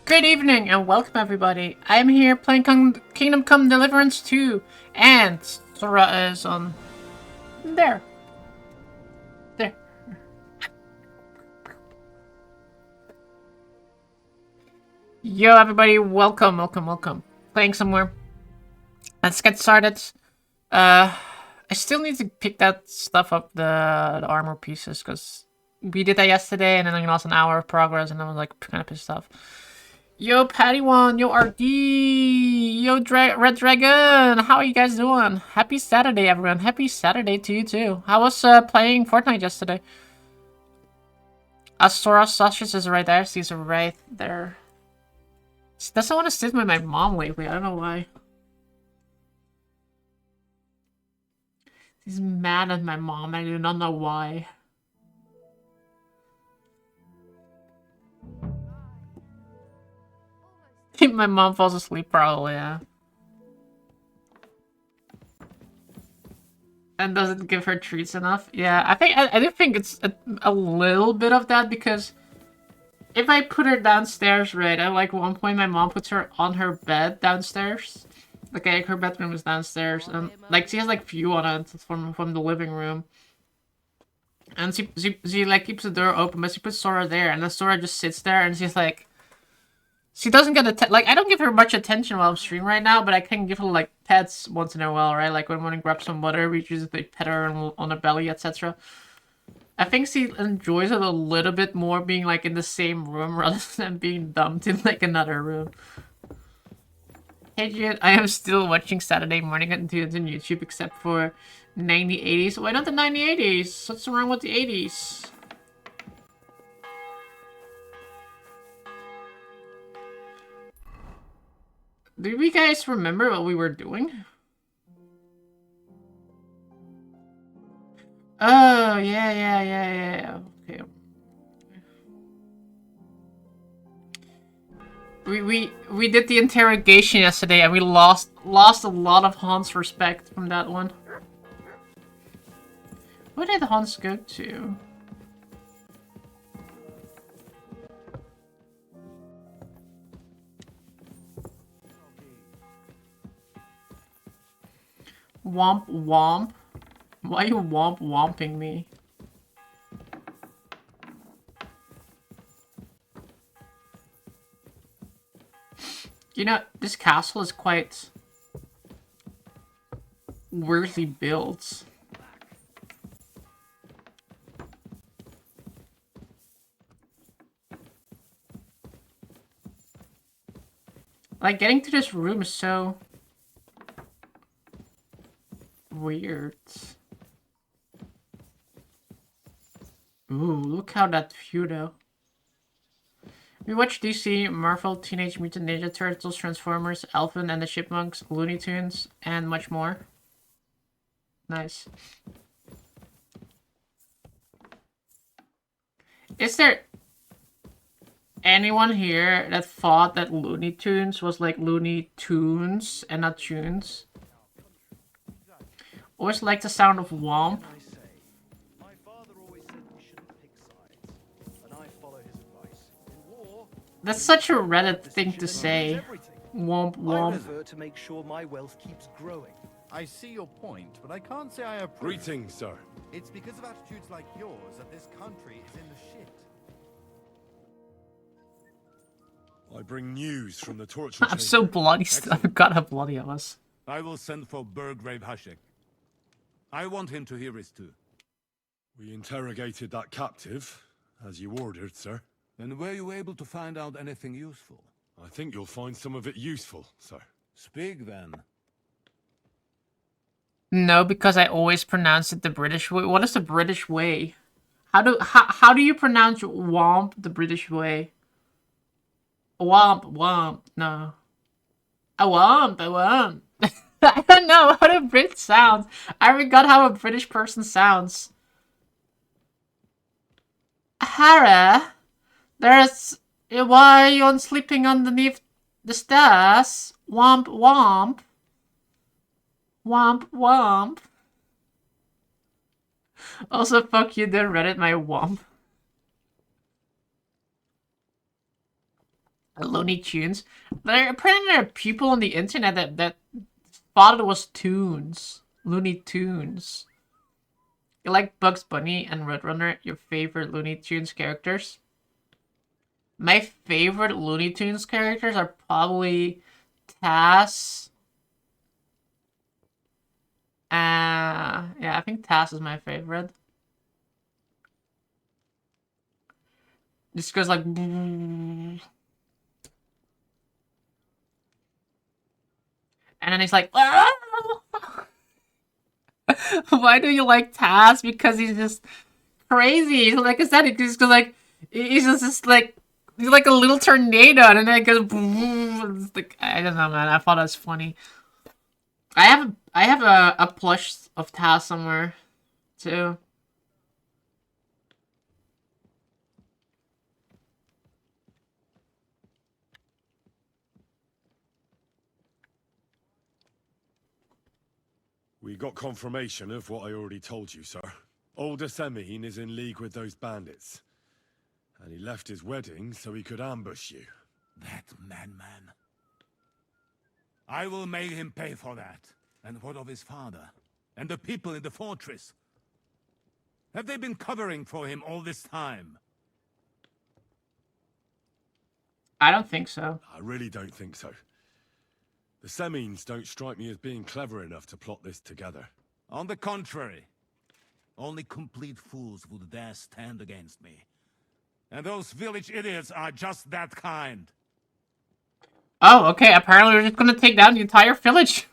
Good evening and welcome everybody. I am here playing Kingdom Come Deliverance 2 and Sora is on there. There. Yo everybody, welcome. Playing somewhere. Let's get started. I still need to pick that stuff up, the armor pieces, because we did that yesterday and then I lost an hour of progress and I was like kind of pissed off. Yo, Patty1, yo, RD, yo, Red Dragon, how are you guys doing? Happy Saturday, everyone. Happy Saturday to you, too. How was playing Fortnite yesterday? Astora Sausage is right there. She's right there. She doesn't want to sit with my mom lately. I don't know why. She's mad at my mom. I do not know why. My mom falls asleep, probably, yeah. And doesn't give her treats enough. Yeah, I do think it's a little bit of that, because if I put her downstairs, right, at like one point my mom puts her on her bed downstairs. Okay, her bedroom is downstairs, and like she has like view on it from the living room. And she like keeps the door open, but she puts Sora there, and then Sora just sits there, and she's like, she doesn't get like I don't give her much attention while I'm streaming right now, but I can give her like pets once in a while, right? Like when I want to grab some butter, we just like pet her on the belly, etc. I think she enjoys it a little bit more being like in the same room rather than being dumped in like another room. Hey Jude, I am still watching Saturday morning cartoons on YouTube except for 90s. Why not the 90s? What's wrong with the 80s? Do you guys remember what we were doing? Oh, yeah. Okay. We did the interrogation yesterday and we lost a lot of Hans respect from that one. Where did Hans go to? Womp womp. Why are you womping me? You know, this castle is quite weirdly built. Like, getting to this room is so weird. Ooh, look how that view though. We watched DC, Marvel, Teenage Mutant Ninja Turtles, Transformers, Alvin and the Chipmunks, Looney Tunes, and much more. Nice. Is there anyone here that thought that Looney Tunes was like Looney Tunes and not tunes? Always like the sound of womp. That's such a Reddit thing to say. Womp womp. I revert to make sure my wealth keeps growing. I see your point, but I can't say I approve. Greetings, sir. It's because of attitudes like yours that this country is in the shit. I bring news from the torture I'm chamber. so bloody still. I forgot how bloody I was. I will send for Burgrave Hashek. I want him to hear it too. We interrogated that captive, as you ordered, sir. And were you able to find out anything useful? I think you'll find some of it useful, sir. Speak then. No, because I always pronounce it the British way. What is the British way? How do you pronounce womp the British way? Womp. No. A womp. I don't know how a Brit sounds. I forgot how a British person sounds. Hara, why are you sleeping underneath the stairs? Womp. Also, fuck you, didn't Reddit my womp. Looney Tunes. Apparently there are people on the internet that thought it was Tunes. Looney Tunes. You like Bugs Bunny and Roadrunner, your favorite Looney Tunes characters? My favorite Looney Tunes characters are probably Taz. Yeah, I think Taz is my favorite. Just goes like... And then he's like... Why do you like Taz? Because he's just crazy. Like I said, he's just like... He's just like... He's like a little tornado, and then it goes... It's like, I don't know, man. I thought that was funny. I have a plush of Taz somewhere, too. We got confirmation of what I already told you, sir. Old Semine is in league with those bandits. And he left his wedding so he could ambush you. That madman. I will make him pay for that. And what of his father? And the people in the fortress? Have they been covering for him all this time? I don't think so. I really don't think so. The Semines don't strike me as being clever enough to plot this together. On the contrary. Only complete fools would dare stand against me. And those village idiots are just that kind. Oh, okay. Apparently we're just gonna take down the entire village.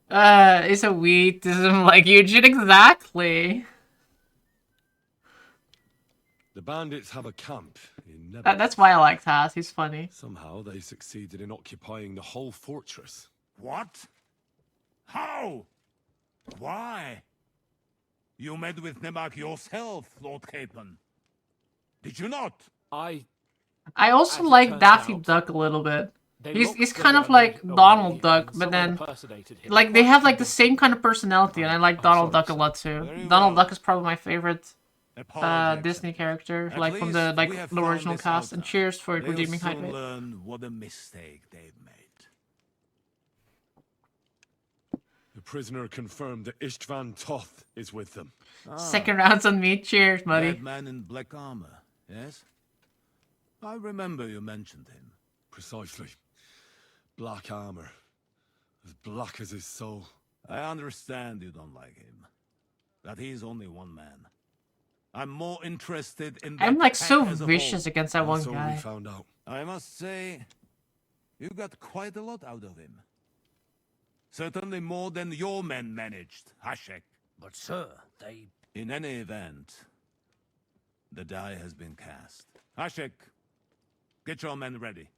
It's a weedism like Eugene, exactly. The bandits have a camp in Never. That's why I like Taz. He's funny. Somehow they succeeded in occupying the whole fortress. What? How? Why? You met with Nebak yourself, Lord Capon. Did you not? I also As it like turns Daffy out, Duck a little bit. they He's looked kind of together like only Donald Duck, and but someone then impersonated him. like they have like the same kind of personality, and I like I'm Donald sorry, Duck a sir. lot too. Very Donald well. Duck is probably my favorite Apology Disney accepted. character, At like from the least we have the found original this cast. out And now. cheers for They'll redeeming soon hype. learn what a mistake they've made. The prisoner confirmed that Istvan Toth is with them. Second rounds on me. Cheers, buddy. That man in black armor, yes? I remember you mentioned him. Precisely. Black armor. As black as his soul. I understand you don't like him. But he's only one man. I'm more interested in that I'm like pack so as a vicious whole. against that one That's all we guy. found out. I must say, you got quite a lot out of him. Certainly more than your men managed, Hashek. But sir, they... In any event, the die has been cast. Hashek, get your men ready.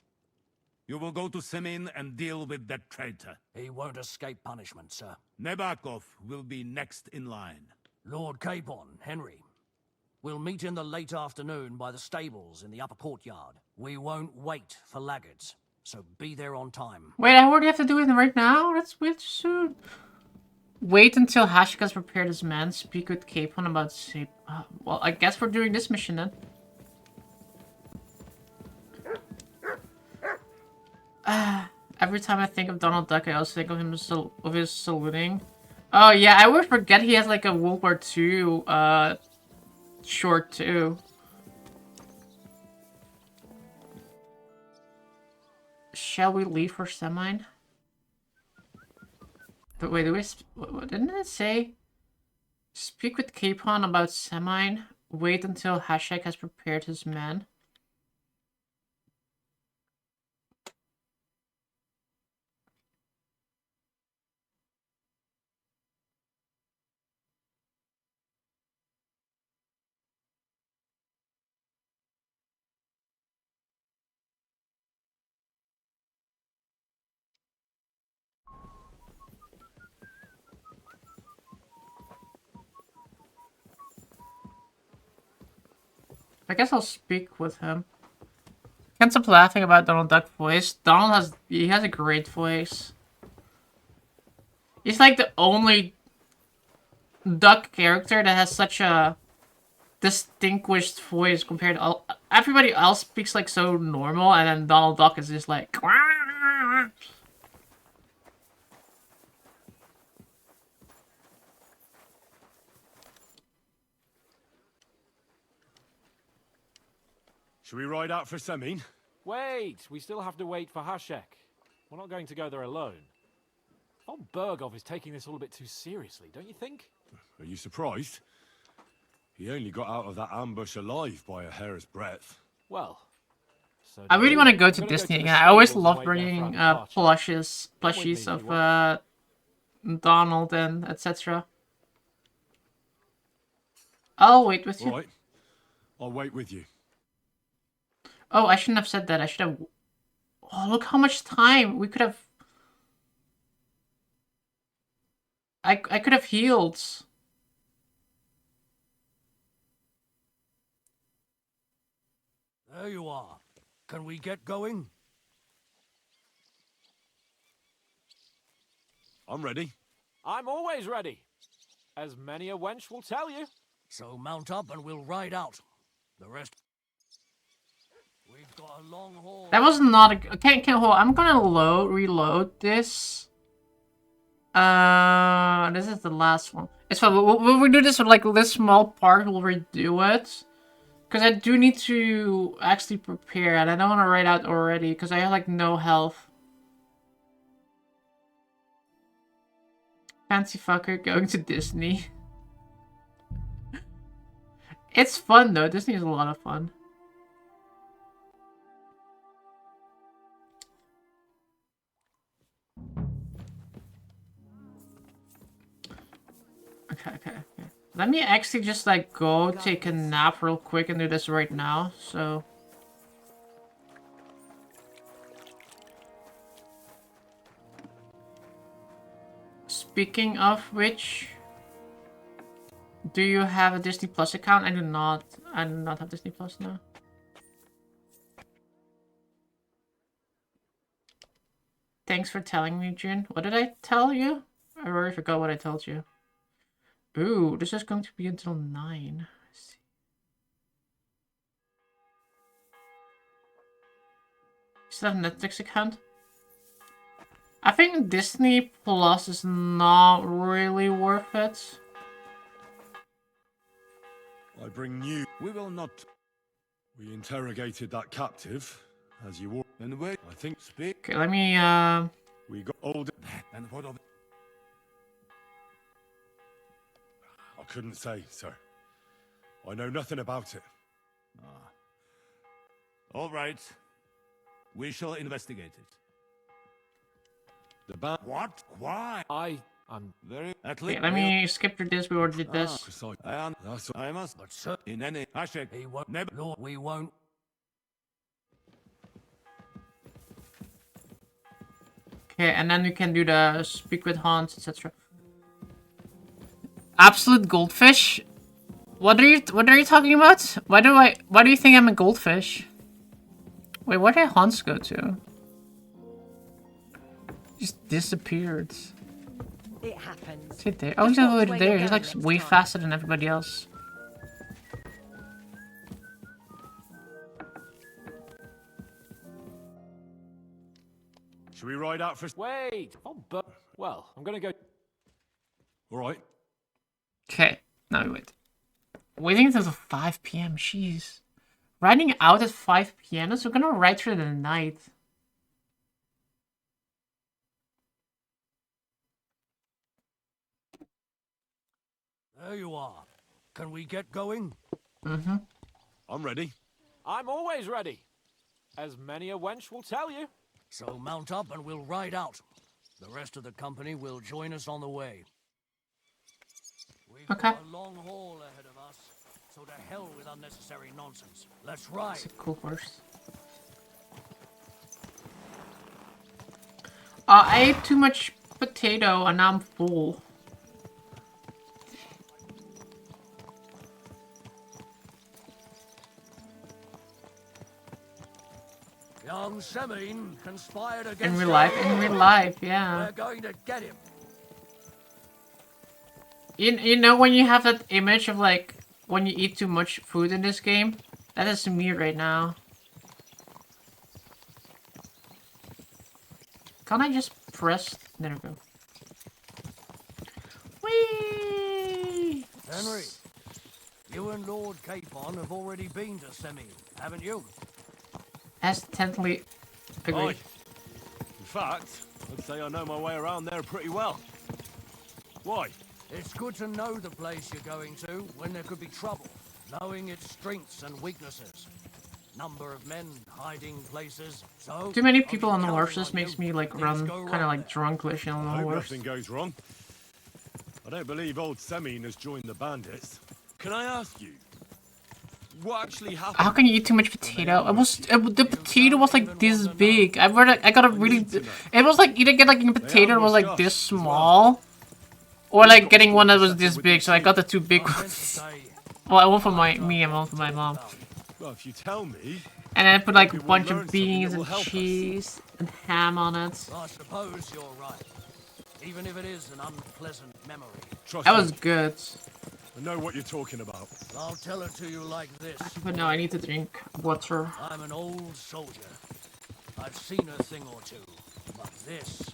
You will go to Semin and deal with that traitor. He won't escape punishment, sir. Nebakov will be next in line. Lord Capon, Henry. We'll meet in the late afternoon by the stables in the upper courtyard. We won't wait for laggards, so be there on time. Wait, I already have to do it right now? That's way too soon. Wait until Hashik has prepared his men. Speak with Capon about shape. Well, I guess we're doing this mission then. Every time I think of Donald Duck, I also think of him of his saluting. Oh yeah, I always forget he has like a World War II short too. Shall we leave for Semine? But wait, what didn't it say? Speak with Capon about Semine. Wait until Hashek has prepared his men. I guess I'll speak with him. Can't stop laughing about Donald Duck voice. Donald has a great voice. He's like the only Duck character that has such a distinguished voice compared to all everybody else speaks like so normal, and then Donald Duck is just like. Should we ride out for Semin? Wait, we still have to wait for Hashek. We're not going to go there alone. Von Bergov is taking this all a bit too seriously, don't you think? Are you surprised? He only got out of that ambush alive by a hair's breadth. Well, so I really want to go to we're gonna Disney. the I always stables and love wait there for bringing our departure. plushies me, of you Donald and etc. I'll wait with you. All right. I'll wait with you. Oh, I shouldn't have said that. I should have. Oh, look how much time we could have. I could have healed. There you are. Can we get going? I'm ready. I'm always ready. As many a wench will tell you. So mount up and we'll ride out. The rest... We've got a long haul. That was not a. Can't hold. I'm gonna reload this. This is the last one. It's fine. We'll do this with like this small part. We'll redo it. Because I do need to actually prepare, and I don't want to write out already, because I have like no health. Fancy fucker going to Disney. It's fun though, Disney is a lot of fun. Okay. Let me actually just like go take a nap real quick and do this right now, so... Speaking of which... Do you have a Disney Plus account? I do not. I do not have Disney Plus now. Thanks for telling me, June. What did I tell you? I already forgot what I told you. Ooh, this is going to be until 9. Let's see. Still have a Netflix account? I think Disney Plus is not really worth it. I bring news. We will not. We interrogated that captive, as you were. And wait. I think Speak. Okay, let me, we got old. And what of... I couldn't say, sir. I know nothing about it. All right. We shall investigate it. The ban. What? Why? I'm Very... At okay, least... let me skip through this. We already did this. Precise. That's I must... But sir, In any... Hashek. he won't... Never... Lord, we won't... Okay, and then we can do the speak with Hans, etc. Absolute goldfish? What are you talking about? Why do you think I'm a goldfish? Wait, where did Hans go to? Just disappeared. It happens. Is he there? Oh, he's Just watch over where there. you're He's going like next way time. faster than everybody else. Should we ride out for? wait. Von well, I'm gonna go. All right. Okay, now we wait. Waiting until 5 p.m. Jeez. Riding out at 5 p.m. So we're gonna ride through the night. There you are. Can we get going? Mm-hmm. I'm ready. I'm always ready. As many a wench will tell you. So mount up and we'll ride out. The rest of the company will join us on the way. We've Okay. got a long haul ahead of us, so to hell with unnecessary nonsense. Let's ride. It's a cool horse. I ate too much potato and now I'm full. Young Semin conspired against In real life, yeah. We're going to get him. You know when you have that image of like when you eat too much food in this game. That is me right now. Can't I just press? There we go. Whee! Henry, you and Lord Capon have already been to Semi, haven't you? Accidentally Aye. agreed. In fact, I'd say I know my way around there pretty well. Why? It's good to know the place you're going to when there could be trouble, knowing its strengths and weaknesses. Number of men, hiding places, so... Too many people on the counting horses on makes you. me like Things run go kind of wrong like there. drunkish on the I hope horse. nothing goes wrong. I don't believe old Semine has joined the bandits. Can I ask you, what actually happened? How can you eat too much potato? The potato was like this big. I got a really. It was like either get like a potato that was like this small, or like getting one that was this big. So I got the two big I meant to ones. say, Well, one for me and one for my mom. Well, if you tell me, And I put like a Maybe we'll bunch learn of something beans that will and help us. cheese and ham on it. I suppose you're right. Even if it is an unpleasant memory. trust That was me, good. I know what you're talking about. I'll tell it to you like this. But no, I need to drink water. I'm an old soldier. I've seen a thing or two. But this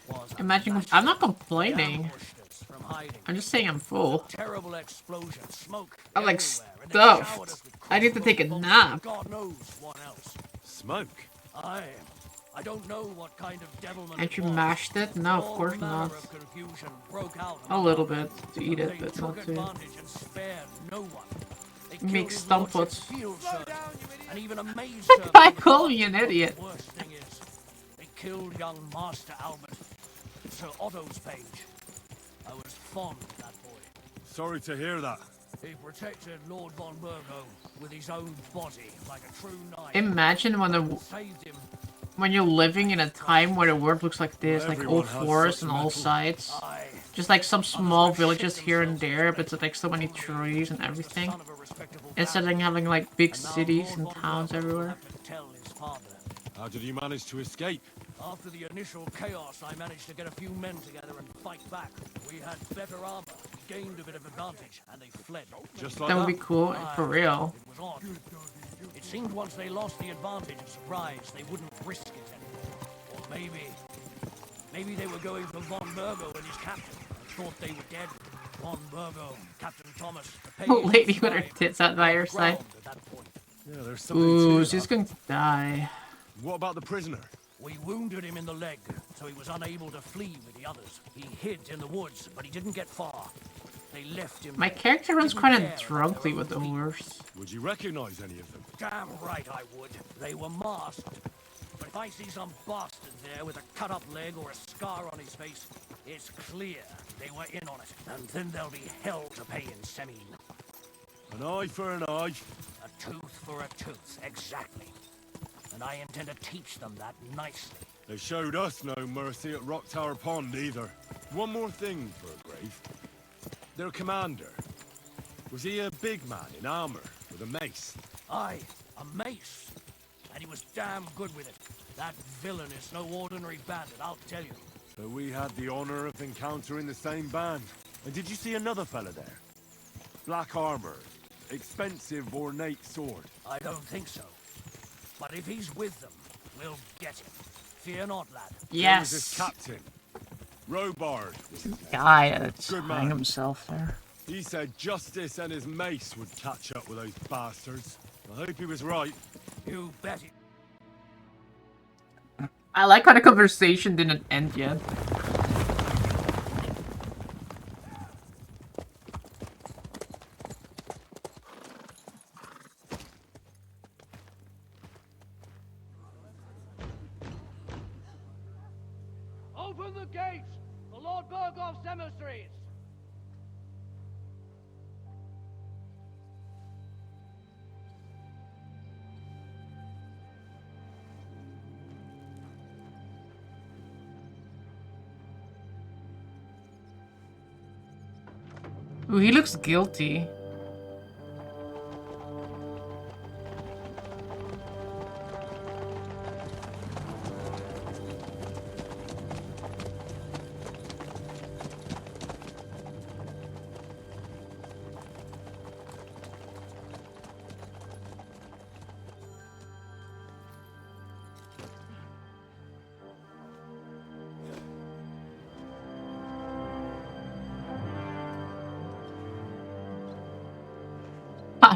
was a Imagine. match. I'm not They complaining. ambushed us from hiding. I'm just saying I'm full. Terrible explosion, smoke I'm like everywhere, and they showered stuffed. us with I need to take a crossbow bolts nap. and God knows what else. Smoke? I don't know what kind of devilment. And you was. mashed it? No, of All course manner not. of confusion broke out A among little our bit men. to eat it, They but took not to. advantage and spared no one. They killed Make his stump lordship's puts. field surgeon, and even a maid That servant guy on the called me guard. an idiot. The worst thing is, they killed young Master Albert, Sir Otto's page. I was fond of that boy. Sorry to hear that. He protected Lord von Burgo with his own body like a true knight. Imagine Saved him. when you're living in a time where the world looks like this, like all Everyone has forests such on all metal. sides. Aye. Just like some small villages here and there, but it's like so many trees and everything. Son of a respectable Instead of family. having like big And now cities Lord and von towns Burgo will everywhere. have to tell his father. How did you manage to escape? After the initial chaos, I managed to get a few men together and fight back. We had better armor, gained a bit of advantage, and they fled. Just like That would be cool, for real. It was odd. It seemed once they lost the advantage of surprise, they wouldn't risk it anymore. Or maybe they were going for von Burgo and his captain and thought they were dead. Von Burgo, Captain Thomas, the Old lady with her tits out by her side. At that point. Yeah, there's something Ooh, to she's that. going to die. What about the prisoner? We wounded him in the leg, so he was unable to flee with the others. He hid in the woods, but he didn't get far. They left him. My there. character runs Didn't kind care of about drunkly their with the own feet. horse. Would you recognize any of them? Damn right I would. They were masked. But if I see some bastard there with a cut-up leg or a scar on his face, it's clear they were in on it. And then there'll be hell to pay in Semine. An eye for an eye. A tooth for a tooth, exactly. And I intend to teach them that nicely. They showed us no mercy at Rock Tower Pond either. One more thing, Burgrave. Their commander. Was he a big man in armor with a mace? Aye, a mace. And he was damn good with it. That villain is no ordinary bandit, I'll tell you. So we had the honor of encountering the same band. And did you see another fella there? Black armor, expensive ornate sword. I don't think so. But if he's with them, we'll get him. Fear not, lad. There was this Yes. captain. Robard. Guy that's Good man. hanging himself there. He said justice and his mace would catch up with those bastards. I hope he was right. You bet it. I like how the conversation didn't end yet. Open the gates for Lord Burgov's emissaries. Ooh, he looks guilty.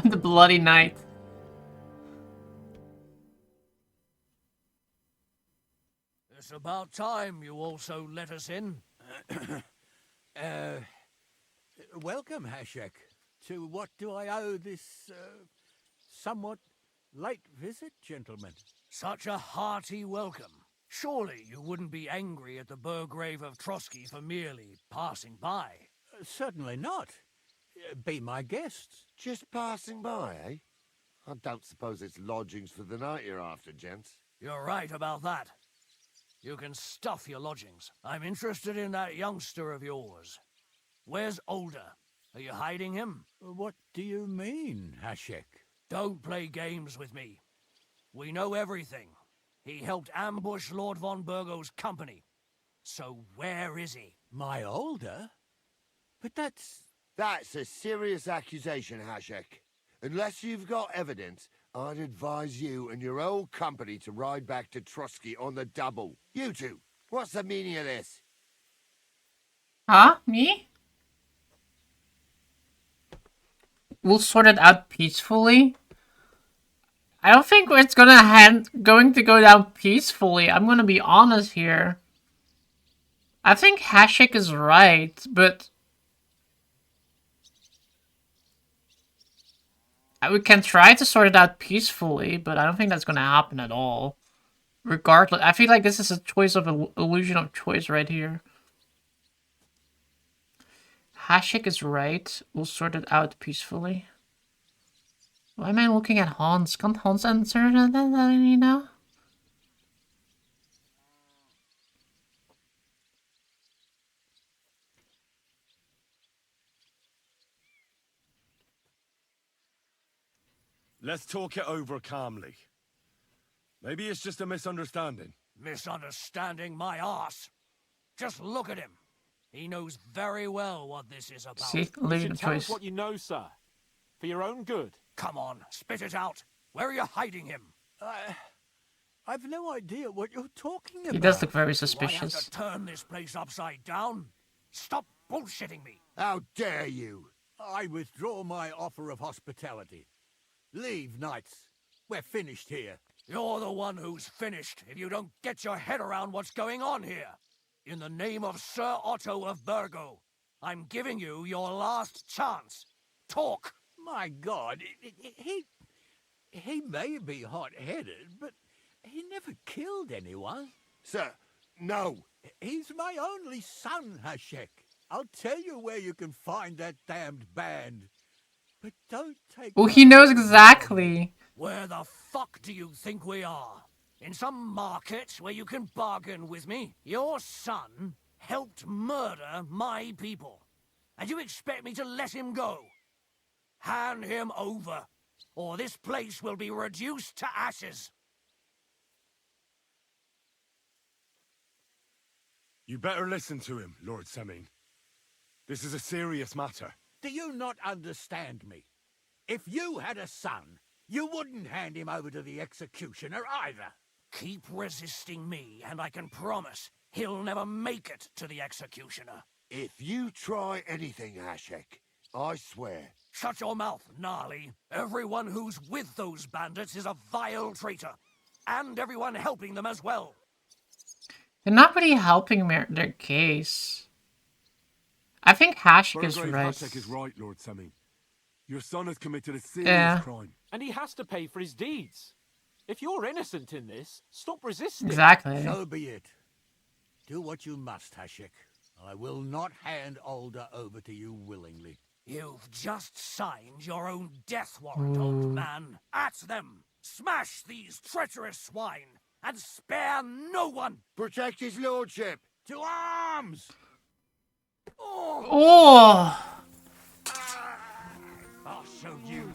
on the bloody night. It's about time you also let us in. Welcome, Hashek. To what do I owe this, somewhat late visit, gentlemen? Such a hearty welcome. Surely you wouldn't be angry at the Burgrave of Trotsky for merely passing by. Certainly not. Be my guests. Just passing by, eh? I don't suppose it's lodgings for the night you're after, gents. You're right about that. You can stuff your lodgings. I'm interested in that youngster of yours. Where's Older? Are you hiding him? What do you mean, Hashek? Don't play games with me. We know everything. He helped ambush Lord von Burgo's company. So where is he? My Older? But that's... That's a serious accusation, Hashek. Unless you've got evidence, I'd advise you and your old company to ride back to Trotsky on the double. You two, what's the meaning of this? Huh? Me? We'll sort it out peacefully. I don't think it's going to go down peacefully. I'm gonna be honest here. I think Hashek is right, but we can try to sort it out peacefully, but I don't think that's gonna happen at all. Regardless, I feel like this is a choice of illusion of choice right here. Hashek is right. We'll sort it out peacefully. Why am I looking at Hans? Can't Hans answer that, you know? Let's talk it over calmly. Maybe it's just a misunderstanding. Misunderstanding my arse. Just look at him. He knows very well what this is about. See, You illusion should of tell us choice. what you know, sir. For your own good. Come on, spit it out. Where are you hiding him? I've no idea what you're talking about. He does look very Do I have suspicious. to turn this place upside down? Stop bullshitting me. How dare you? I withdraw my offer of hospitality. Leave, knights. We're finished here. You're the one who's finished if you don't get your head around what's going on here. In the name of Sir Otto of Burgo, I'm giving you your last chance. Talk. My God, he may be hot-headed, but he never killed anyone. Sir, no. He's my only son, Hashek. I'll tell you where you can find that damned band. But don't take... Oh, he knows exactly. Where the fuck do you think we are? In some market where you can bargain with me? Your son helped murder my people. And you expect me to let him go? Hand him over, or this place will be reduced to ashes. You better listen to him, Lord Seming. This is a serious matter. Do you not understand me? If you had a son, you wouldn't hand him over to the executioner either. Keep resisting me, and I can promise he'll never make it to the executioner. If you try anything, Hashek, I swear. Shut your mouth, Gnarly. Everyone who's with those bandits is a vile traitor. And everyone helping them as well. They're not really helping their case. I think Hashek is Burgrave right. Hashek is right, Lord Seming. Your son has committed a serious crime. And he has to pay for his deeds. If you're innocent in this, stop resisting. Exactly. So be it. Do what you must, Hashek. I will not hand Older over to you willingly. You've just signed your own death warrant, old man. At them! Smash these treacherous swine! And spare no one! Protect his lordship. To arms! Oh! I'll show you.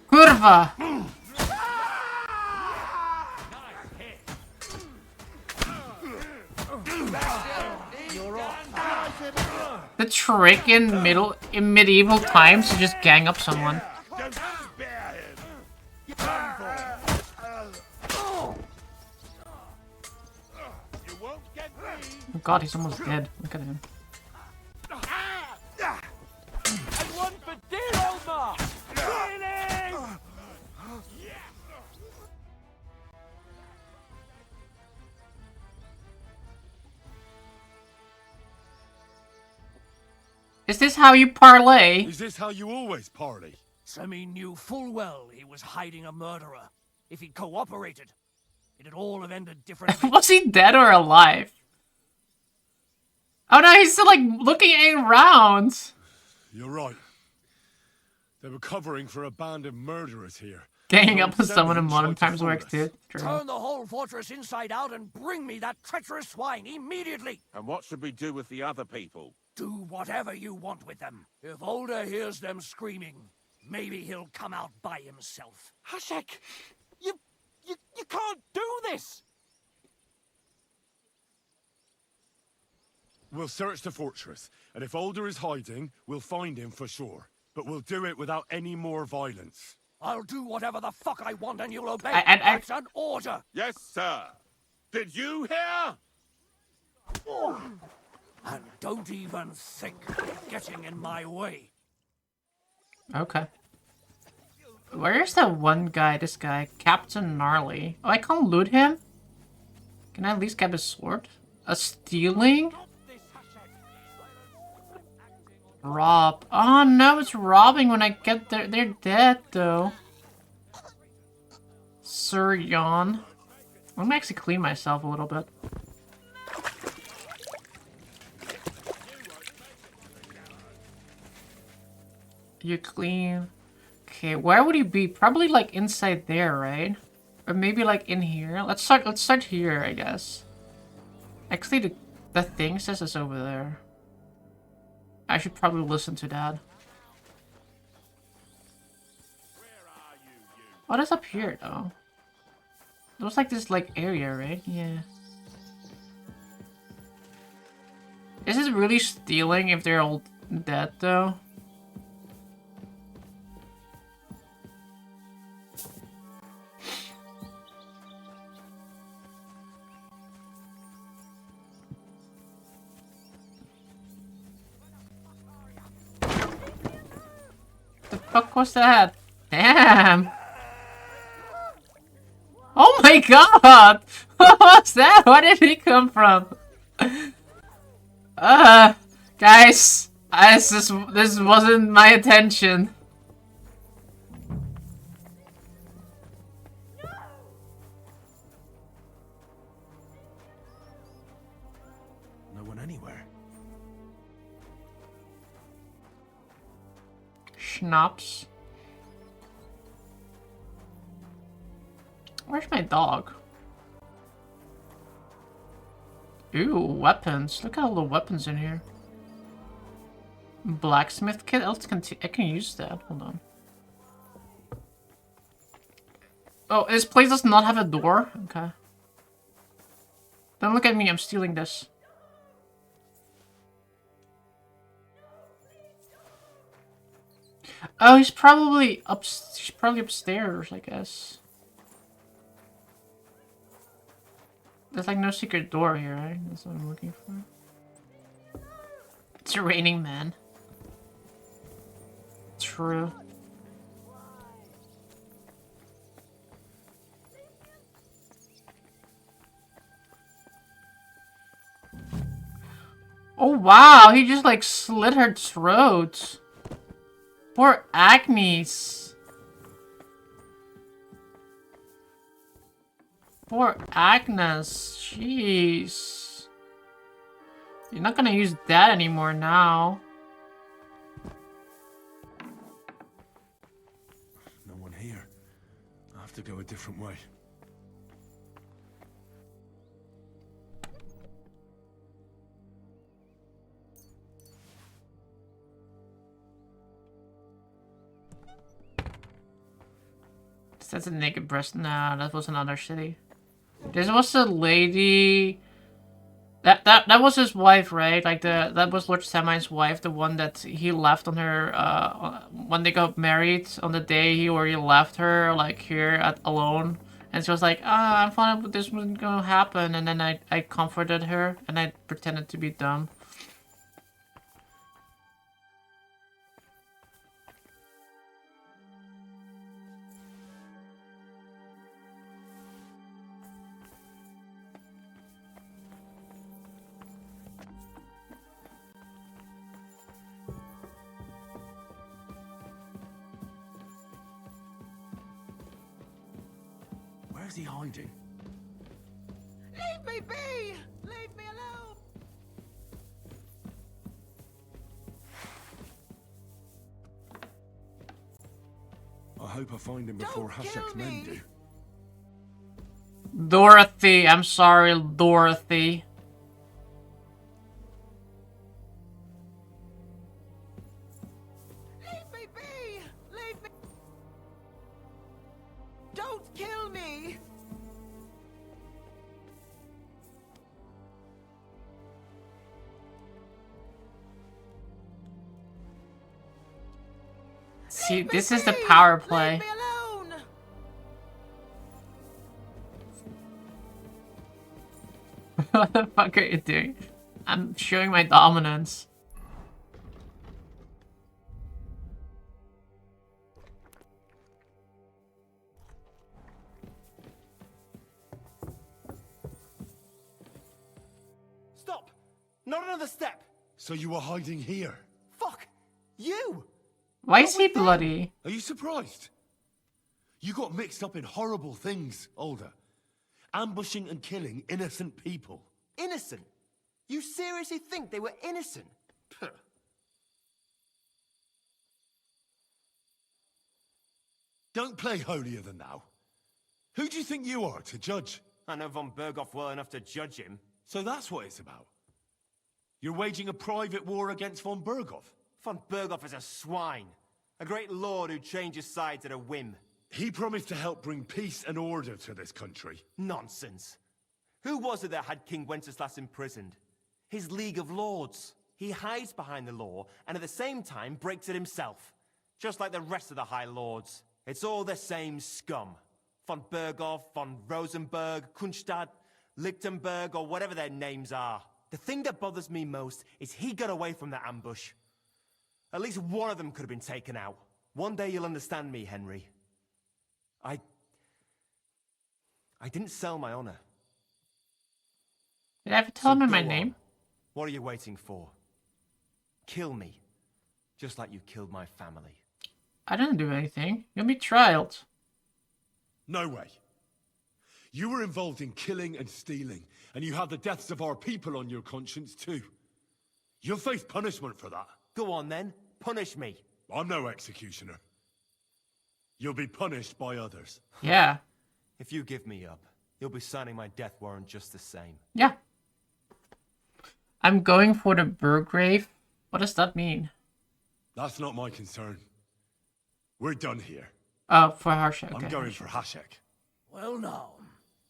Kurva! The trick in medieval times to just gang up someone. god, he's almost dead. Look at him. And one for dear Elmar! Really? Is this how you parlay? Is this how you always parley? Semi knew full well he was hiding a murderer. If he'd cooperated, it'd all have ended differently. Was he dead or alive? Oh no, he's still like looking around. You're right. They were covering for a band of murderers here. Ganging up on Seven someone in modern tried to times fool works, us. dude. True. Turn the whole fortress inside out and bring me that treacherous swine immediately. And what should we do with the other people? Do whatever you want with them. If Older hears them screaming, maybe he'll come out by himself. Hashek! You can't do this! We'll search the fortress, and if Alder is hiding, we'll find him for sure. But we'll do it without any more violence. I'll do whatever the fuck I want and you'll obey. That's an order. Yes, sir. Did you hear? And don't even think of getting in my way. Okay. Where's that one guy, this guy? Captain Gnarly. Oh, I can't loot him? Can I at least get a sword? A stealing? Rob. Oh no, it's robbing when I get there. They're dead though. Sir Yawn. I'm gonna actually clean myself a little bit. You clean. Okay, where would he be? Probably like inside there, right? Or maybe like in here. Let's start here, I guess. Actually the thing says it's over there. I should probably listen to that. What is up here though? Looks like this like area, right? Yeah. Is it really stealing if they're all dead though? The fuck was that? Damn! Oh my god! What was that? Where did he come from? Guys, this wasn't my intention. No one anywhere. Schnapps. Where's my dog? Ooh, weapons. Look at all the weapons in here. Blacksmith kit. I can use that. Hold on. Oh, this place does not have a door? Okay. Don't look at me, I'm stealing this. Oh, he's probably upstairs, I guess. There's like no secret door here, right? That's what I'm looking for. It's raining, man. True. Oh wow, he just like slit her throat. Poor Agnes. Poor Agnes. Jeez. You're not gonna use that anymore now. No one here. I have to go a different way. That's a naked breast. No, that was another city. This was a lady. That was his wife, right? Like that was Lord Samai's wife, the one that he left on her when they got married on the day he already left her, like here alone, And she was like, oh, I thought this wasn't gonna happen. And then I comforted her and I pretended to be dumb. Where's he hiding? Leave me be! Leave me alone! I hope I find him before Hashek's men do. Dorothy, I'm sorry, Dorothy. Leave me be! Leave me... Don't kill me! See, this is the power play. Leave me alone! What the fuck are you doing? I'm showing my dominance. Stop! Not another step! So you were hiding here? Fuck! You! Why is he bloody? Are you surprised? You got mixed up in horrible things, Alder. Ambushing and killing innocent people. Innocent? You seriously think they were innocent? Puh. Don't play holier than thou. Who do you think you are to judge? I know von Berghoff well enough to judge him. So that's what it's about. You're waging a private war against von Berghoff. Von Berghoff is a swine. A great lord who changes sides at a whim. He promised to help bring peace and order to this country. Nonsense. Who was it that had King Wenceslas imprisoned? His League of Lords. He hides behind the law and at the same time breaks it himself. Just like the rest of the High Lords. It's all the same scum. Von Berghoff, von Rosenberg, Kunstadt, Lichtenberg, or whatever their names are. The thing that bothers me most is he got away from that ambush. At least one of them could have been taken out. One day you'll understand me, Henry. I didn't sell my honor. Did I ever tell him So my go name? on. What are you waiting for? Kill me. Just like you killed my family. I didn't do anything. You'll be trialed. No way. You were involved in killing and stealing, and you have the deaths of our people on your conscience too. You'll face punishment for that. Go on then. Punish me. I'm no executioner. You'll be punished by others. Yeah. If you give me up, you'll be signing my death warrant just the same. Yeah. I'm going for the Burgrave. What does that mean? That's not my concern. We're done here. Oh, for Hashek. Okay. I'm going for Hashek. Well now,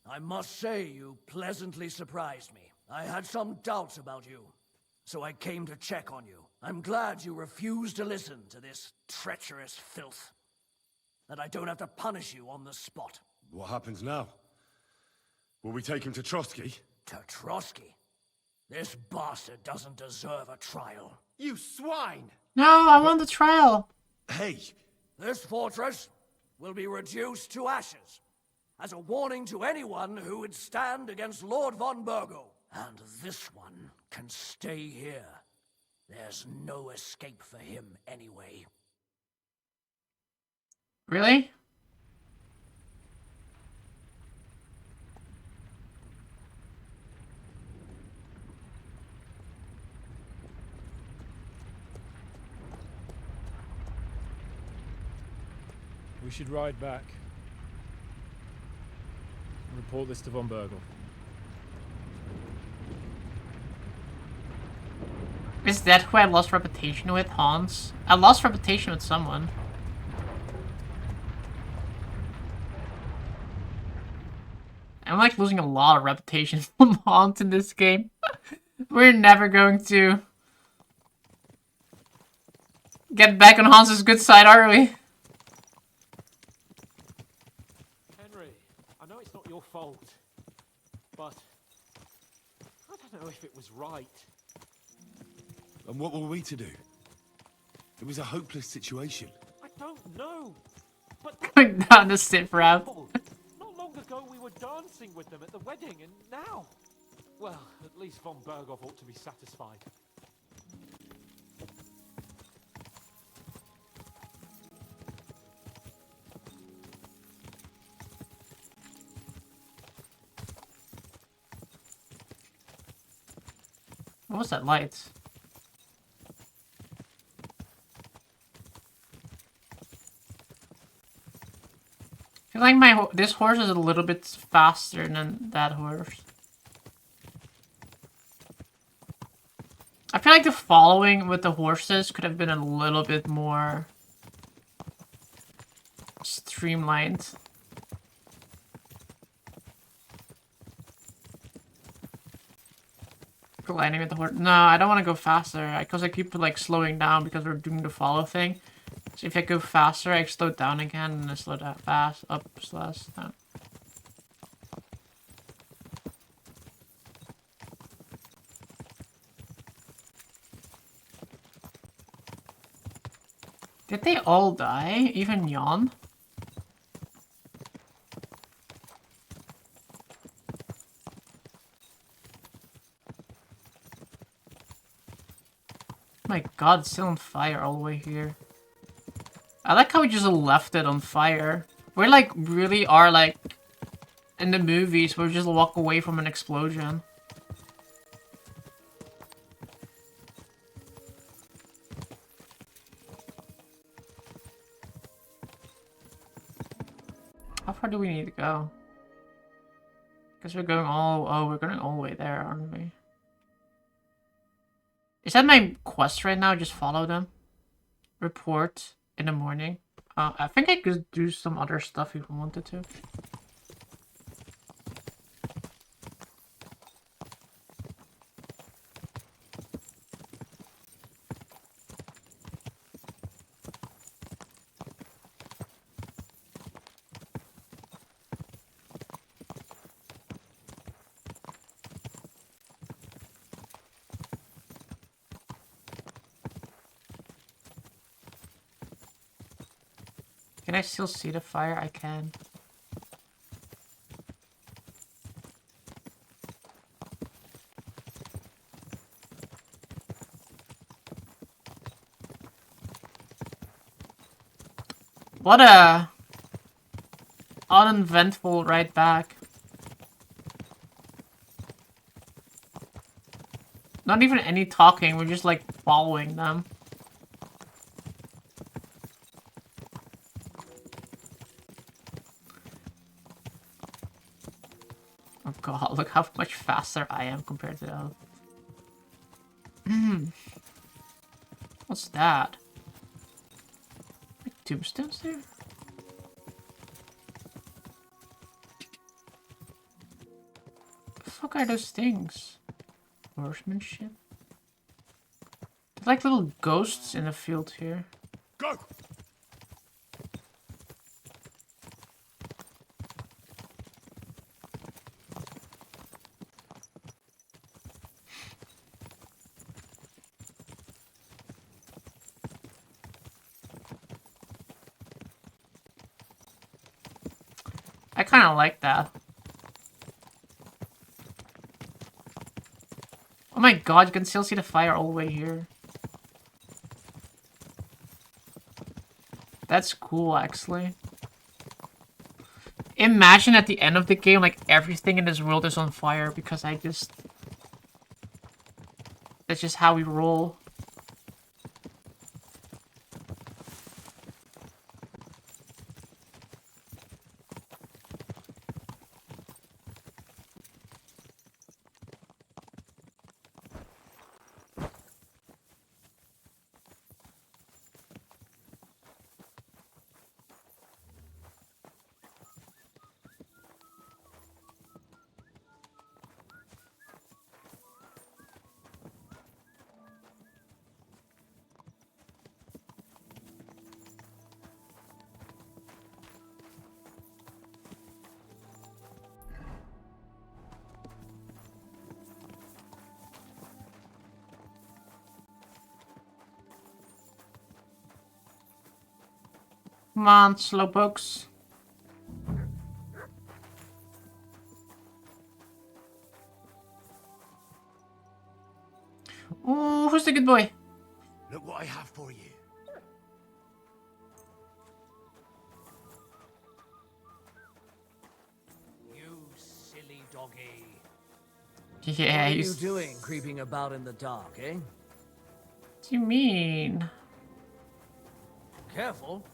I must say you pleasantly surprised me. I had some doubts about you, so I came to check on you. I'm glad you refused to listen to this treacherous filth. That I don't have to punish you on the spot. What happens now? Will we take him to Trotsky? To Trotsky? This bastard doesn't deserve a trial. You swine! No, I want the trial. Hey! This fortress will be reduced to ashes, as a warning to anyone who would stand against Lord von Burgo. And this one can stay here. There's no escape for him anyway. Really? We should ride back and report this to von Bergel. Is that who I lost reputation with, Hans? I lost reputation with someone. I'm like losing a lot of reputation from Hans in this game. We're never going to get back on Hans's good side, are we? Henry, I know were we to do? It was a hopeless situation. I don't know. But Going down the stiff ramp. not long ago we were dancing with them at the wedding, and now... Well, at least von Berghoff ought to be satisfied. What was that light? I feel like this horse is a little bit faster than that horse. I feel like the following with the horses could have been a little bit more streamlined. Gliding with the horse. No, I don't want to go faster because I keep like slowing down because we're doing the follow thing. So if I go faster, I slow down again, and I slow down fast, up, slash, down. Did they all die? Even Jan? My god, it's still on fire all the way here. I like how we just left it on fire. We're like, really are like, in the movies, where we just walk away from an explosion. How far do we need to go? Because we're going we're going all the way there, aren't we? Is that my quest right now? Just follow them? Report in the morning. I think I could do some other stuff if I wanted to. Can I still see the fire? I can. What a uneventful ride back. Not even any talking, we're just like following them. Oh god, look how much faster I am compared to them. What's that? Like tombstones there? The fuck are those things? Horsemanship? There's like little ghosts in the field here. Go! I kind of like that. Oh my god, you can still see the fire all the way here. That's cool, actually. Imagine at the end of the game, like, everything in this world is on fire because that's just how we roll. Come on, slowpokes. Ooh, who's the good boy? Look what I have for you. You silly doggy. Yeah, What are he's... you doing creeping about in the dark, eh? What do you mean? Careful.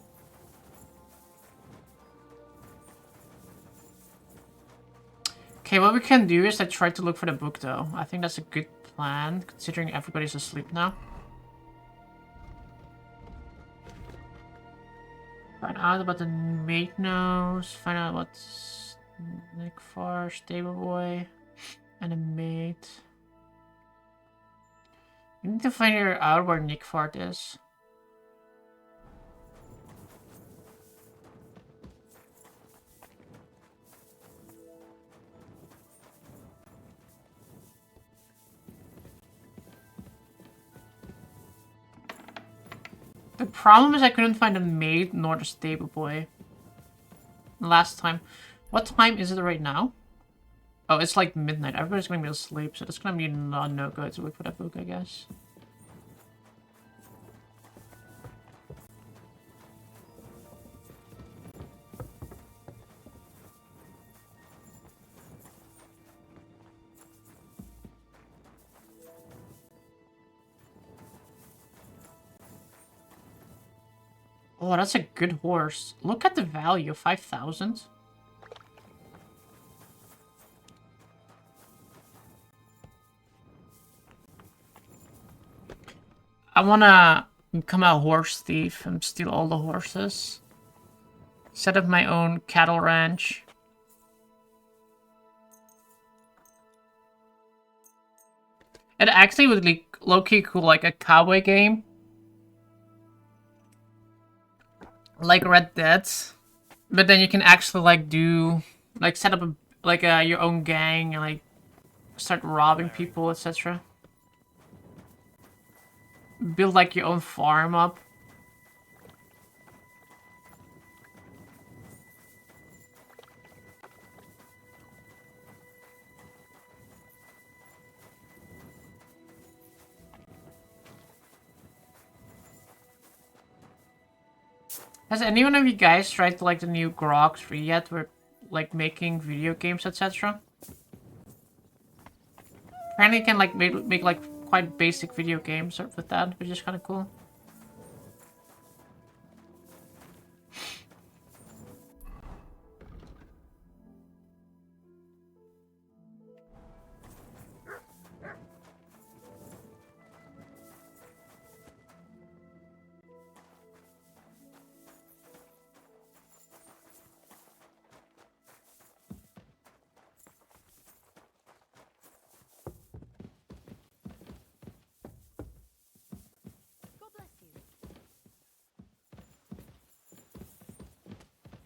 Okay, what we can do is I try to look for the book, though. I think that's a good plan, considering everybody's asleep now. Find out about the maid nose. Find out what's Nick Farr, stable boy, and a maid. We need to find out where Nick Fart is. The problem is I couldn't find the maid nor the stable boy last time. What time is it right now? Oh, it's like midnight. Everybody's gonna be asleep, so that's gonna be no good to look for that book, I guess. Oh, that's a good horse. Look at the value, 5,000. I wanna become a horse thief and steal all the horses. Set up my own cattle ranch. It actually would be low-key cool, like a cowboy game. Like Red Dead. But then you can actually like do, like set up a, like your own gang and like start robbing people, etc. Build like your own farm up. Has anyone of you guys tried like the new Grok 3 yet? Where like making video games, etc. Apparently you can like make like quite basic video games with that, which is kind of cool.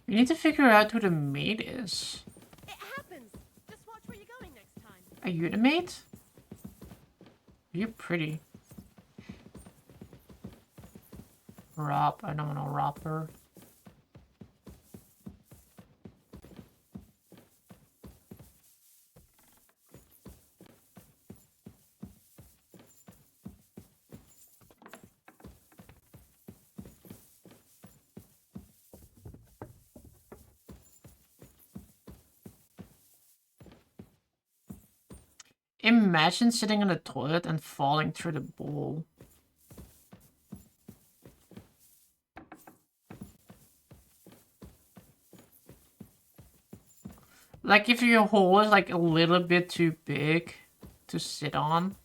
You need to figure out who the maid is. It happens. Just watch where you're going next time. Are you the maid? You're pretty. Rob, I don't want to rob her. Imagine sitting in the toilet and falling through the bowl. Like if your hole is like a little bit too big to sit on.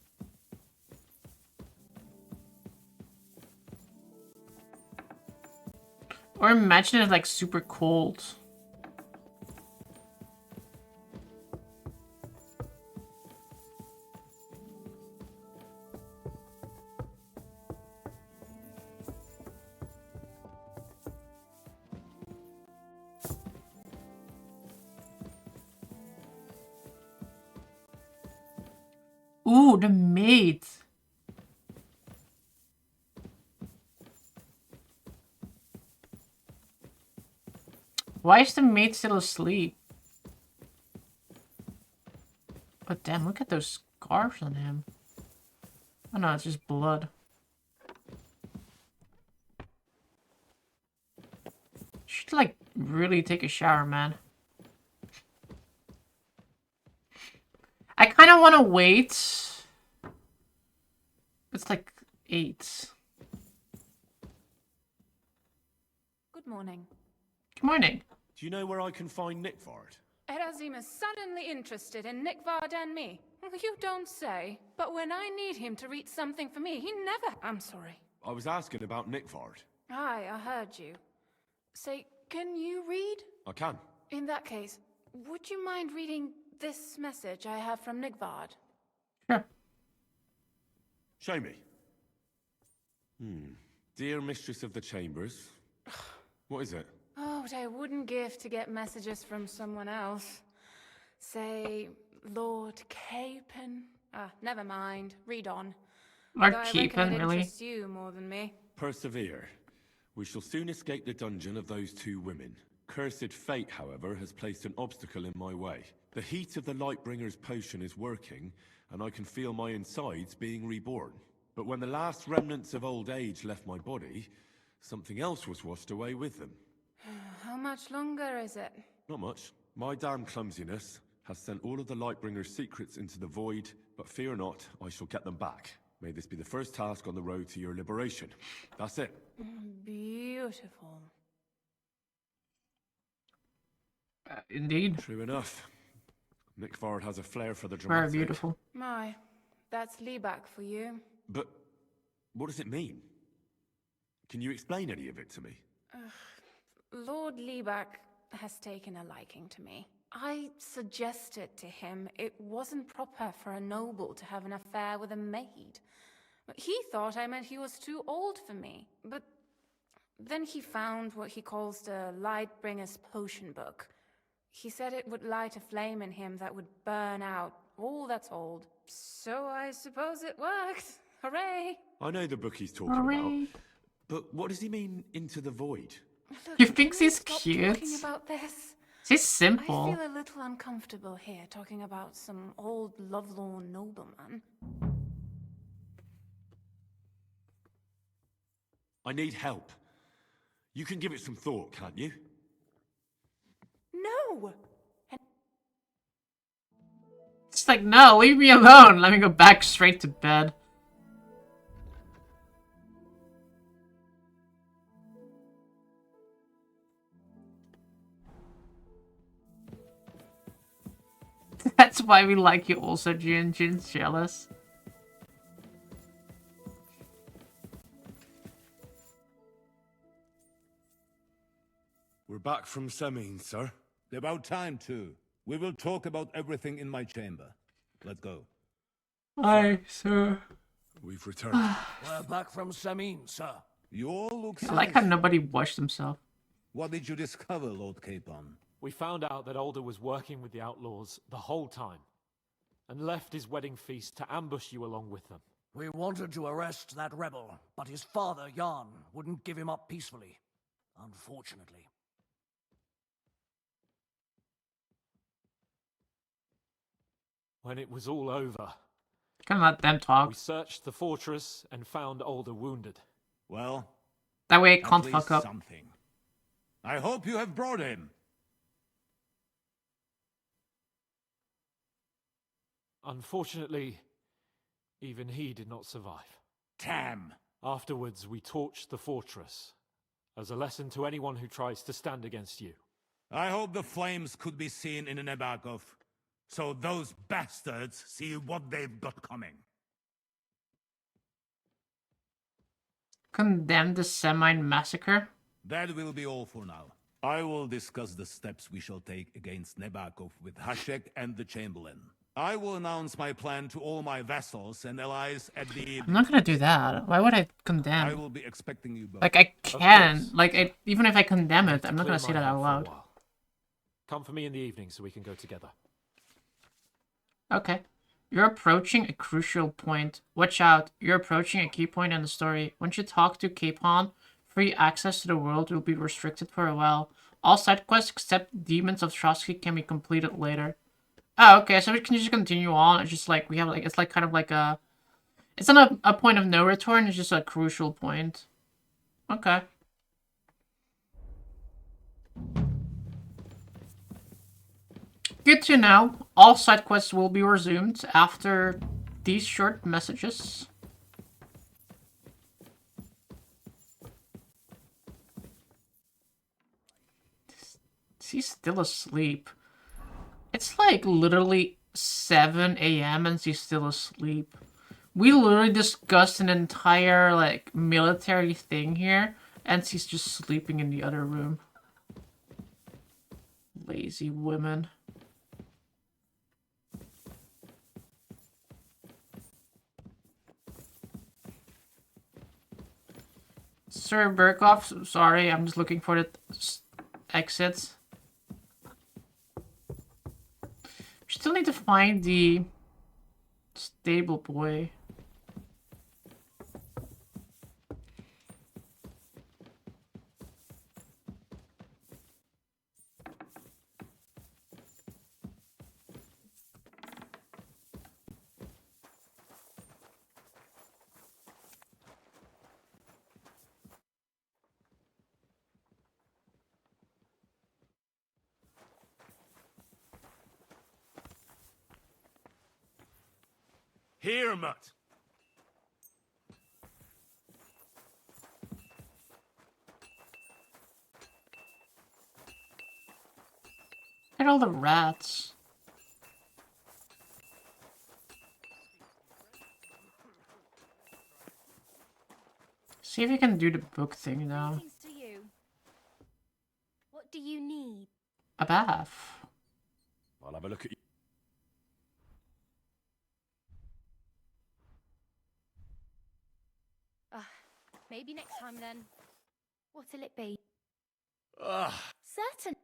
Or imagine it's like super cold. Ooh, the maid. Why is the mate still asleep? But damn, look at those scars on him. Oh no, it's just blood. Should like really take a shower, man. I kind of want to wait. It's like 8. Good morning. Good morning. Do you know where I can find Nickford? Erazim is suddenly interested in Nickvard and me. You don't say. But when I need him to read something for me, he never... I'm sorry. I was asking about Nickford. Aye, I heard you. Say, can you read? I can. In that case, would you mind reading this message I have from Nickvard? Sure. Show me. Dear Mistress of the Chambers. What is it? Oh, what I wouldn't give to get messages from someone else. Say, Lord Capon. Never mind. Read on. Lord Though I Capon, reckon it really? interests you more than me. Persevere. We shall soon escape the dungeon of those 2 women. Cursed fate, however, has placed an obstacle in my way. The heat of the Lightbringer's potion is working, and I can feel my insides being reborn. But when the last remnants of old age left my body, something else was washed away with them. How much longer is it? Not much. My damn clumsiness has sent all of the Lightbringer's secrets into the void, but fear not, I shall get them back. May this be the first task on the road to your liberation. That's it. Beautiful. Indeed. True enough. Nickford has a flair for the Very dramatic. beautiful. My, that's Liebach for you. But what does it mean? Can you explain any of it to me? Lord Liebach has taken a liking to me. I suggested to him it wasn't proper for a noble to have an affair with a maid. He thought I meant he was too old for me, but then he found what he calls the Lightbringer's potion book. He said it would light a flame in him that would burn out all that's old. So I suppose it worked. Hooray! I know the book he's talking Hooray. about, but what does he mean, into the void? Look, You think can we he's stop cute? talking about this? He's I simple. feel a little uncomfortable here talking about some old lovelorn nobleman. I need help. You can give it some thought, can't you? No! It's like, no, leave me alone. Let me go back straight to bed. That's why we like you also, Jin. Jin's jealous. We're back from Semin, sir. About time, too. We will talk about everything in my chamber. Let's go. Aye, sir. We've returned. We're back from Samin, sir. You all look I like how satisfied. nobody washed himself. What did you discover, Lord Capon? We found out that Alder was working with the outlaws the whole time, and left his wedding feast to ambush you along with them. We wanted to arrest that rebel, but his father, Jan, wouldn't give him up peacefully. Unfortunately. When it was all over, Can let them talk. we searched the fortress and found Alder wounded. Well, That way it at can't least fuck up. something. I hope you have brought him. Unfortunately, even he did not survive. Damn. Afterwards, we torched the fortress, as a lesson to anyone who tries to stand against you. I hope the flames could be seen in Nebakov, so those bastards see what they've got coming. Condemn the Semine massacre. That will be all for now. I will discuss the steps we shall take against Nebakov with Hashek and the Chamberlain. I will announce my plan to all my vassals and allies at the... I'm not gonna do that. Why would I I condemn? will be expecting you both. Like, I can. course. Like, even if I condemn I it, need I'm to not gonna clear say my that head out for a loud. while. Come for me in the evening so we can go together. Okay. You're approaching a crucial point. Watch out. You're approaching a key point in the story. Once you talk to Capon, free access to the world will be restricted for a while. All side quests except Demons of Trotsky can be completed later. Oh, okay, so we can just continue on. It's just like, we have like, it's like kind of like a... It's not a point of no return, it's just a crucial point. Okay. Good to know. All side quests will be resumed after these short messages. She's still asleep. It's like literally 7 a.m. and she's still asleep. We literally discussed an entire like military thing here and she's just sleeping in the other room. Lazy women. Sir Burkhoff, sorry, I'm just looking for the exits. We still need to find the stable boy. Here, Mutt. Look at all the rats. See if you can do the book thing now. To you. What do you need? A bath. I'll have a look at you. Maybe next time then. What'll it be? Ugh. Certain.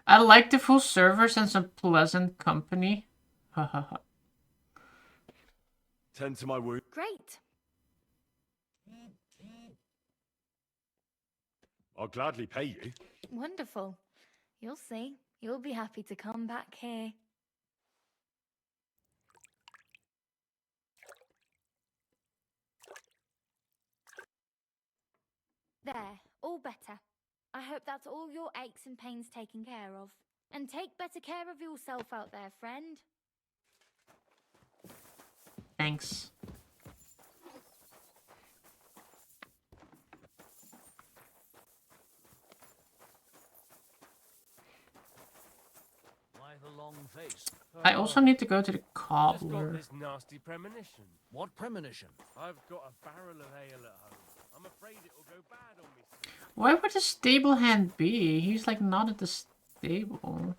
I like the full servers and some pleasant company. Hahaha. Tend to my wound. Great. I'll gladly pay you. Wonderful. You'll see. You'll be happy to come back here. There, all better. I hope that's all your aches and pains taken care of. And take better care of yourself out there, friend. Thanks. Why the long face? I also need to go to the Just got cobbler. this nasty premonition. What premonition? I've got a barrel of ale at home. I'm afraid it'll go bad on me soon. Where would the stable hand be? He's like not at the stable.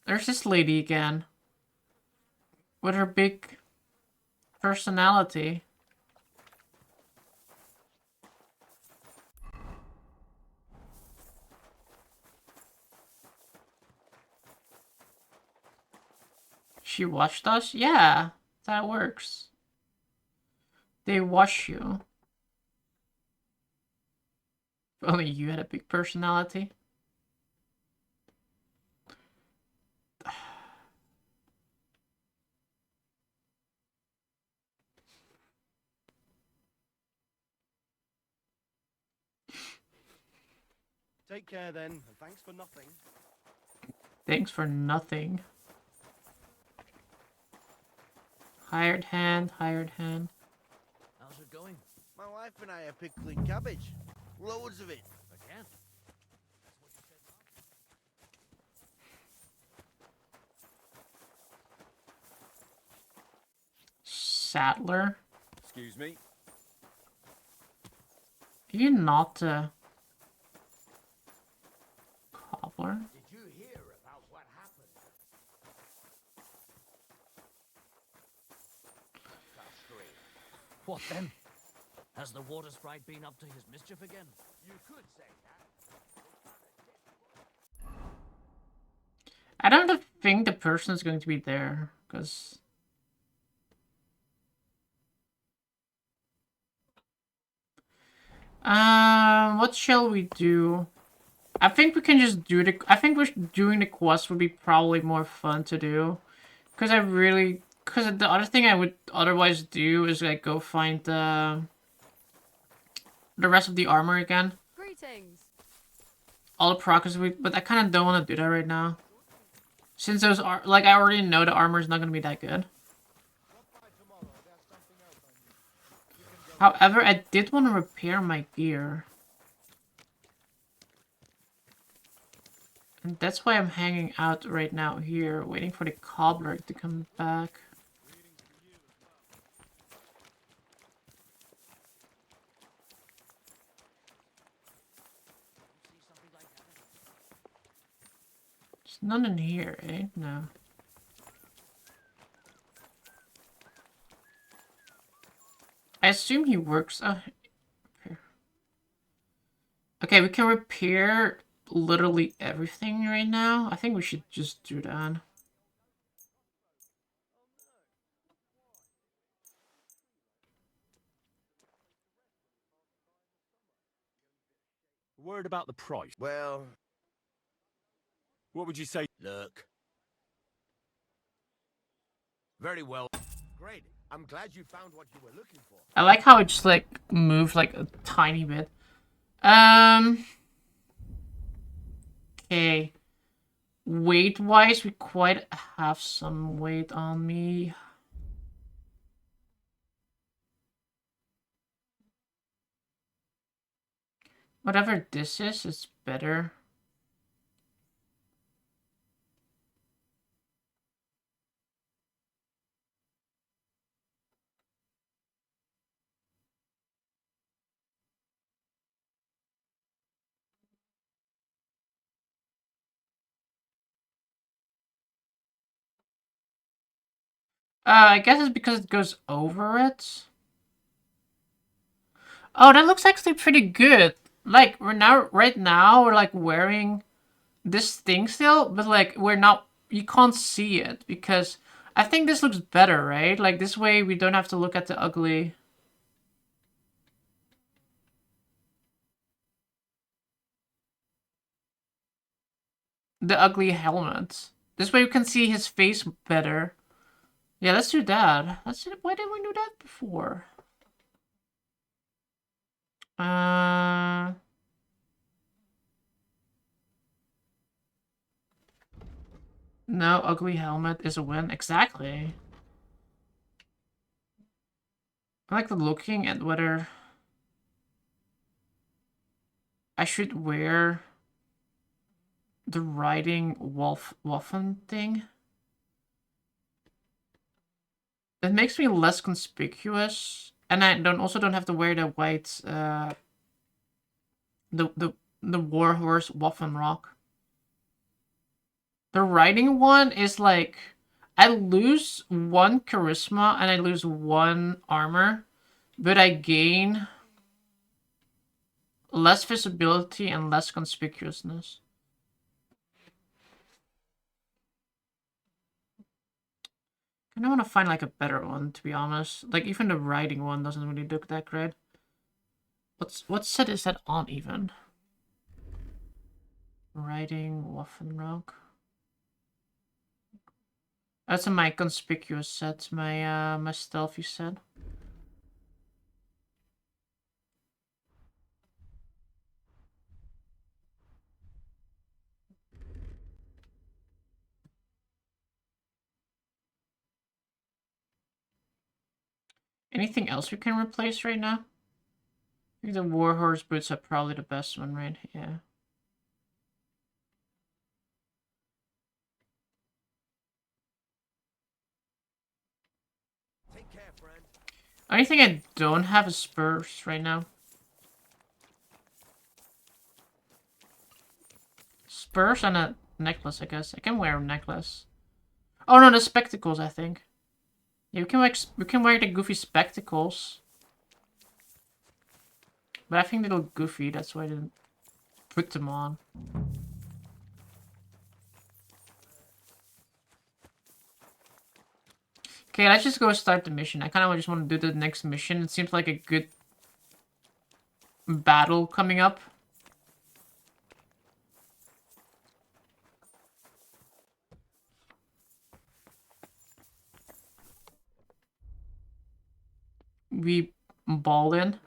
There's this lady again. With her big personality. She watched us? Yeah, that works. They watch you. If only you had a big personality. Take care then, and thanks for nothing. Thanks for nothing. Hired hand, hired hand. How's it going? My wife and I are pickling cabbage. Loads of it. Again? Saddler. Excuse me. Are you not a cobbler? Did you hear about what happened? What then? Has the water sprite been up to his mischief again? You could say that. I don't think the person is going to be there, because... What shall we do? I think we can just do the... I think doing the quest would be probably more fun to do. Because Because the other thing I would otherwise do is like go find the rest of the armor again. Greetings. All the progress but I kind of don't want to do that right now. Since those are... Like, I already know the armor is not going to be that good. However, I did want to repair my gear. And that's why I'm hanging out right now here, waiting for the cobbler to come back. There's none in here, eh? No. I assume he works... Okay, we can repair literally everything right now. I think we should just do that. Word about the price. Well... What would you say? Look. Very well. Great. I'm glad you found what you were looking for. I like how it just, like, moved, like, a tiny bit. Okay. Weight-wise, we quite have some weight on me. Whatever this is, it's better. I guess it's because it goes over it. Oh, that looks actually pretty good. Like, right now, we're like wearing this thing still, but like, you can't see it because I think this looks better, right? Like, this way we don't have to look at the ugly. The ugly helmet. This way we can see his face better. Yeah, let's do that. Why didn't we do that before? No, ugly helmet is a win. Exactly. I like looking at whether I should wear the riding waffen thing. It makes me less conspicuous, and I don't have to wear the white the warhorse waffen rock. The riding one is like I lose 1 charisma and I lose 1 armor, but I gain less visibility and less conspicuousness. I want to find like a better one, to be honest. Like even the riding one doesn't really look that great. What set is that on even? Riding Waffenrock. That's my conspicuous set, my stealthy set. Anything else we can replace right now? I think the Warhorse boots are probably the best one, right? Yeah. Take care, friend. Only thing I don't have is spurs right now. Spurs and a necklace, I guess. I can wear a necklace. Oh no, the spectacles, I think. Yeah, we can wear the goofy spectacles. But I think they look goofy, that's why I didn't put them on. Okay, let's just go start the mission. I kind of just want to do the next mission. It seems like a good battle coming up. We ball in.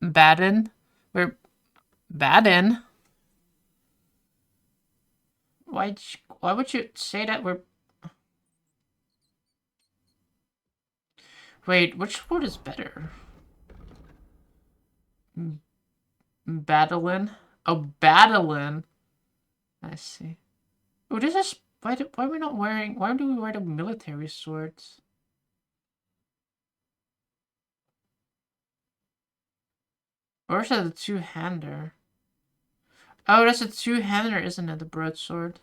Baden. We're Baden. Why would you say that we're... Wait, which word is better? Battling? Oh, battling. I see. Oh, this is... Why are we not wearing... Why do we wear the military swords? Or is that a two-hander? Oh, that's a two-hander, isn't it? The broadsword.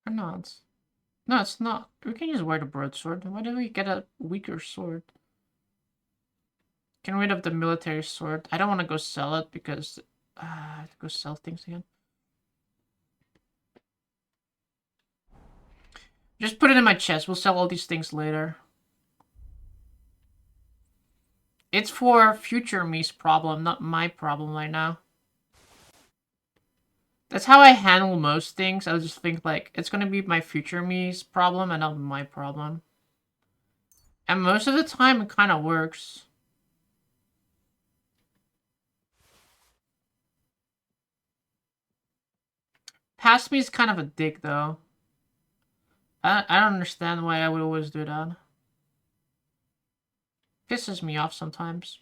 Or not? No, it's not. We can just wear the broadsword. Why do we get a weaker sword? Get rid of the military sword. I don't want to go sell it because I have to go sell things again. Just put it in my chest. We'll sell all these things later. It's for future me's problem, not my problem right now. That's how I handle most things. I just think like it's gonna be my future me's problem and not my problem. And most of the time it kind of works. Past me is kind of a dick though. I don't understand why I would always do that. Pisses me off sometimes.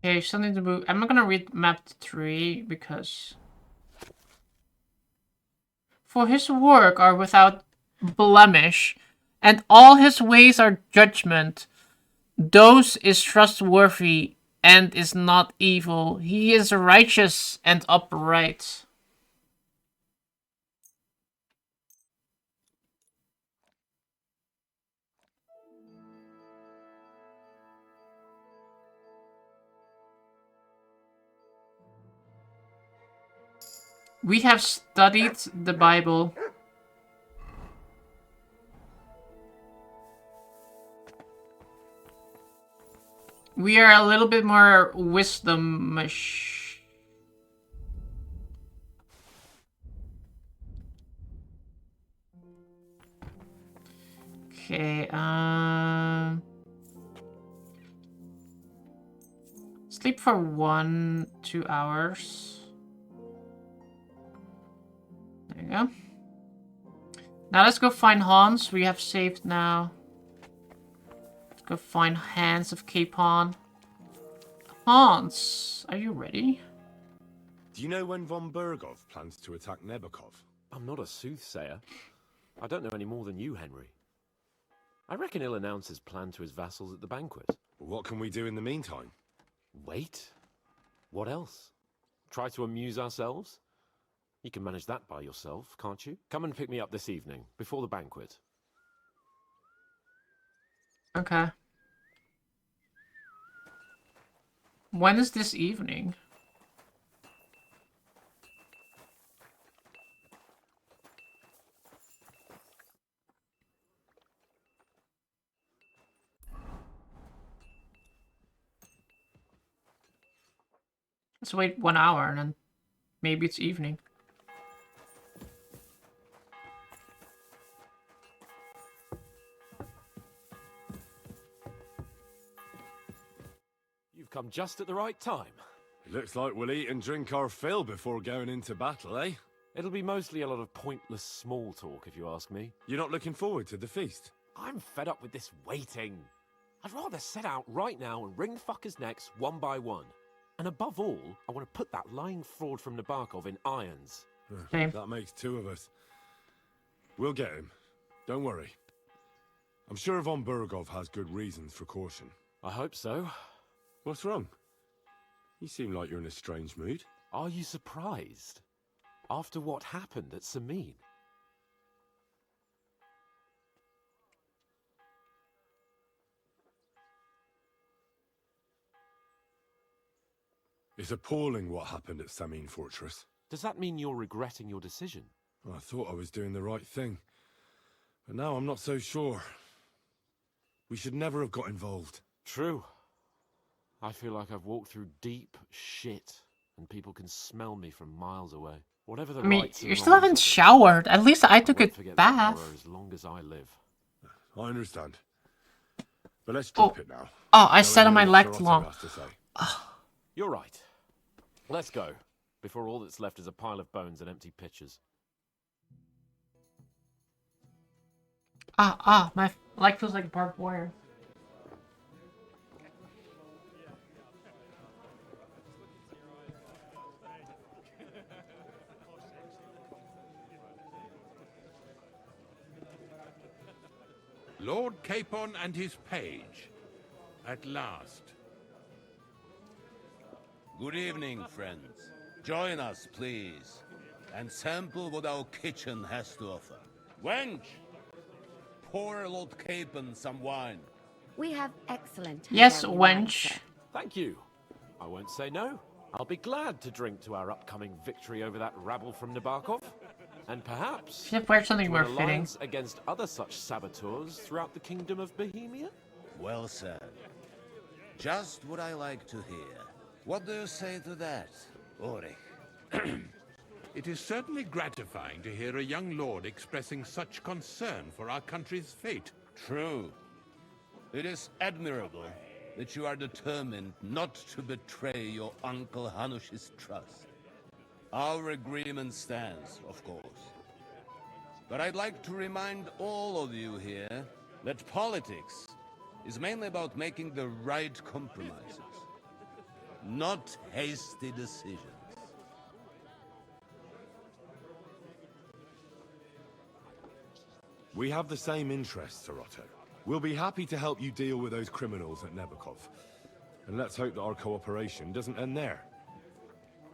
Okay, something to move. I'm not gonna read map 3 because... For his work are without blemish, and all his ways are judgment. Those is trustworthy and is not evil. He is righteous and upright. We have studied the Bible. We are a little bit more wisdomish. Okay, sleep for 1-2 hours. There you go. Now let's go find Hans. We have saved now. Let's go find Hans of Capon. Hans, are you ready? Do you know when von Bergov plans to attack Nebukov? I'm not a soothsayer. I don't know any more than you, Henry. I reckon he'll announce his plan to his vassals at the banquet. What can we do in the meantime? Wait? What else? Try to amuse ourselves? You can manage that by yourself, can't you? Come and pick me up this evening, before the banquet. Okay. When is this evening? Let's wait 1 hour and then maybe it's evening. You've come just at the right time. It looks like we'll eat and drink our fill before going into battle, eh? It'll be mostly a lot of pointless small talk, if you ask me. You're not looking forward to the feast? I'm fed up with this waiting. I'd rather set out right now and wring fuckers' necks one by one. And above all, I want to put that lying fraud from Nabokov in irons. Same. That makes 2 of us. We'll get him. Don't worry. I'm sure von Burgov has good reasons for caution. I hope so. What's wrong? You seem like you're in a strange mood. Are you surprised? After what happened at Samin? It's appalling what happened at Samin Fortress. Does that mean you're regretting your decision? I thought I was doing the right thing. But now I'm not so sure. We should never have got involved. True. I feel like I've walked through deep shit, and people can smell me from miles away. Whatever the I mean, rights and you still wrongs haven't of it, showered. At least I took a won't forget that bath. horror as long as I live. I understand. But let's drop it now. Oh, I Go sat and on my hear what leg Sir too Otto long. has to say. You're right. Let's go, before all that's left is a pile of bones and empty pitchers. My leg feels like barbed wire. Lord Capon and his page. At last. Good evening, friends. Join us, please, and sample what our kitchen has to offer. Wench, pour Lord Capon some wine. We have excellent. Yes, Hungarian wine, wench. sir. Thank you. I won't say no. I'll be glad to drink to our upcoming victory over that rabble from Nabokov. And perhaps Should wear something to more an fitting. alliance against other such saboteurs throughout the kingdom of Bohemia? Well said. Just what I like to hear. What do you say to that, Ulrich? It is certainly gratifying to hear a young lord expressing such concern for our country's fate. True. It is admirable that you are determined not to betray your Uncle Hanush's trust. Our agreement stands, of course. But I'd like to remind all of you here that politics is mainly about making the right compromises, not hasty decisions. We have the same interests, Sir Otto. We'll be happy to help you deal with those criminals at Nebokov. And let's hope that our cooperation doesn't end there.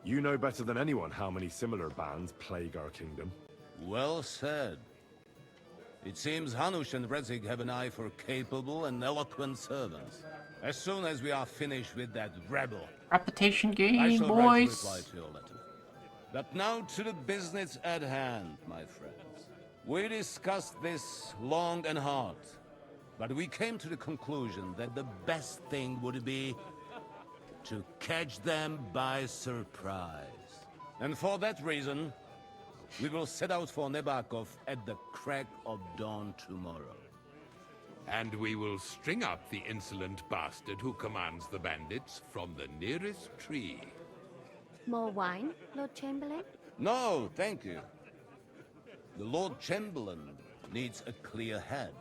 You know better than anyone how many similar bands plague our kingdom. Well said. It seems Hanush and Rezig have an eye for capable and eloquent servants. As soon as we are finished with that rebel, Reputation I gain, shall write a boys. reply to your letter. But now to the business at hand, my friends. We discussed this long and hard, but we came to the conclusion that the best thing would be to catch them by surprise. And for that reason, we will set out for Nebakov at the crack of dawn tomorrow. And we will string up the insolent bastard who commands the bandits from the nearest tree. More wine, Lord Chamberlain? No, thank you. The Lord Chamberlain needs a clear head.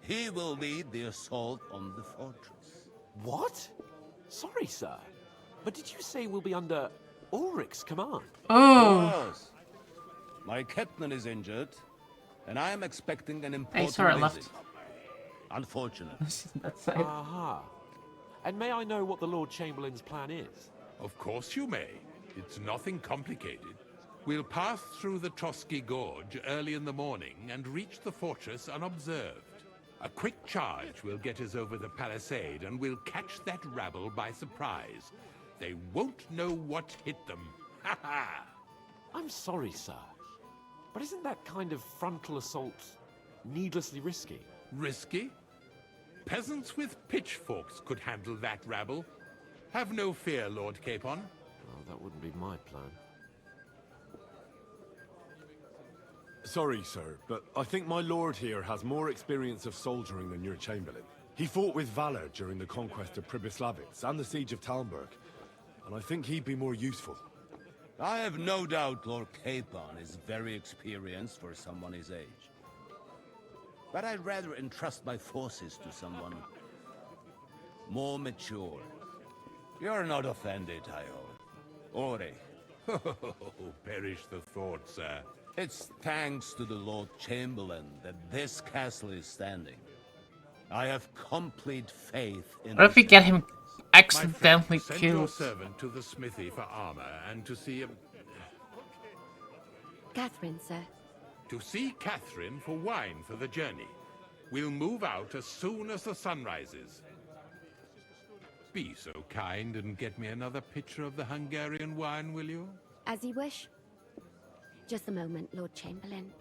He will lead the assault on the fortress. What? Sorry, sir. But did you say we'll be under Ulrich's command? Oh. Yes. My captain is injured, and I am expecting an Hey, important sorry, I visit. left. Unfortunate. That's it. Aha. And may I know what the Lord Chamberlain's plan is? Of course you may. It's nothing complicated. We'll pass through the Trotsky Gorge early in the morning and reach the fortress unobserved. A quick charge will get us over the palisade, and we'll catch that rabble by surprise. They won't know what hit them. Ha ha! I'm sorry, sir. But isn't that kind of frontal assault needlessly risky? Risky? Peasants with pitchforks could handle that rabble. Have no fear, Lord Capon. Well, that wouldn't be my plan. Sorry, sir, but I think my lord here has more experience of soldiering than your chamberlain. He fought with valor during the conquest of Pribyslavitz and the siege of Talmberg, and I think he'd be more useful. I have no doubt Lord Capon is very experienced for someone his age. But I'd rather entrust my forces to someone more mature. You're not offended, I hope. Ori, Oh, perish the thought, sir. It's thanks to the Lord Chamberlain that this castle is standing. I have complete faith in What if we this get man. him accidentally Send your killed? servant to the smithy for armor and to see Catherine, sir. To see Catherine for wine for the journey. We'll move out as soon as the sun rises. Be so kind and get me another pitcher of the Hungarian wine, will you? As you wish. Just a moment, Lord Chamberlain.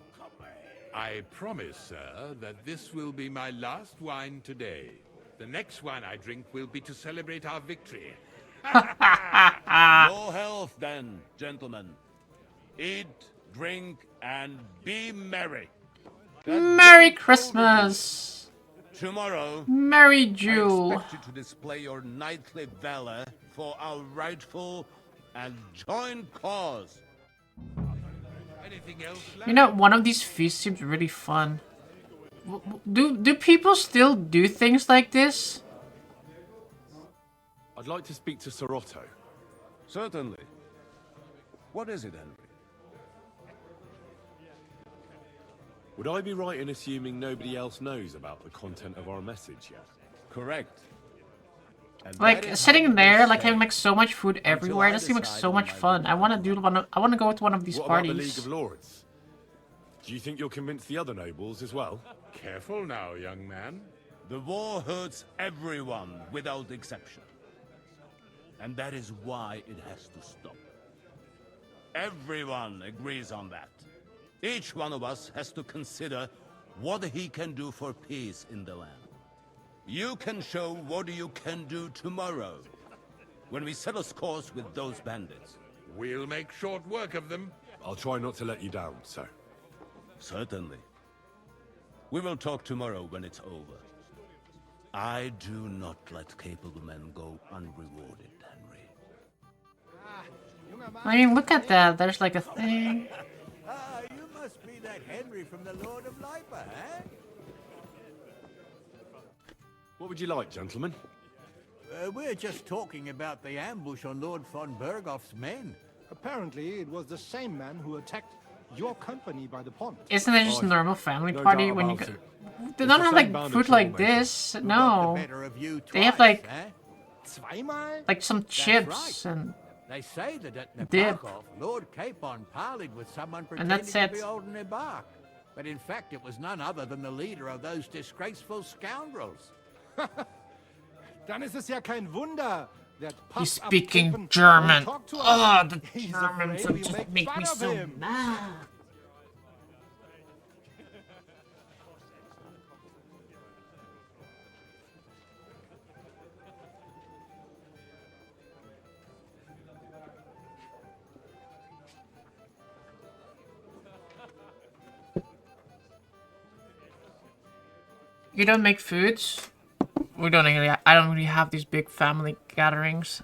I promise, sir, that this will be my last wine today. The next wine I drink will be to celebrate our victory. Your health, then, gentlemen. Eat, drink, and be merry. Merry Christmas! Tomorrow, Merry I Jewel! expect you to display your knightly valor for our rightful and joint cause. Anything else, You know, one of these feasts seems really fun. Do people still do things like this? I'd like to speak to Sir Otto. Certainly. What is it, Henry? Would I be right in assuming nobody else knows about the content of our message yet? Correct. And Like sitting there, like having like so much food everywhere. That seems like so much fun. I want to do one. I want to go to one of these What parties. about the League of Lords? Do you think you'll convince the other nobles as well? Careful now, young man. The war hurts everyone without exception. And that is why it has to stop. Everyone agrees on that. Each one of us has to consider what he can do for peace in the land. You can show what you can do tomorrow, when we settle scores with those bandits. We'll make short work of them. I'll try not to let you down, sir. Certainly. We will talk tomorrow when it's over. I do not let capable men go unrewarded, Henry. I mean, look at that. There's like a thing. Ah, you must be that Henry from the Lord of Lipa, eh? What would you like, gentlemen? We're just talking about the ambush on Lord von Bergoff's men. Apparently, it was the same man who attacked your company by the pond. Isn't it just a normal family no party doubt when you about go? it. They It's don't the have same like band food of like troublemakers. this. Who got the No. better of you They have twice, like eh? Zweimal? like some That's chips right. and They say that at dip. Nabarkov, Lord Capon parleyed with someone And pretending that's to it. be old Nebark. But in fact, it was none other than the leader of those disgraceful scoundrels. Dann ist es ja kein Wunder. That He's puffed up speaking Capon German. won't talk to us. Oh, the He's Germans afraid we just make make fun me of so him. mad. You don't make foods? We don't really. I don't really have these big family gatherings.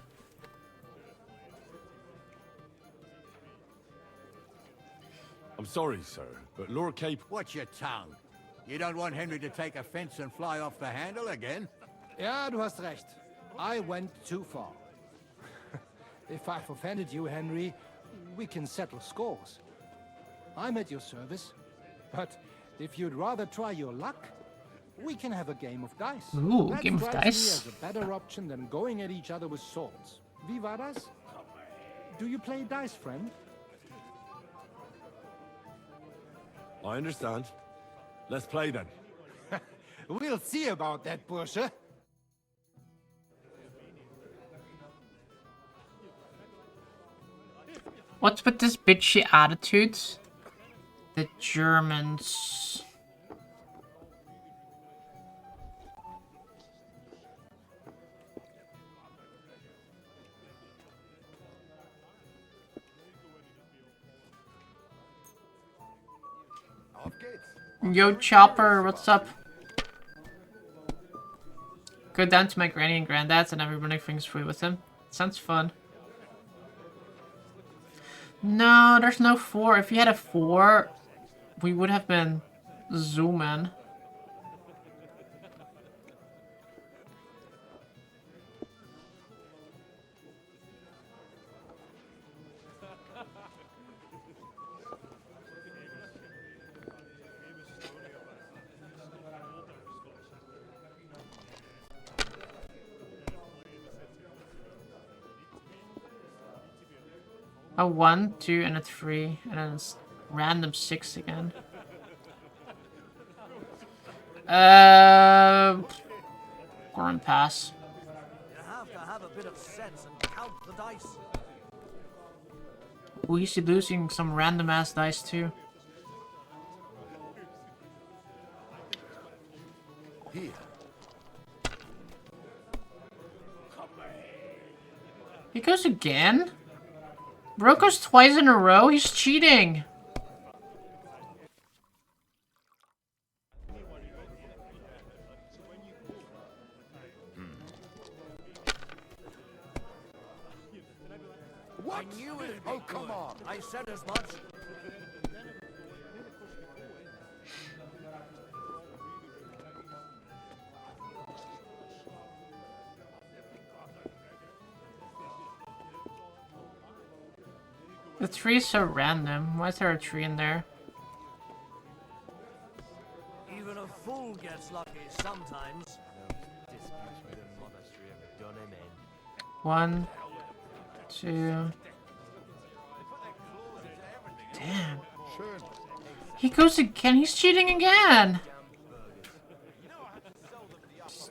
I'm sorry, sir, but Lord Cape... Watch your tongue. You don't want Henry to take offense and fly off the handle again? Ja, du hast recht. I went too far. If I've offended you, Henry, we can settle scores. I'm at your service. But if you'd rather try your luck, we can have a game of dice. Ooh, That game of strikes dice. me as a better option than going at each other with swords. Wie war das? Do you play dice, friend? I understand. Let's play then. We'll see about that, Bursche. What's with this bitchy attitudes? The Germans. Yo, Chopper, what's up? Go down to my granny and granddad's and everybody brings food with him. Sounds fun. No, there's no 4. If you had a 4, we would have been zooming. A 1, 2, and a 3, and then it's random 6 again. Go and pass. You have to have a bit of sense and count the dice. Ooh, he's losing some random ass dice too. Here. He goes again? Bro goes twice in a row? He's cheating! What? I knew it. Oh, come on. I said as much. The tree's so random. Why is there a tree in there? Even a fool gets lucky sometimes. 1, 2. Damn. He goes again. He's cheating again.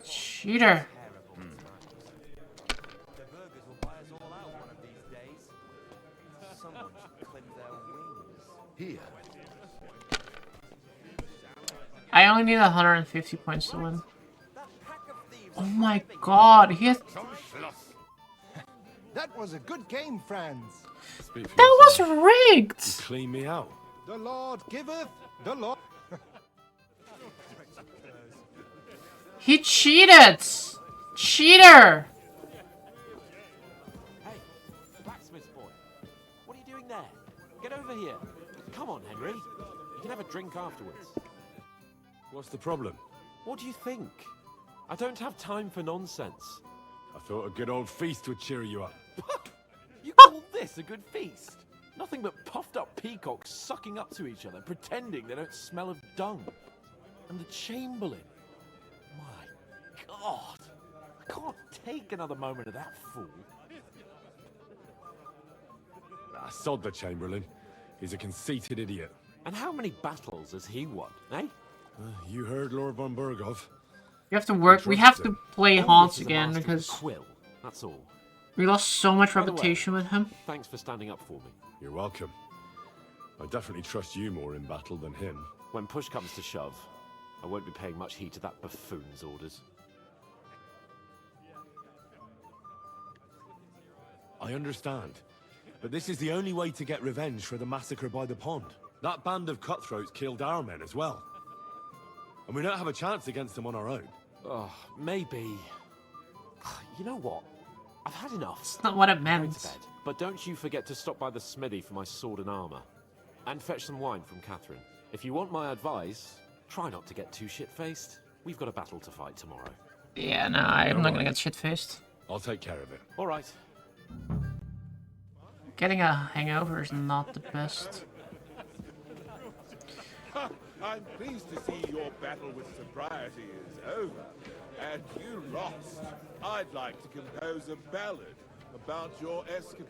Cheater. Here. I only need 150 points to win. Oh my god, he has... That was a good game, friends. That was rigged! You clean me out. The Lord giveth, the Lord... He cheated! Cheater! Hey, blacksmith boy. What are you doing there? Get over here. Come on, Henry. You can have a drink afterwards. What's the problem? What do you think? I don't have time for nonsense. I thought a good old feast would cheer you up. You call this a good feast? Nothing but puffed up peacocks sucking up to each other, pretending they don't smell of dung. And the Chamberlain. My God. I can't take another moment of that fool. Sod the Chamberlain. He's a conceited idiot. And how many battles has he won, eh? You heard Lord von Burgov. We have to work. We have to play Hans This is a again master of because quill. That's all. we lost so much By the way, reputation with him. Thanks for standing up for me. You're welcome. I definitely trust you more in battle than him. When push comes to shove, I won't be paying much heed to that buffoon's orders. I understand. But this is the only way to get revenge for the massacre by the pond. That band of cutthroats killed our men as well. And we don't have a chance against them on our own. Oh, maybe. You know what? I've had enough. It's not what it Go meant. to bed. But don't you forget to stop by the smithy for my sword and armor. And fetch some wine from Catherine. If you want my advice, try not to get too shit-faced. We've got a battle to fight tomorrow. Yeah, no, I'm not gonna get shit-faced. I'll take care of it. All right. Getting a hangover is not the best. I'm pleased to see your battle with sobriety is over, and you lost. I'd like to compose a ballad about your escapades.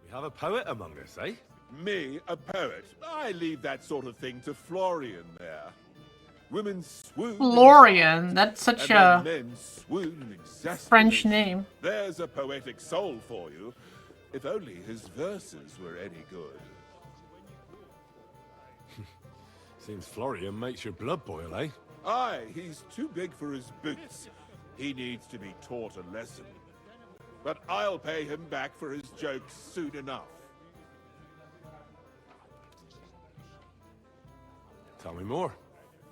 We have a poet among us, eh? Me, a poet? I leave that sort of thing to Florian there. Women swoon. Florian, that's such and a then men swoon in exasperation. French name. There's a poetic soul for you. If only his verses were any good. Seems Florian makes your blood boil, eh? Aye, he's too big for his boots. He needs to be taught a lesson. But I'll pay him back for his jokes soon enough. Tell me more.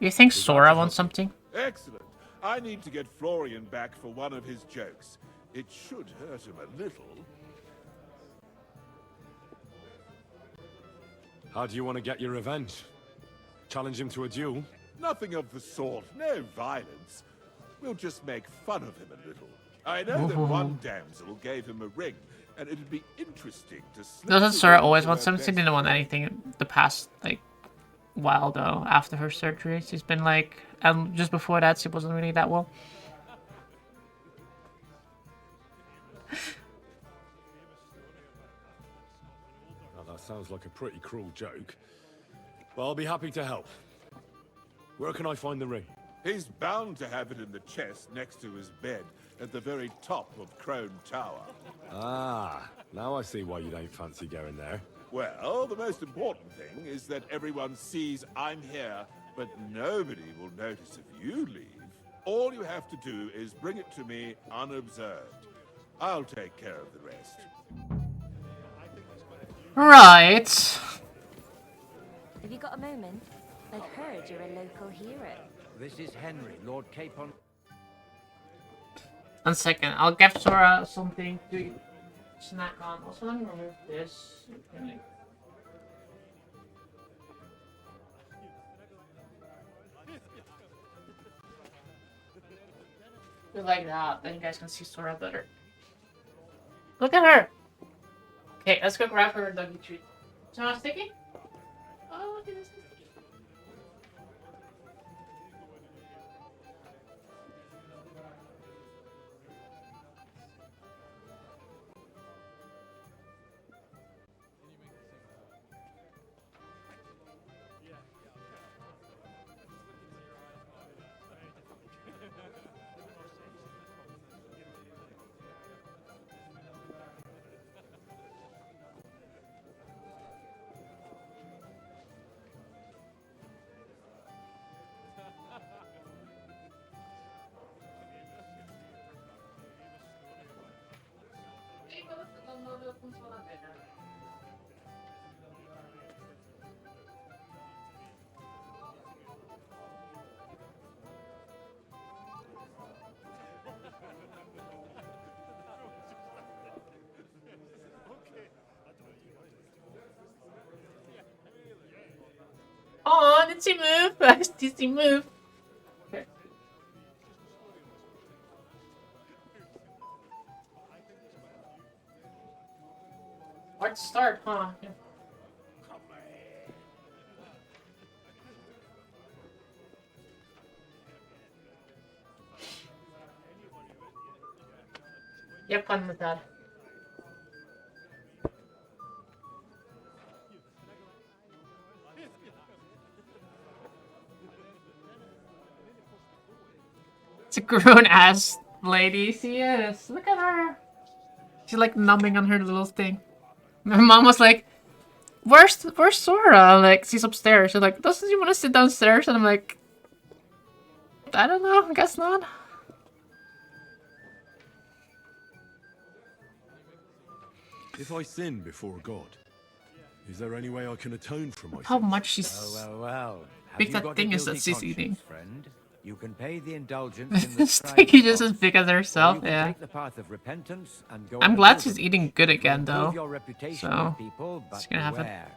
You think Sora wants something? Excellent. I need to get Florian back for one of his jokes. It should hurt him a little. How do you want to get your revenge? Challenge him to a duel? Nothing of the sort. No violence. We'll just make fun of him a little. I know that one damsel gave him a ring, and it'd be interesting to slip Doesn't the Sora ring always into want her something? She best didn't want anything the past, like, while, though, after her surgery. She's been, like, and just before that, she wasn't really that well. that sounds like a pretty cruel joke. But I'll be happy to help. Where can I find the ring? He's bound to have it in the chest next to his bed at the very top of Crone Tower. Ah, now I see why you don't fancy going there. Well, the most important thing is that everyone sees I'm here, but nobody will notice if you leave. All you have to do is bring it to me unobserved. I'll take care of the rest. Right. Have you got a moment? I've heard you're a local hero. This is Henry, Lord Capon. 1 second, I'll give Sora something to snack on. Also, let me remove this. Okay. Do like that, then you guys can see Sora better. Look at her! Okay, let's go grab her a doggy treat. So sticky? Oh, look at this. Oh, did she move? Did she move? Okay. Hard to start, huh? Yeah. Yep, fun with that. It's a grown-ass lady. She is. Look at her. She's like numbing on her little thing. My mom was like, Where's Sora? Like, she's upstairs. She's like, doesn't she want to sit downstairs? And I'm like, I don't know. I guess not. If I sin before God, is there any way I can atone for my sins? How much she's... Well. Big that thing is that she's eating. Friend? You can pay the indulgence in the Sticky just as big as herself, yeah. Take the path of repentance and go I'm glad she's eating good again, though. Your reputation So, with people, but she's gonna have it. beware.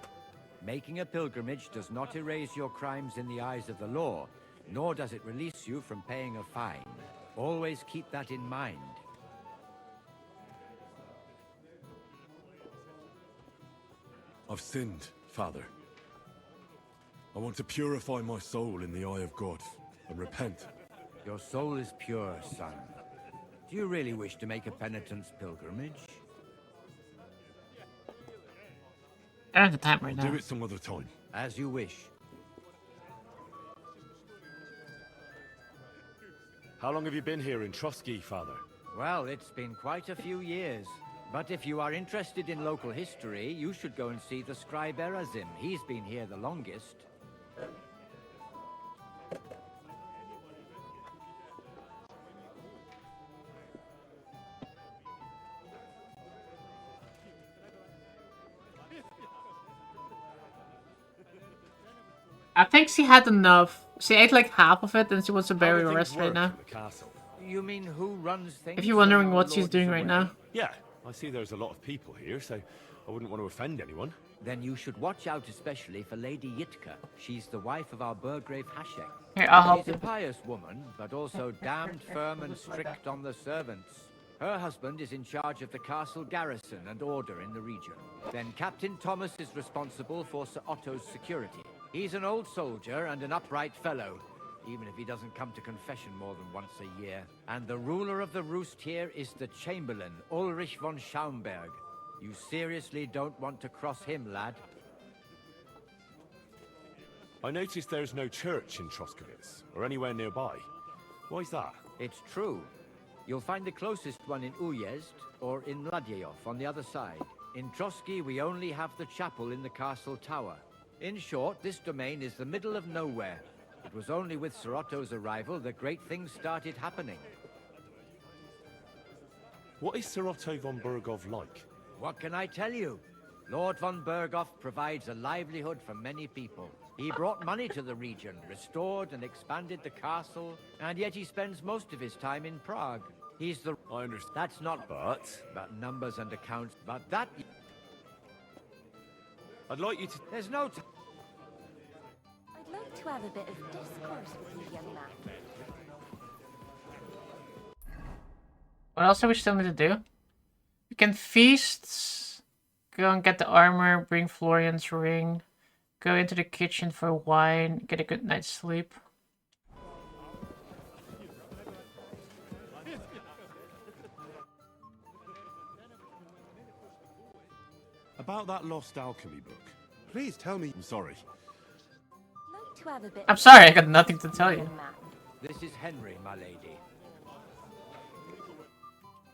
Making a pilgrimage does not erase your crimes in the eyes of the law, nor does it release you from paying a fine. Always keep that in mind. I've sinned, Father. I want to purify my soul in the eye of God and repent. Your soul is pure, son. Do you really wish to make a penitence pilgrimage? I don't have the time right I'll now. do it some other time. As you wish. How long have you been here in Trusky, Father? Well, it's been quite a few years. But if you are interested in local history, you should go and see the scribe Erazim. He's been here the longest. I think she had enough. She ate like half of it and she wants to bury the rest right now. You mean who runs things? If you're wondering when our what she's lord doing is right away? now. Yeah, I see there's a lot of people here, so I wouldn't want to offend anyone. Then you should watch out especially for Lady Yitka. She's the wife of our Burgrave Hashek. Here, I'll help She's a you. pious woman, but also damned firm and strict on the servants. Her husband is in charge of the castle garrison and order in the region. Then Captain Thomas is responsible for Sir Otto's security. He's an old soldier and an upright fellow, even if he doesn't come to confession more than once a year. And the ruler of the roost here is the Chamberlain, Ulrich von Schaumburg. You seriously don't want to cross him, lad? I noticed there's no church in Troskowitz, or anywhere nearby. Why's that? It's true. You'll find the closest one in Uyezd, or in Mladyeyov on the other side. In Trotsky, we only have the chapel in the castle tower. In short, this domain is the middle of nowhere. It was only with Sir Otto's arrival that great things started happening. What is Sir Otto von Berghoff like? What can I tell you? Lord von Berghoff provides a livelihood for many people. He brought money to the region, restored and expanded the castle, and yet he spends most of his time in Prague. He's the... I understand. That's not... But... About numbers and accounts, but that... I'd like you to... There's no... I'd like to have a bit of discourse with you, young man. What else do we still need to do? We can feast, go and get the armor, bring Florian's ring, go into the kitchen for wine, get a good night's sleep. About that lost alchemy book. Please tell me. I'm sorry. I'd like to have a bit I'm sorry, I got nothing to tell you. young man. This is Henry, my lady.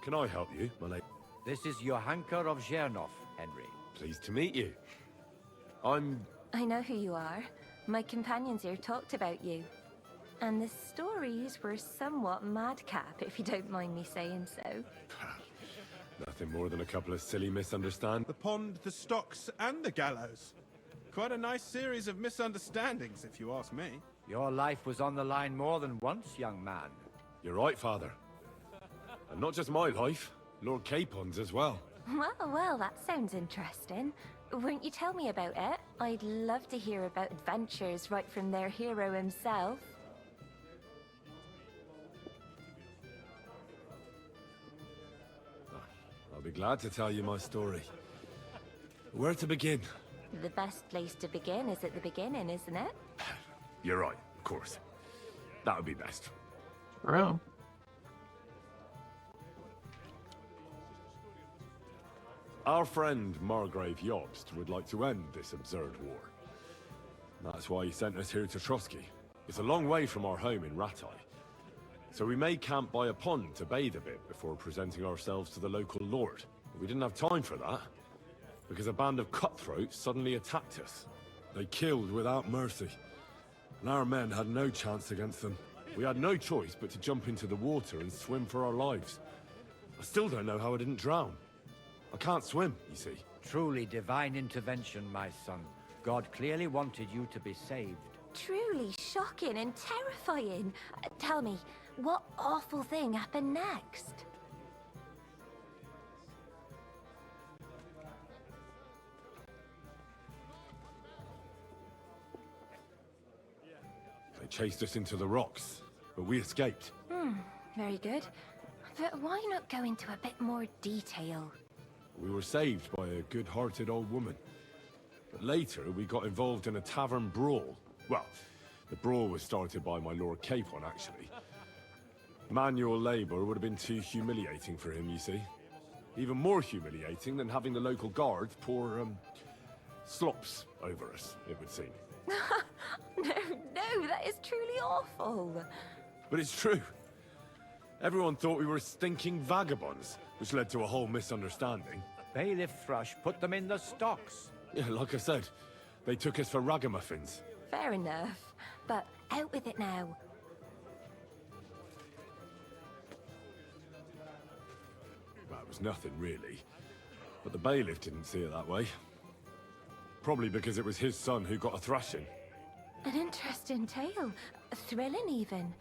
Can I help you, my lady? This is Johanka of Zhernov, Henry. Pleased to meet you. I'm... I know who you are. My companions here talked about you. And the stories were somewhat madcap, if you don't mind me saying so. Nothing more than a couple of silly misunderstandings. The pond, the stocks, and the gallows. Quite a nice series of misunderstandings, if you ask me. Your life was on the line more than once, young man. You're right, Father. And not just my life, Lord Capon's as well. Well, that sounds interesting. Won't you tell me about it? I'd love to hear about adventures right from their hero himself. I'll be glad to tell you my story. Where to begin? The best place to begin is at the beginning, isn't it? You're right, of course. That would be best. True. Our friend Margrave Jobst would like to end this absurd war. That's why he sent us here to Trotsky. It's a long way from our home in Ratai. So we made camp by a pond to bathe a bit before presenting ourselves to the local lord. But we didn't have time for that, because a band of cutthroats suddenly attacked us. They killed without mercy, and our men had no chance against them. We had no choice but to jump into the water and swim for our lives. I still don't know how I didn't drown. I can't swim, you see. Truly divine intervention, my son. God clearly wanted you to be saved. Truly shocking and terrifying. Tell me, what awful thing happened next? They chased us into the rocks, but we escaped. Very good. But why not go into a bit more detail? We were saved by a good-hearted old woman. But later, we got involved in a tavern brawl. Well, the brawl was started by my Lord Capon, actually. Manual labor would have been too humiliating for him, you see. Even more humiliating than having the local guards pour, slops over us, it would seem. No, that is truly awful. But it's true. Everyone thought we were stinking vagabonds, which led to a whole misunderstanding. Bailiff Thrush put them in the stocks. Yeah, like I said, they took us for ragamuffins. Fair enough. But out with it now. Well, it was nothing, really. But the bailiff didn't see it that way. Probably because it was his son who got a thrashing. An interesting tale. Thrilling, even.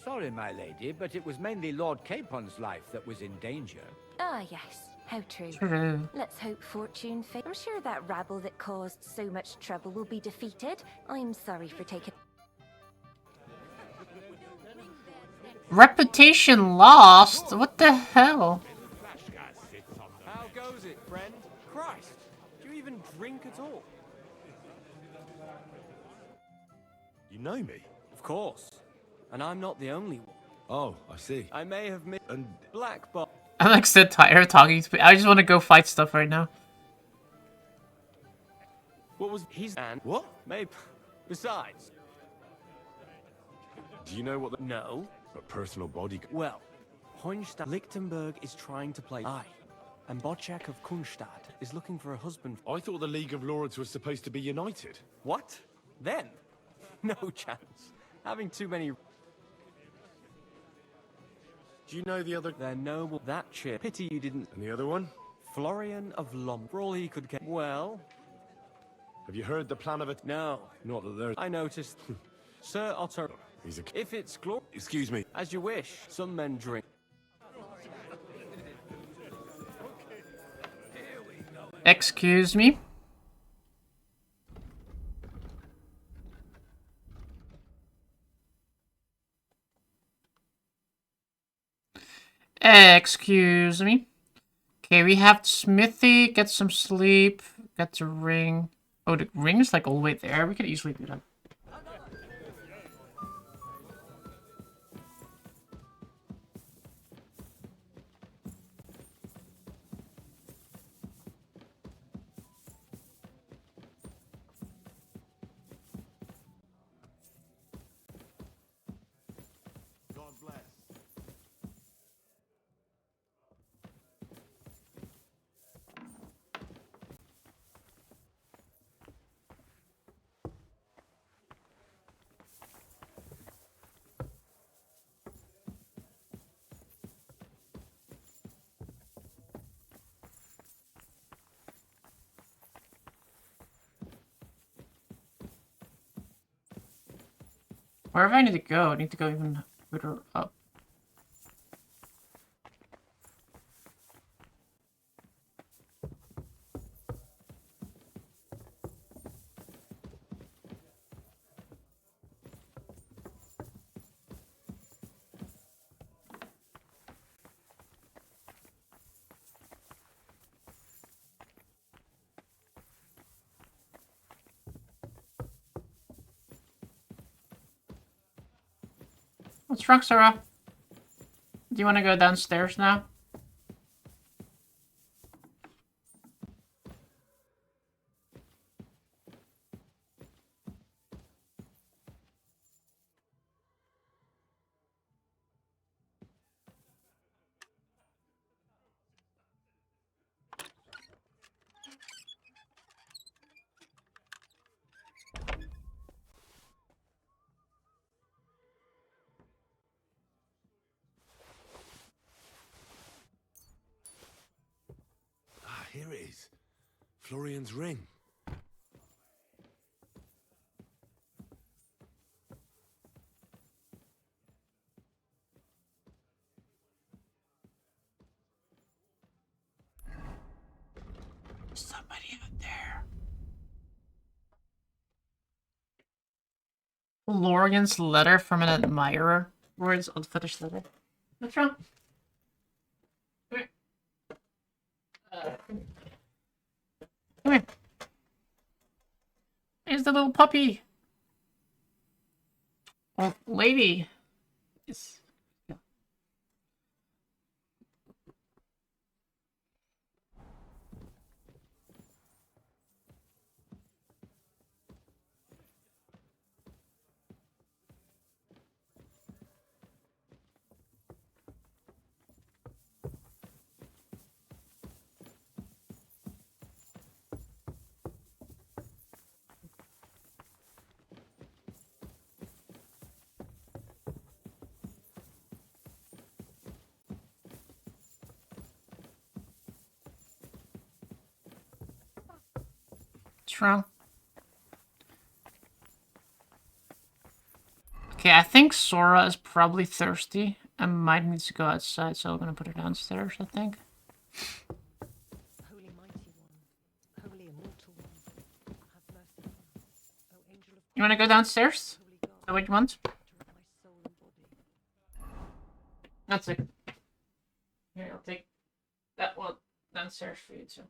Sorry, my lady, but it was mainly Lord Capon's life that was in danger. Ah, yes. How true. True. Let's hope fortune favors. I'm sure that rabble that caused so much trouble will be defeated. I'm sorry for taking... Reputation lost? What the hell? How goes it, friend? Christ, do you even drink at all? You know me? Of course. And I'm not the only one. Oh, I see. I may have missed... And... Black Bob. I'm like so tired of talking to people. I just want to go fight stuff right now. What was his and what? Maybe. Besides. Do you know what the... No. A personal bodyguard... Well, Hohenstadt Lichtenberg is trying to play I. And Bocek of Kunstadt is looking for a husband. I thought the League of Lords was supposed to be united. What? Then? No chance. Having too many... Do you know the other... They're noble. That chip. Pity you didn't... And the other one? Florian of Lom. For all he could get... Well... Have you heard the plan of it? No. Not that there's... I noticed. Sir Otto... He's a... If it's glor... Excuse me. As you wish. Some men drink. Excuse me? Excuse me? Okay, we have Smithy, get some sleep, get the ring. Oh, the ring is like all the way there. We could easily do that. God bless. Wherever I need to go, I need to go even further up. What's wrong, Sarah? Do you want to go downstairs now? Ah, here it is. Florian's ring. Somebody out there. Lorian's letter from an admirer. Lorian's unfinished letter. What's wrong? Come here. Come here. Here's the little puppy. Old lady. Yes. What's wrong? Okay, I think Sora is probably thirsty and might need to go outside, so I'm gonna put her downstairs, I think. Holy mighty one, holy immortal one, have mercy on us, O angel of You wanna go downstairs? Is that what you want? That's it. Here, I'll take that one downstairs for you too.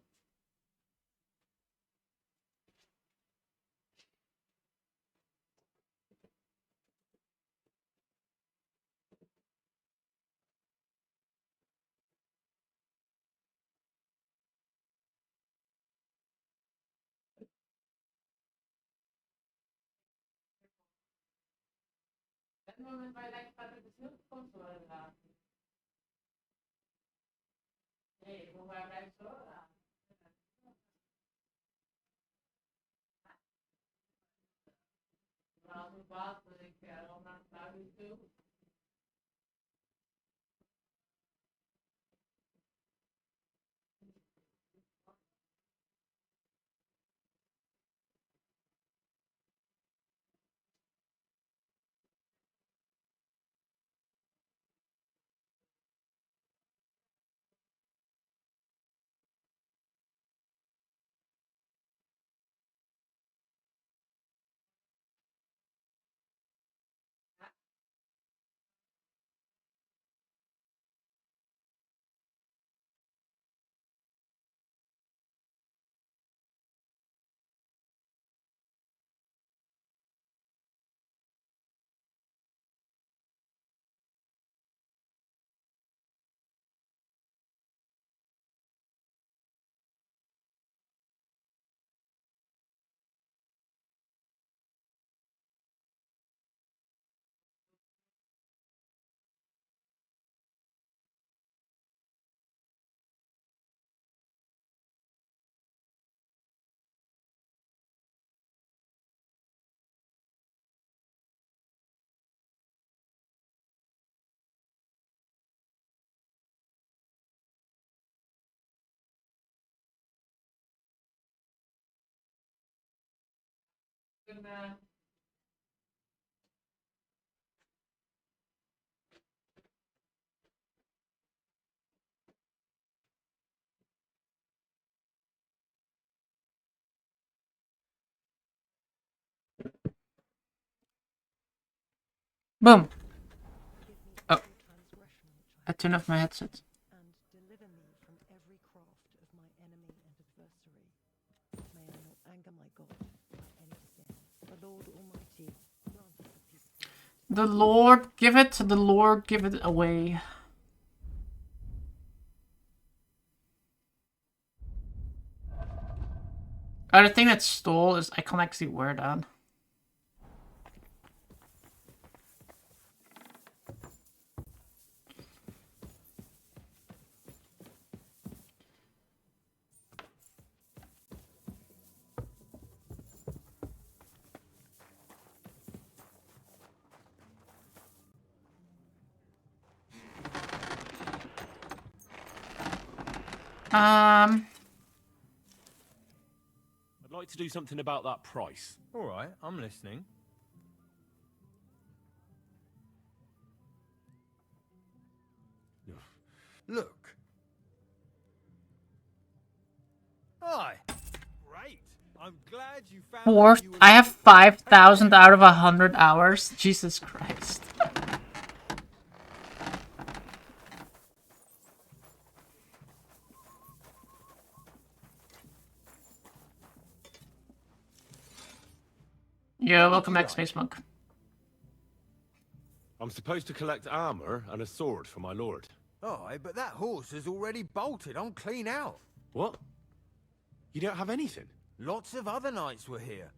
Boom. Oh. I turned off my headset. And deliver me from every craft of my enemy and adversary. May I not anger my God by any sin. The Lord Almighty grant us a peaceful night. The Lord give it, the Lord give it away. Oh, the thing that stole is I can't actually wear that. I'd like to do something about that price. All right, I'm listening. Look. Hi. Great. I'm glad you found Fourth, I have 5,000 out of 100 hours. Jesus Christ. Yo, welcome back, Space Monk. I'm supposed to collect armor and a sword for my lord. Aye, but that horse has already bolted. I'm clean out. What? You don't have anything? Lots of other knights were here.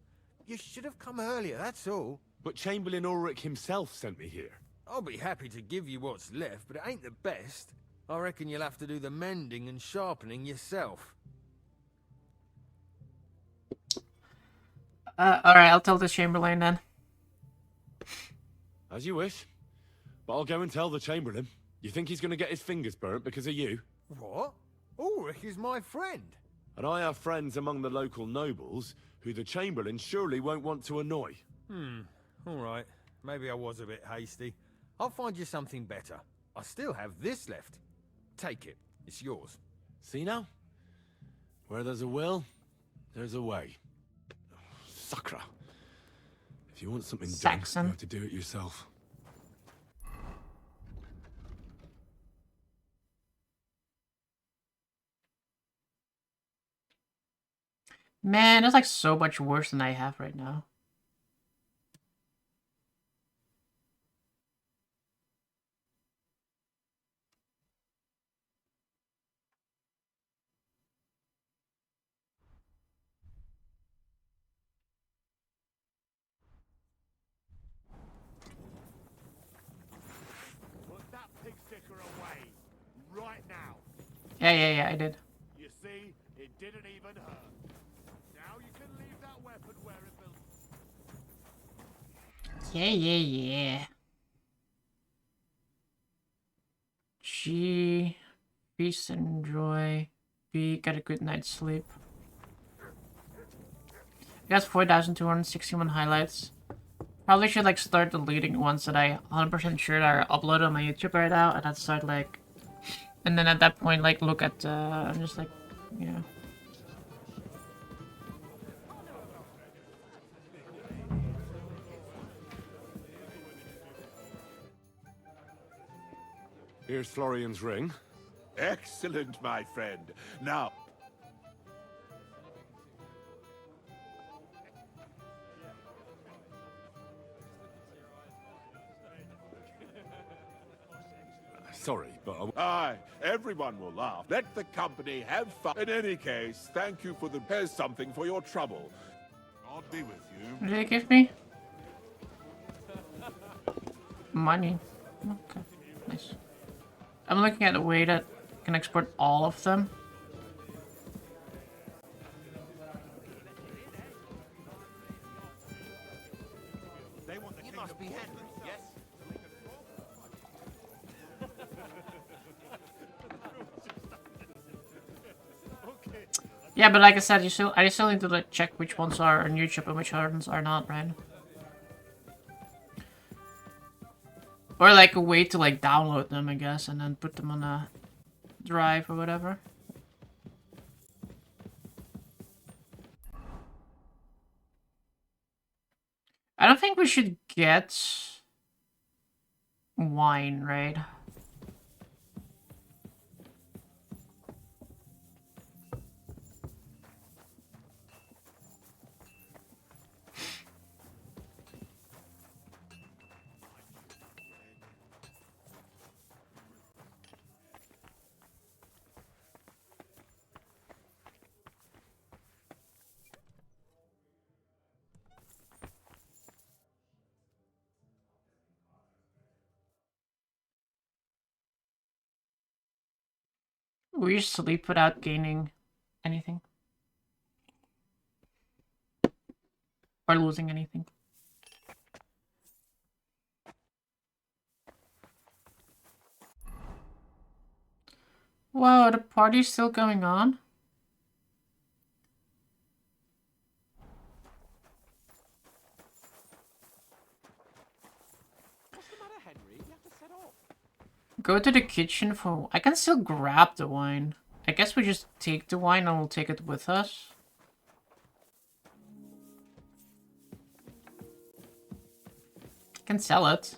You should have come earlier, that's all. But Chamberlain Ulrich himself sent me here. I'll be happy to give you what's left, but it ain't the best. I reckon you'll have to do the mending and sharpening yourself. Alright, I'll tell the Chamberlain then. As you wish. But I'll go and tell the Chamberlain. You think he's going to get his fingers burnt because of you? What? Ulrich is my friend. And I have friends among the local nobles who the Chamberlain surely won't want to annoy. All right. Maybe I was a bit hasty. I'll find you something better. I still have this left. Take it. It's yours. See now? Where there's a will, there's a way. Sacra. If you want something done, you have to do it yourself. Man, that's like so much worse than I have right now. Yeah, I did. You see, it didn't even hurt. Now you can leave that weapon where it belongs. Yeah. G, peace and joy. B, get a good night's sleep. I got 4,261 highlights. Probably should like start deleting ones that I 100% sure are uploaded on my YouTube right now, and I'd start like, and then at that point like look at, I'm just like, you know. Here's Florian's ring. Excellent, my friend. Now... Sorry, but Aye, everyone will laugh. Let the company have fun. In any case, thank you for the... Here's something for your trouble. God be with you. What did they give me? Money. Okay, nice. I'm looking at a way that I can export all of them. You must be Henry, yes? Yeah, but like I said, I still need to like check which ones are on YouTube and which ones are not, right? Or like a way to like download them, I guess, and then put them on a drive or whatever. I don't think we should get wine, right? We just sleep without gaining anything. Or losing anything. Whoa, the party's still going on? What's the matter, Henry? You have to set off. Go to the kitchen for... I can still grab the wine. I guess we just take the wine and we'll take it with us. I can sell it.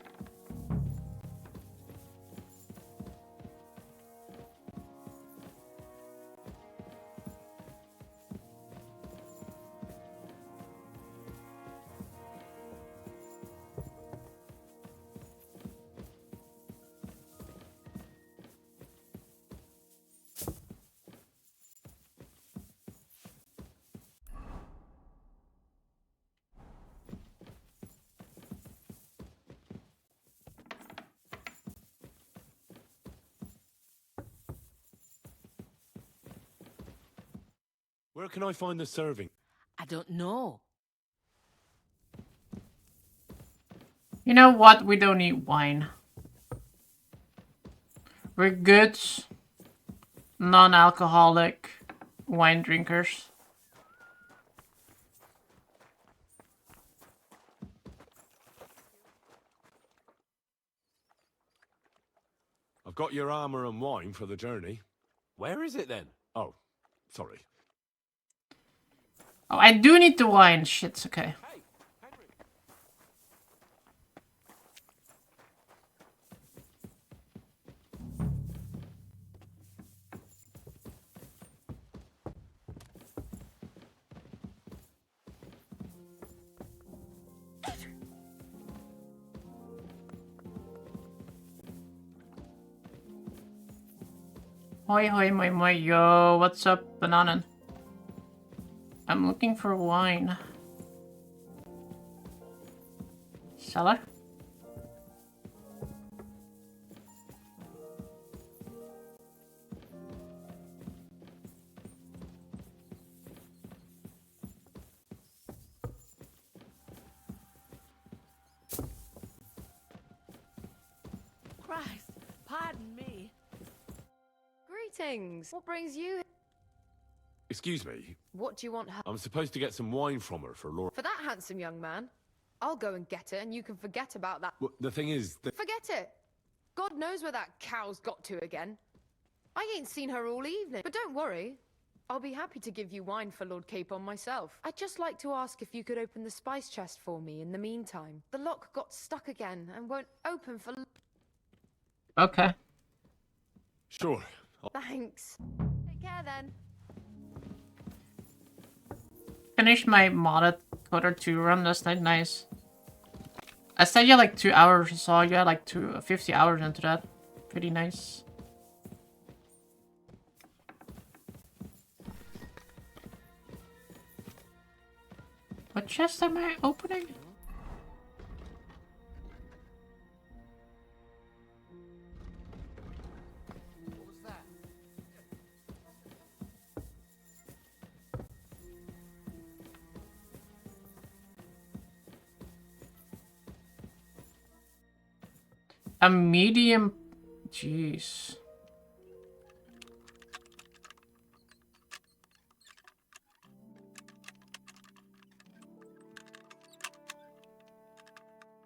where can I find the serving? I don't know. You know what? We don't need wine. We're good non-alcoholic wine drinkers. I've got your armor and wine for the journey. Where is it then? Oh, sorry. Oh, I do need the wine. Shit's okay. Hoi hoi moi moi yo, what's up, Bananan? I'm looking for wine. Cellar? Greetings. What brings you here? Excuse me. What do you want her? I'm supposed to get some wine from her for Laura. For that handsome young man? I'll go and get it, and you can forget about that. Well, the thing is that... Forget it! God knows where that cow's got to again. I ain't seen her all evening. But don't worry. I'll be happy to give you wine for Lord Capon myself. I'd just like to ask if you could open the spice chest for me in the meantime. The lock got stuck again and won't open for... Okay. Sure. Thanks. Take care then. Finished my modded Coder 2 run last night. Nice. I said you had like 2 hours or so. You had like 50 hours into that. Pretty nice. What chest am I opening? A medium... Jeez.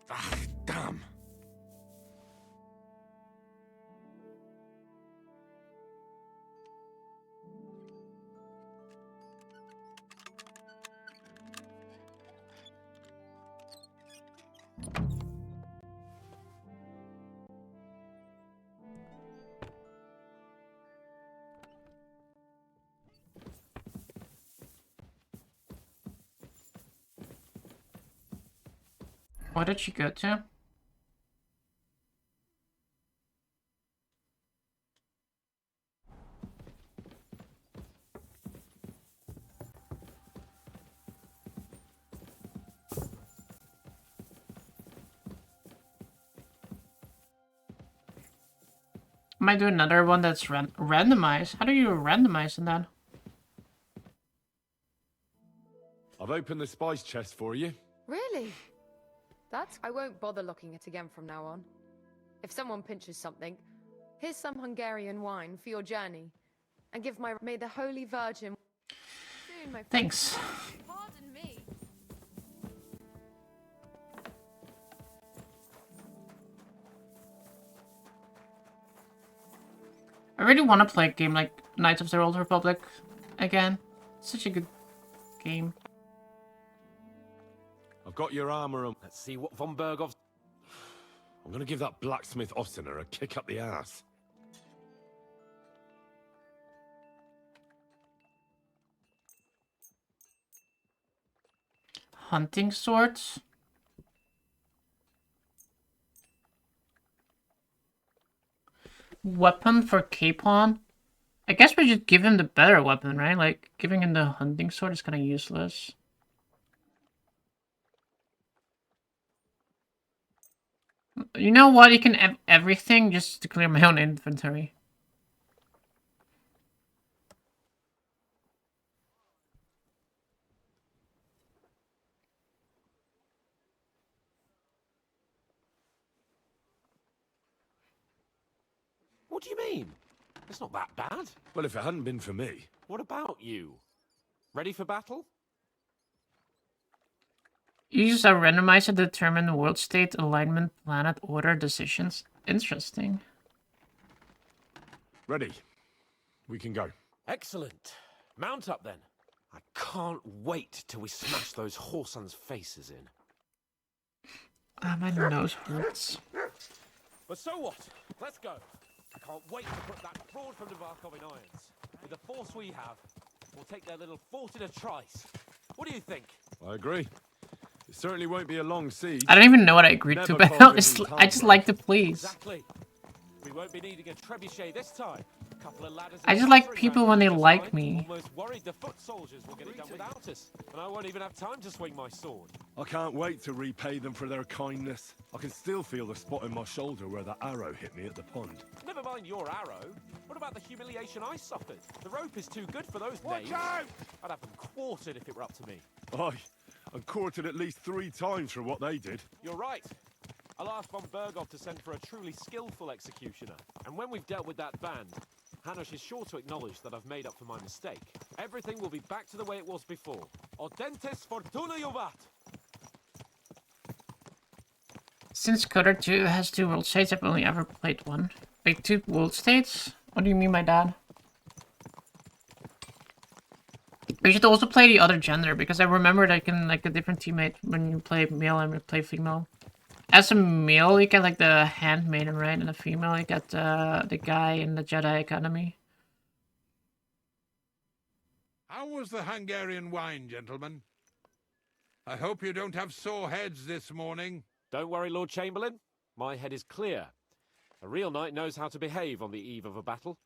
Ah, damn. What did she go to? Might do another one that's randomized. How do you randomize in that? I've opened the spice chest for you. Really? I won't bother locking it again from now on. If someone pinches something, here's some Hungarian wine for your journey. And give may the Holy Virgin... Soon, my friend. Thanks. Pardon me. I really want to play a game like Knights of the Old Republic again. Such a good game. I've got your armor on. Let's see what von Bergov's... I'm gonna give that blacksmith Ostener a kick up the ass. Hunting swords. Weapon for Capon. I guess we just give him the better weapon, right? Like, giving him the hunting sword is kind of useless. You know what? You can have everything just to clear my own inventory. What do you mean? It's not that bad. Well, if it hadn't been for me... What about you? Ready for battle? Use a randomizer to determine the world state, alignment, planet, order, decisions. Interesting. Ready. We can go. Excellent. Mount up then. I can't wait till we smash those whoresons' faces in. Ah, my nose hurts. But so what? Let's go. I can't wait to put that fraud from the Varkov in irons. With the force we have, we'll take their little fort in a trice. What do you think? I agree. It certainly won't be a long siege. I don't even know what I agreed to, but I just like to please. Exactly. We won't be needing a trebuchet this time. Couple of ladders I just like people when they like me. Almost worried the foot soldiers will get it done without us, and I won't even have time to swing my sword. I can't wait to repay them for their kindness. I can still feel the spot in my shoulder where that arrow hit me at the pond. Never mind your arrow. What about the humiliation I suffered? The rope is too good for those Watch days. out! I'd have them quartered if it were up to me. Aye, and quartered at least 3 times for what they did. You're right. I'll ask von Bergov to send for a truly skillful executioner. And when we've dealt with that band, Hanush is sure to acknowledge that I've made up for my mistake. Everything will be back to the way it was before. Audentes fortuna juvat! Since Coder 2 has 2 world states, I've only ever played one. Wait, 2 world states? What do you mean by that? We should also play the other gender, because I remembered I can like a different teammate when you play male and we play female. As a male, you get like the handmaiden, right? And a female, you get the guy in the Jedi Academy. How was the Hungarian wine, gentlemen? I hope you don't have sore heads this morning. Don't worry, Lord Chamberlain. My head is clear. A real knight knows how to behave on the eve of a battle.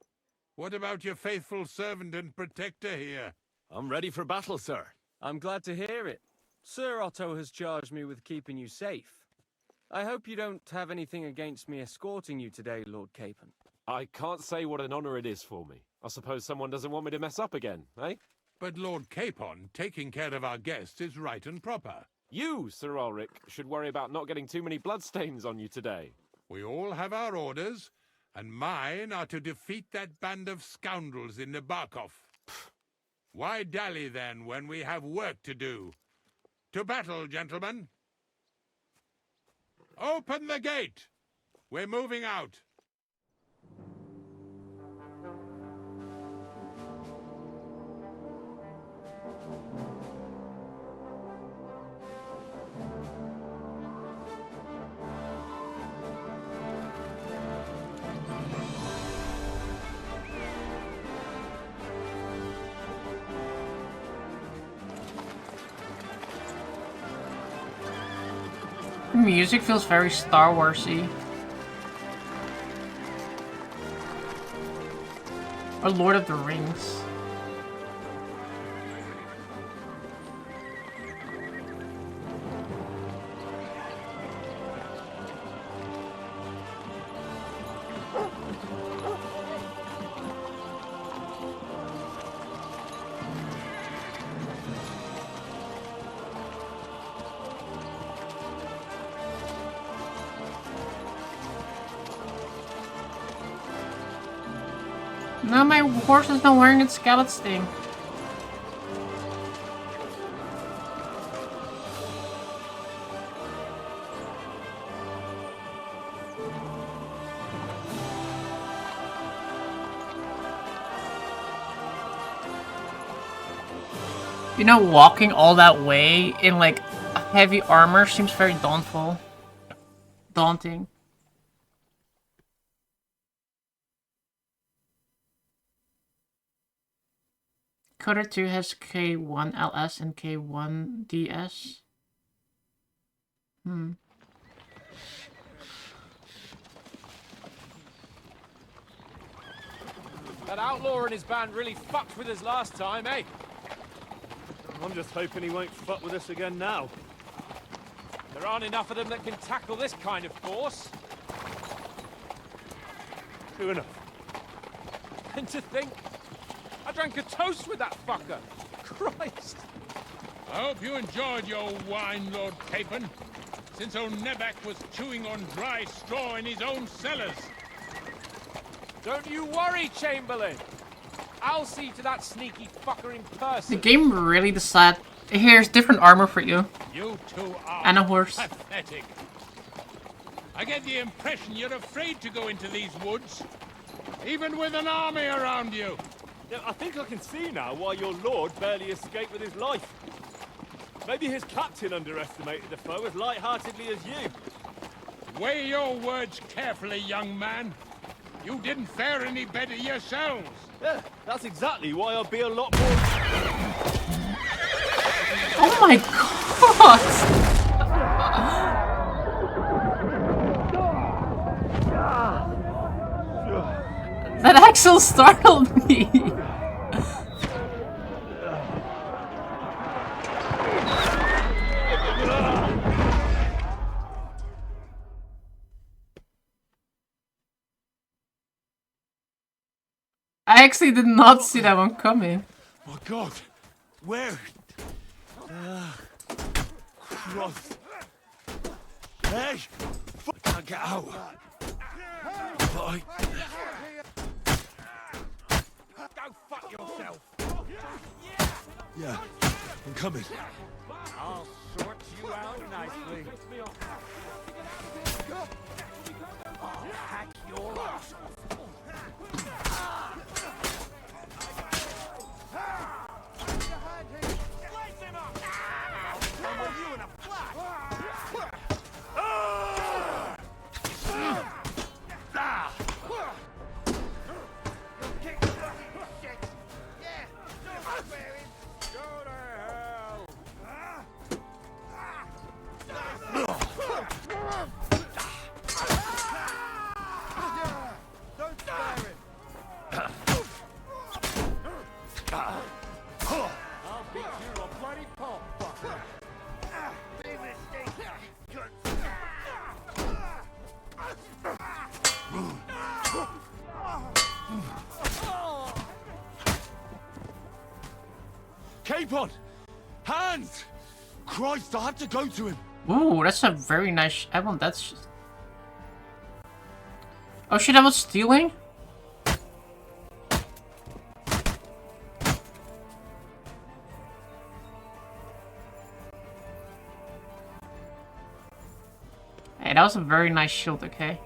What about your faithful servant and protector here? I'm ready for battle, sir. I'm glad to hear it. Sir Otto has charged me with keeping you safe. I hope you don't have anything against me escorting you today, Lord Capon. I can't say what an honor it is for me. I suppose someone doesn't want me to mess up again, eh? But Lord Capon, taking care of our guests is right and proper. You, Sir Ulrich, should worry about not getting too many bloodstains on you today. We all have our orders, and mine are to defeat that band of scoundrels in the Barkov. Why dally then when we have work to do? To battle, gentlemen! Open the gate! We're moving out. The music feels very Star Wars-y. Or Lord of the Rings. No, my horse is not wearing its skeleton sting. You know, walking all that way in like heavy armor seems very daunting. Coder 2 has K1LS and K1DS. That outlaw and his band really fucked with us last time, eh? I'm just hoping he won't fuck with us again now. There aren't enough of them that can tackle this kind of force. True enough. And to think, I drank a toast with that fucker. Christ. I hope you enjoyed your wine, Lord Capon, since old Nebak was chewing on dry straw in his own cellars. Don't you worry, Chamberlain. I'll see to that sneaky fucker in person. The game really decided, here's different armor for you. You two are and a horse. pathetic. I get the impression you're afraid to go into these woods, even with an army around you. Yeah, I think I can see now why your lord barely escaped with his life. Maybe his captain underestimated the foe as light-heartedly as you. Weigh your words carefully, young man. You didn't fare any better yourselves. Yeah, that's exactly why I'll be a lot more... Oh my god! That actually startled me! I actually did not see that one coming. My God, where? Christ. Hey! I can't get out. But yourself. Yeah, I'm coming. I'll sort you out nicely. I'll hack your ass Capon! Hands! Christ, I have to go to him. Ooh, that's a very nice. I want that's. Oh shit! I was stealing. Hey, that was a very nice shield. Okay.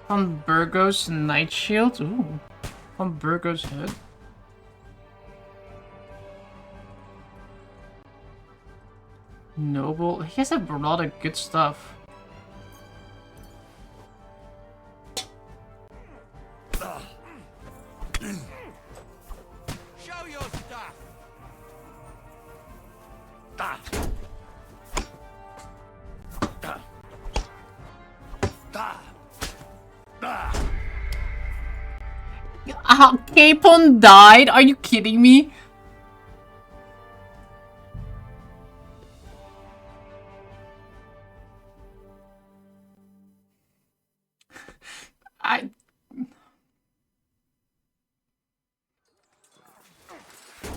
Von Burgos Knight Shield. Ooh. Von Burgos head. Noble. He has a lot of good stuff. Show your stuff. Capon died? Are you kidding me?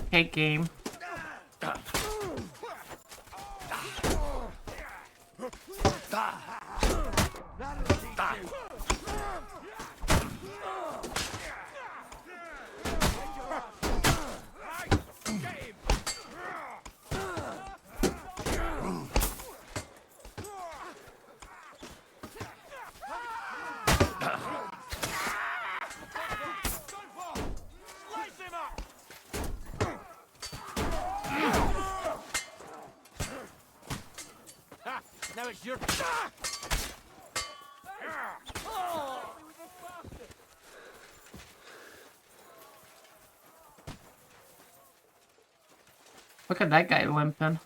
Okay, game. Now it's your. Look at that guy limping.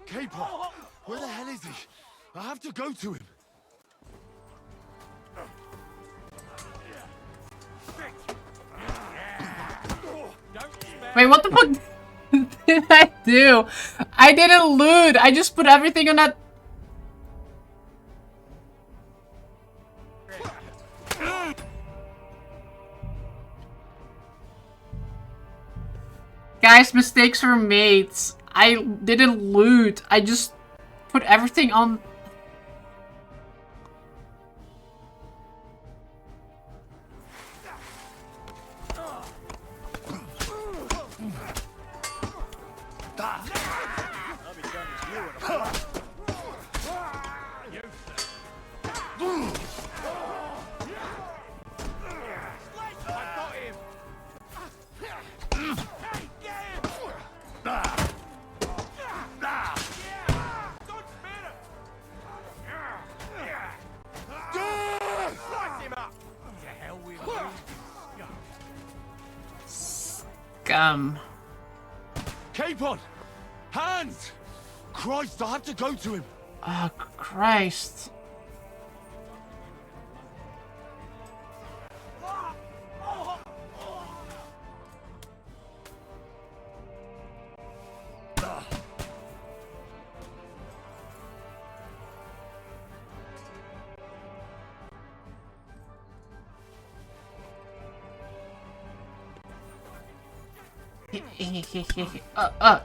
Capon! Where the hell is he? I have to go to him. Wait, what the fuck did I do? I didn't loot. I just put everything on that. Guys, mistakes were made. I didn't loot. I just put everything on. Capon! Hands! Christ, I have to go to him. Oh, Christ.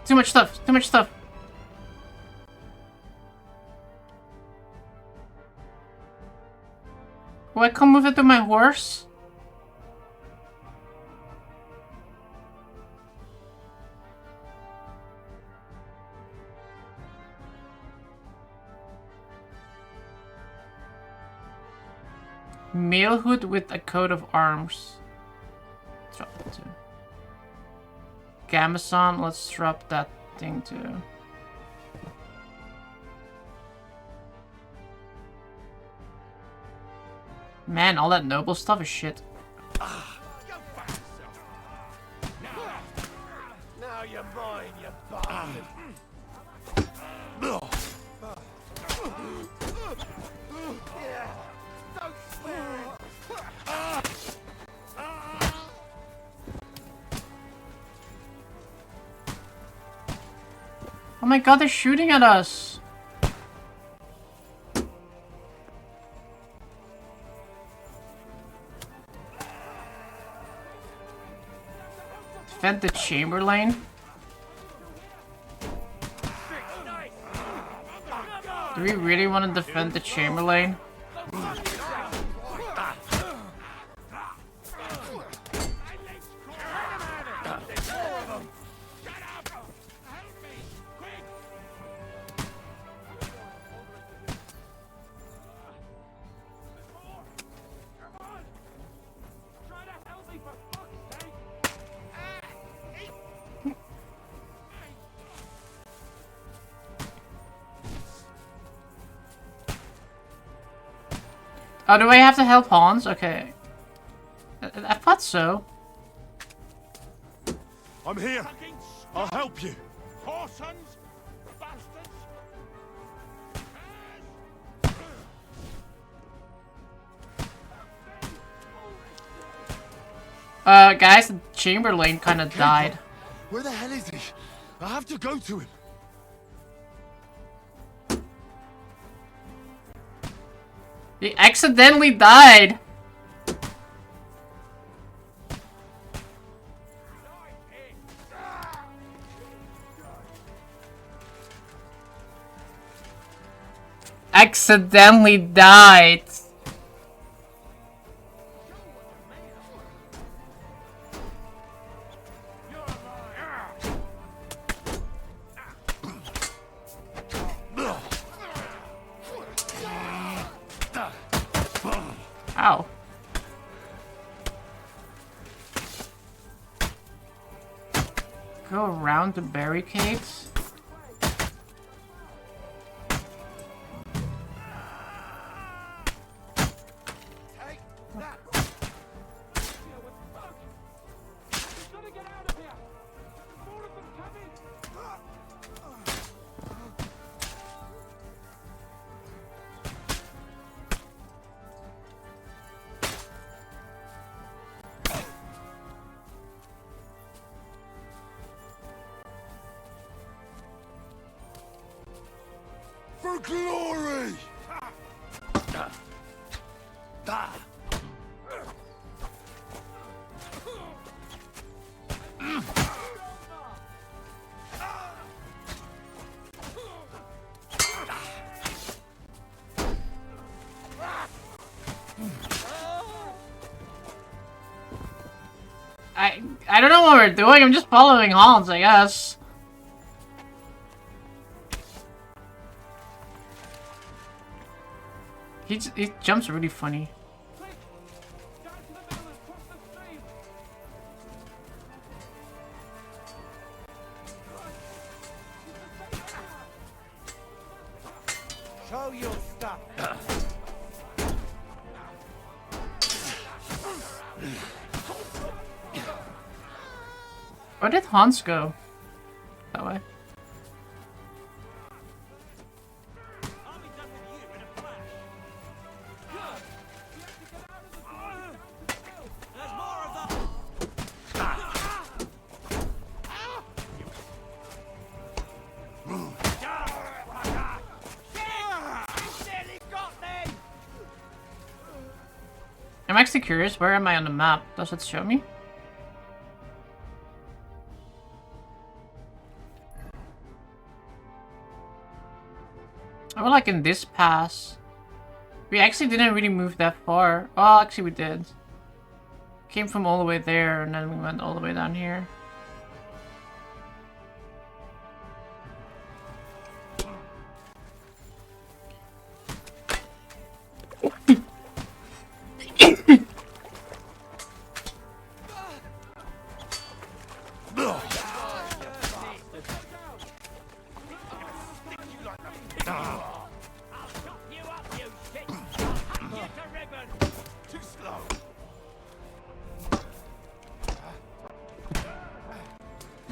Too much stuff, too much stuff. Will I come with it to my horse? Mail hood with a coat of arms. Drop it too. Gamazon, let's drop that thing too. Man, all that noble stuff is shit. Now you're mine, you bastard. Don't swear it. Oh my god, they're shooting at us! Defend the Chamberlain? Do we really want to defend the Chamberlain? Oh, do I have to help Hans? Okay. I thought so. I'm here. I'll help you. Whoresons, bastards. Guys, the Chamberlain kind of died. Where the hell is he? I have to go to him. He accidentally died. Accidentally died. Ow. Go around the barricades. For glory! I don't know what we're doing. I'm just following Hans, I guess. He jumps really funny. Show your stuff. Where did Hans go? That way. I'm actually curious, where am I on the map? Does it show me? Oh, like in this pass. We actually didn't really move that far. Well, actually we did. Came from all the way there and then we went all the way down here.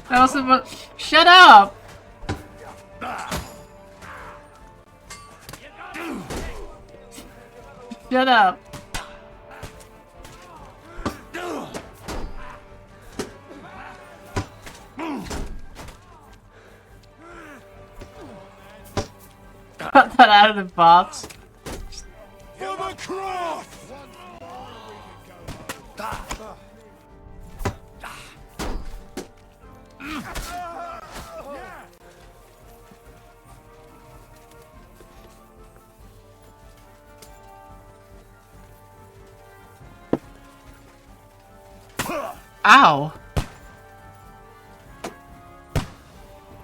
That was about. Shut up! Shut up! Cut that out of the box. For the cross! Ow!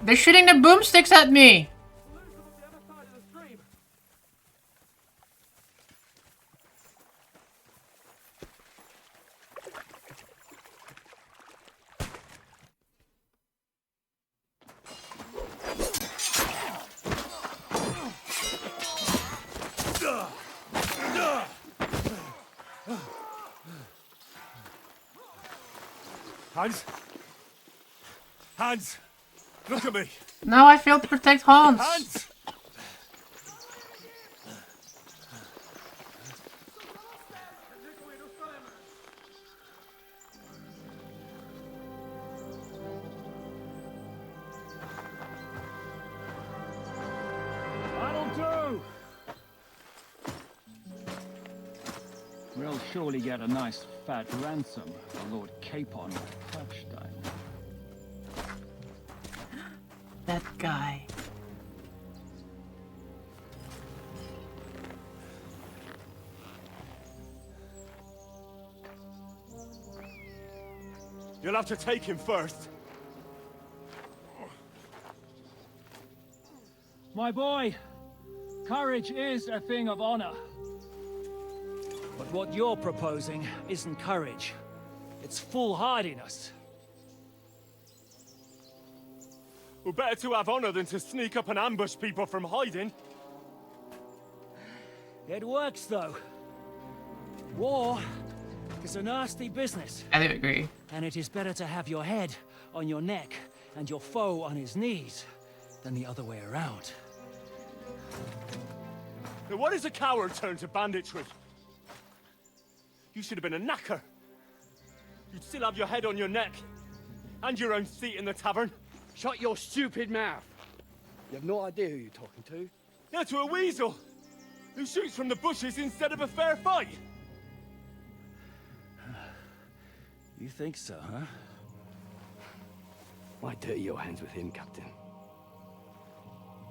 They're shooting the boomsticks at me! Hans? Hans! Look at me! No, I failed to protect Hans! Hans! That'll do! We'll surely get a nice fat ransom for Lord Capon of Touchstone. That guy. You'll have to take him first. My boy, courage is a thing of honor. But what you're proposing isn't courage. It's foolhardiness. Well, better to have honor than to sneak up and ambush people from hiding. It works, though. War is a nasty business. I do agree. And it is better to have your head on your neck and your foe on his knees than the other way around. Now, what is a coward turned to banditry? You should have been a knacker. You'd still have your head on your neck. And your own seat in the tavern. Shut your stupid mouth. You have no idea who you're talking to. Yeah, to a weasel. Who shoots from the bushes instead of a fair fight. You think so, huh? Why dirty your hands with him, Captain?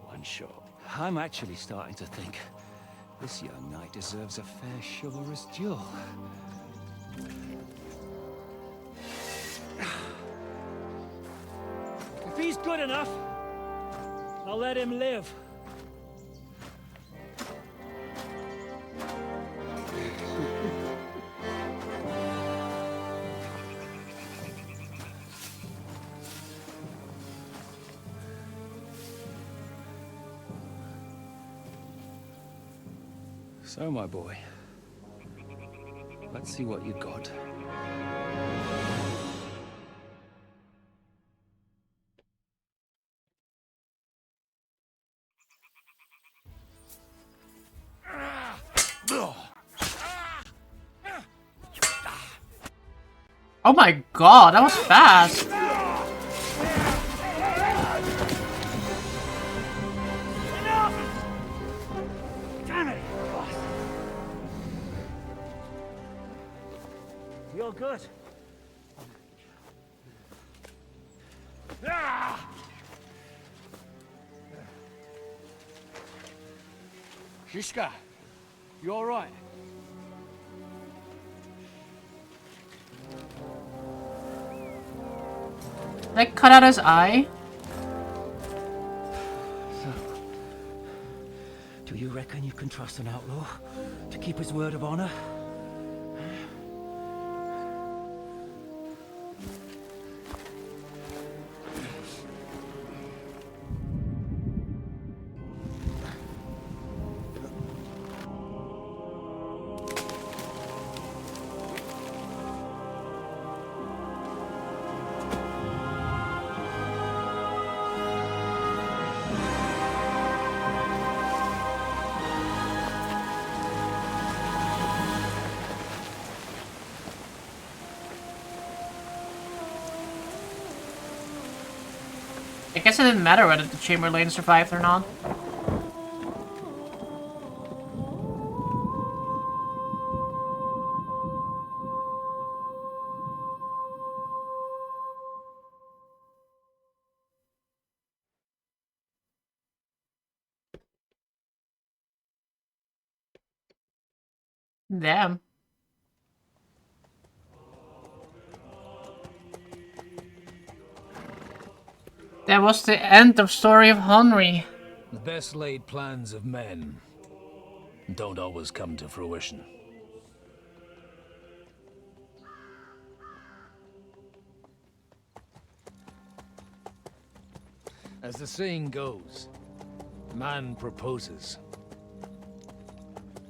One shot. I'm actually starting to think this young knight deserves a fair chivalrous duel. If he's good enough, I'll let him live. So, my boy, let's see what you got. Oh my god, that was fast! Damn it! You're good. Shishka, You all right? They cut out his eye? Do you reckon you can trust an outlaw to keep his word of honor? I guess it didn't matter whether the Chamberlain survived or not. Damn. That was the end of Story of Henry. The best laid plans of men don't always come to fruition. As the saying goes, man proposes,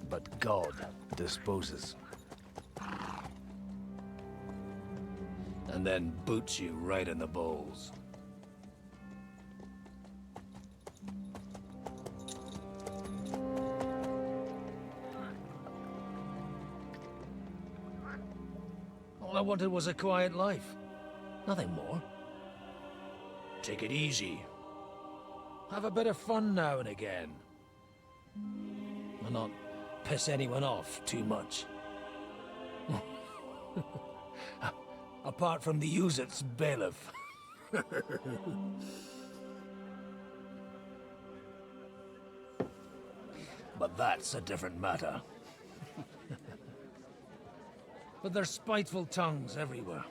but God disposes. And then boots you right in the balls. All I wanted was a quiet life. Nothing more. Take it easy. Have a bit of fun now and again. And not piss anyone off too much. Apart from the Uzit's bailiff. But that's a different matter. But there's spiteful tongues everywhere.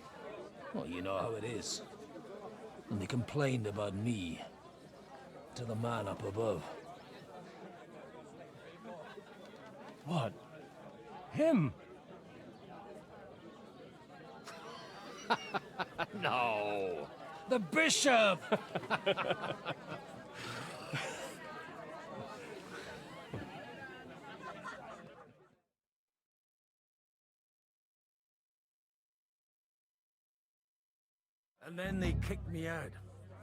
Well, you know how it is. And they complained about me to the man up above. What? Him? No. The bishop! And then they kicked me out,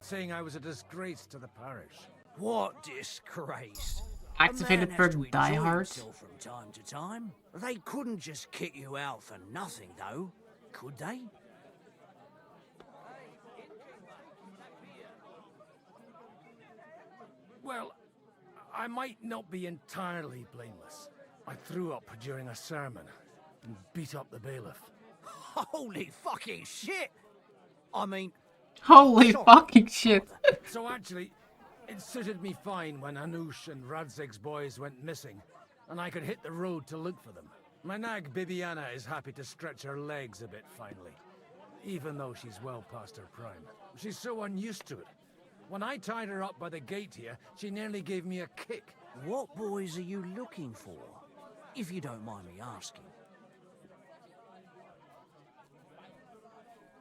saying I was a disgrace to the parish. What disgrace? Activated for Die Hard. From time to time. They couldn't just kick you out for nothing, though, could they? Well, I might not be entirely blameless. I threw up during a sermon and beat up the bailiff. Holy fucking shit! I mean... Holy fucking shit! So actually, it suited me fine when Anush and Radzig's boys went missing, and I could hit the road to look for them. My nag Bibiana is happy to stretch her legs a bit finally, even though she's well past her prime. She's so unused to it. When I tied her up by the gate here, she nearly gave me a kick. What boys are you looking for, if you don't mind me asking?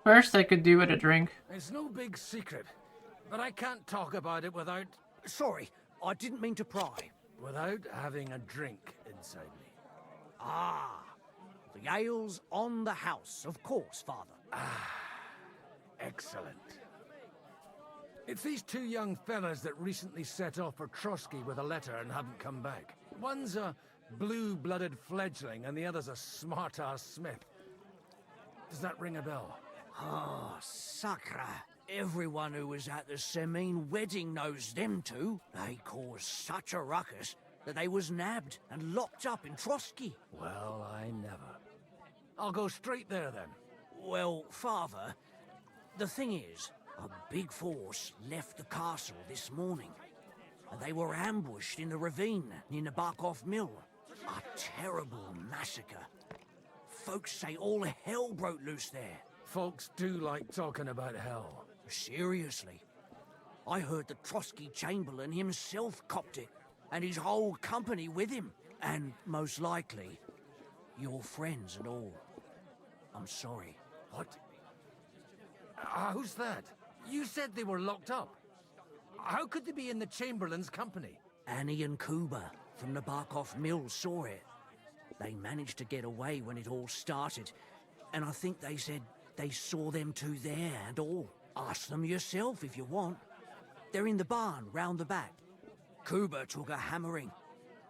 First, I could do with a drink. It's no big secret, but I can't talk about it without... Sorry, I didn't mean to pry. Without having a drink inside me. Ah, the ale's on the house, of course, Father. Ah, excellent. It's these two young fellas that recently set off for Trotsky with a letter and haven't come back. One's a blue-blooded fledgling and the other's a smart-ass smith. Does that ring a bell? Ah, sacre. Everyone who was at the Semine wedding knows them two. They caused such a ruckus that they was nabbed and locked up in Trotsky. Well, I never. I'll go straight there then. Well, Father, the thing is, a big force left the castle this morning, and they were ambushed in the ravine near the Barkov Mill. A terrible massacre. Folks say all hell broke loose there. Folks do like talking about hell. Seriously. I heard the Trotsky Chamberlain himself copped it, and his whole company with him. And most likely, your friends and all. I'm sorry. What? Who's that? You said they were locked up. How could they be in the Chamberlain's company? Annie and Kuba from the Barkov Mill saw it. They managed to get away when it all started, and I think they said they saw them two there and all. Ask them yourself if you want. They're in the barn round the back. Kuba took a hammering,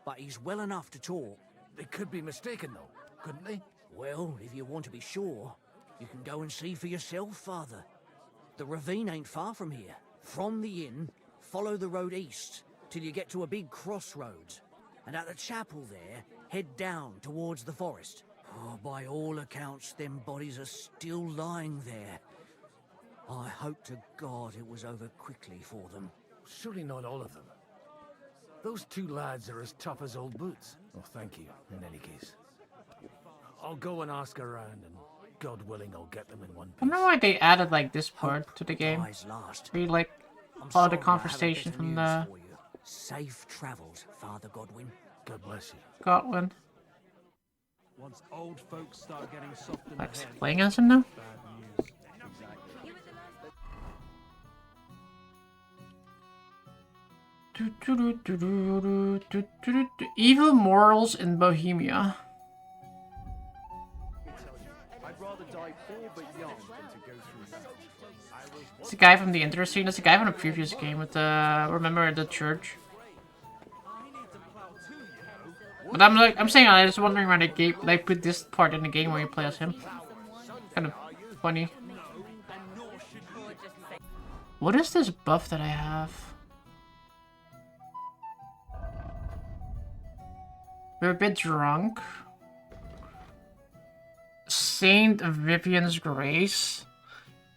but he's well enough to talk. They could be mistaken, though, couldn't they? Well, if you want to be sure, you can go and see for yourself, Father. The ravine ain't far from here. From the inn, follow the road east till you get to a big crossroads. And at the chapel there, head down towards the forest. Oh, by all accounts, them bodies are still lying there. I hope to God it was over quickly for them. Surely not all of them. Those two lads are as tough as old boots. Oh, thank you, in any case. I'll go and ask around, and God willing, I'll get them in one I don't know why they added like this part to the game. Where you like follow the conversation from the Safe travels, Father Godwin. God bless you. Godwin. Once old folks start getting soft in the Like, is head, he playing as him now? bad news. Evil morals in Bohemia. I'd rather die poor but young than to go through that. It's the guy from the intro scene. It's the guy from the previous game with the remember the church. But I'm saying I was wondering why they put this part in the game where you play as him. Kind of funny. What is this buff that I have? We're a bit drunk. Saint Vivian's Grace.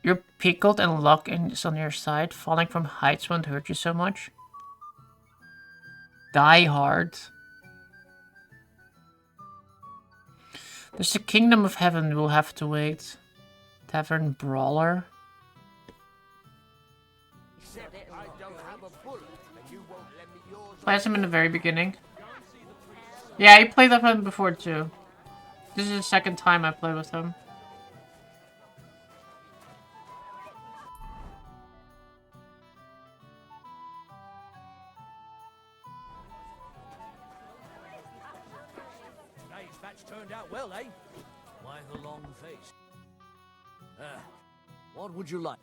You're pickled and luck is on your side. Falling from heights won't hurt you so much. Die Hard. There's the Kingdom of Heaven we'll have to wait. Tavern Brawler. Play as him in the very beginning. Yeah, I played with him before too. This is the second time I played with him. Today's batch turned out well, eh? Why the long face? What would you like?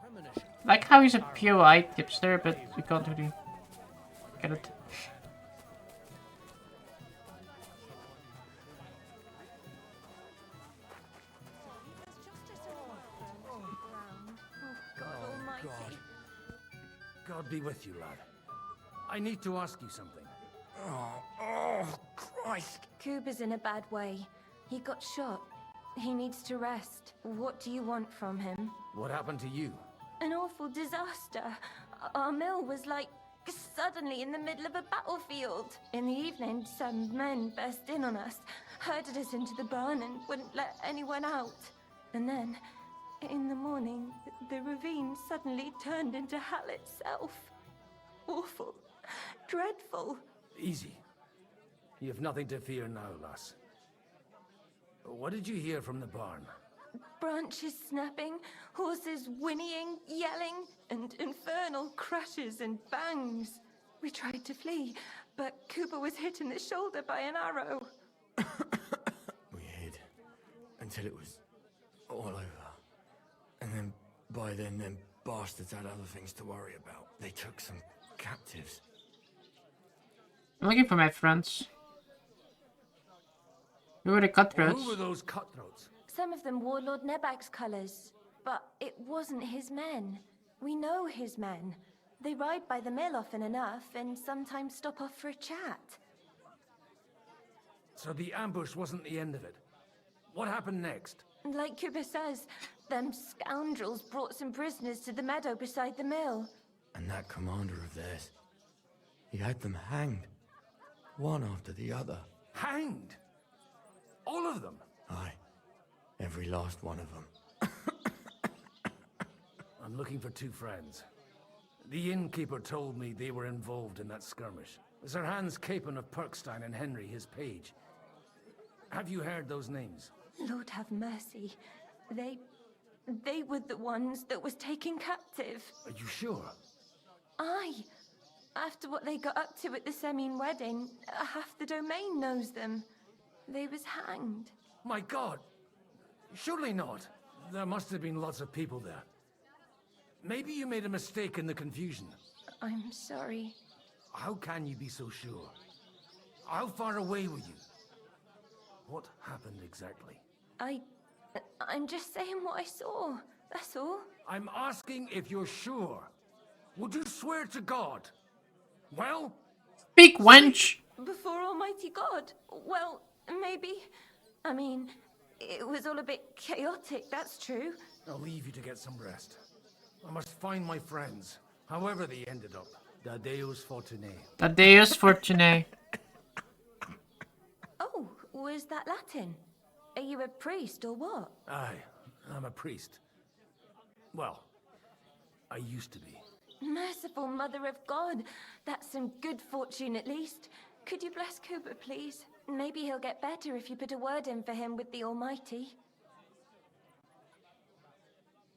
Premonition. Like how he's a POI tipster, but you can't really get it. God be with you, lad. I need to ask you something. Oh, Christ. Kuba's in a bad way. He got shot. He needs to rest. What do you want from him? What happened to you? An awful disaster. Our mill was like suddenly in the middle of a battlefield. In the evening, some men burst in on us, herded us into the barn and wouldn't let anyone out. And then, in the morning, the ravine suddenly turned into hell itself. Awful. Dreadful. Easy. You have nothing to fear now, lass. What did you hear from the barn? Branches snapping, horses whinnying, yelling, and infernal crashes and bangs. We tried to flee, but Cooper was hit in the shoulder by an arrow. We hid until it was all over. And then, by then, them bastards had other things to worry about. They took some captives. I'm looking for my friends. Who were the cutthroats? Who were those cutthroats? Some of them wore Lord Nebak's colours, but it wasn't his men. We know his men. They ride by the mill often enough and sometimes stop off for a chat. So the ambush wasn't the end of it. What happened next? Like Cooper says, them scoundrels brought some prisoners to the meadow beside the mill. And that commander of theirs, he had them hanged. one after the other. Hanged? All of them? Aye, every last one of them. I'm looking for two friends. The innkeeper told me they were involved in that skirmish. Sir Hans Capon of Perkstein and Henry, his page. Have you heard those names? Lord have mercy. They were the ones that was taken captive. Are you sure? Aye. After what they got up to at the Semine wedding, half the domain knows them. They was hanged. My God! Surely not. There must have been lots of people there. Maybe you made a mistake in the confusion. I'm sorry. How can you be so sure? How far away were you? What happened exactly? I'm just saying what I saw. That's all. I'm asking if you're sure. Would you swear to God? Well? Speak, wench! Before Almighty God? Well, maybe. I mean, it was all a bit chaotic, that's true. I'll leave you to get some rest. I must find my friends, however they ended up. Da Deus Fortunae. Da Deus Fortunae. Oh, was that Latin? Are you a priest or what? Aye, I'm a priest. Well, I used to be. Merciful Mother of God. That's some good fortune at least. Could you bless Cooper, please? Maybe he'll get better if you put a word in for him with the Almighty.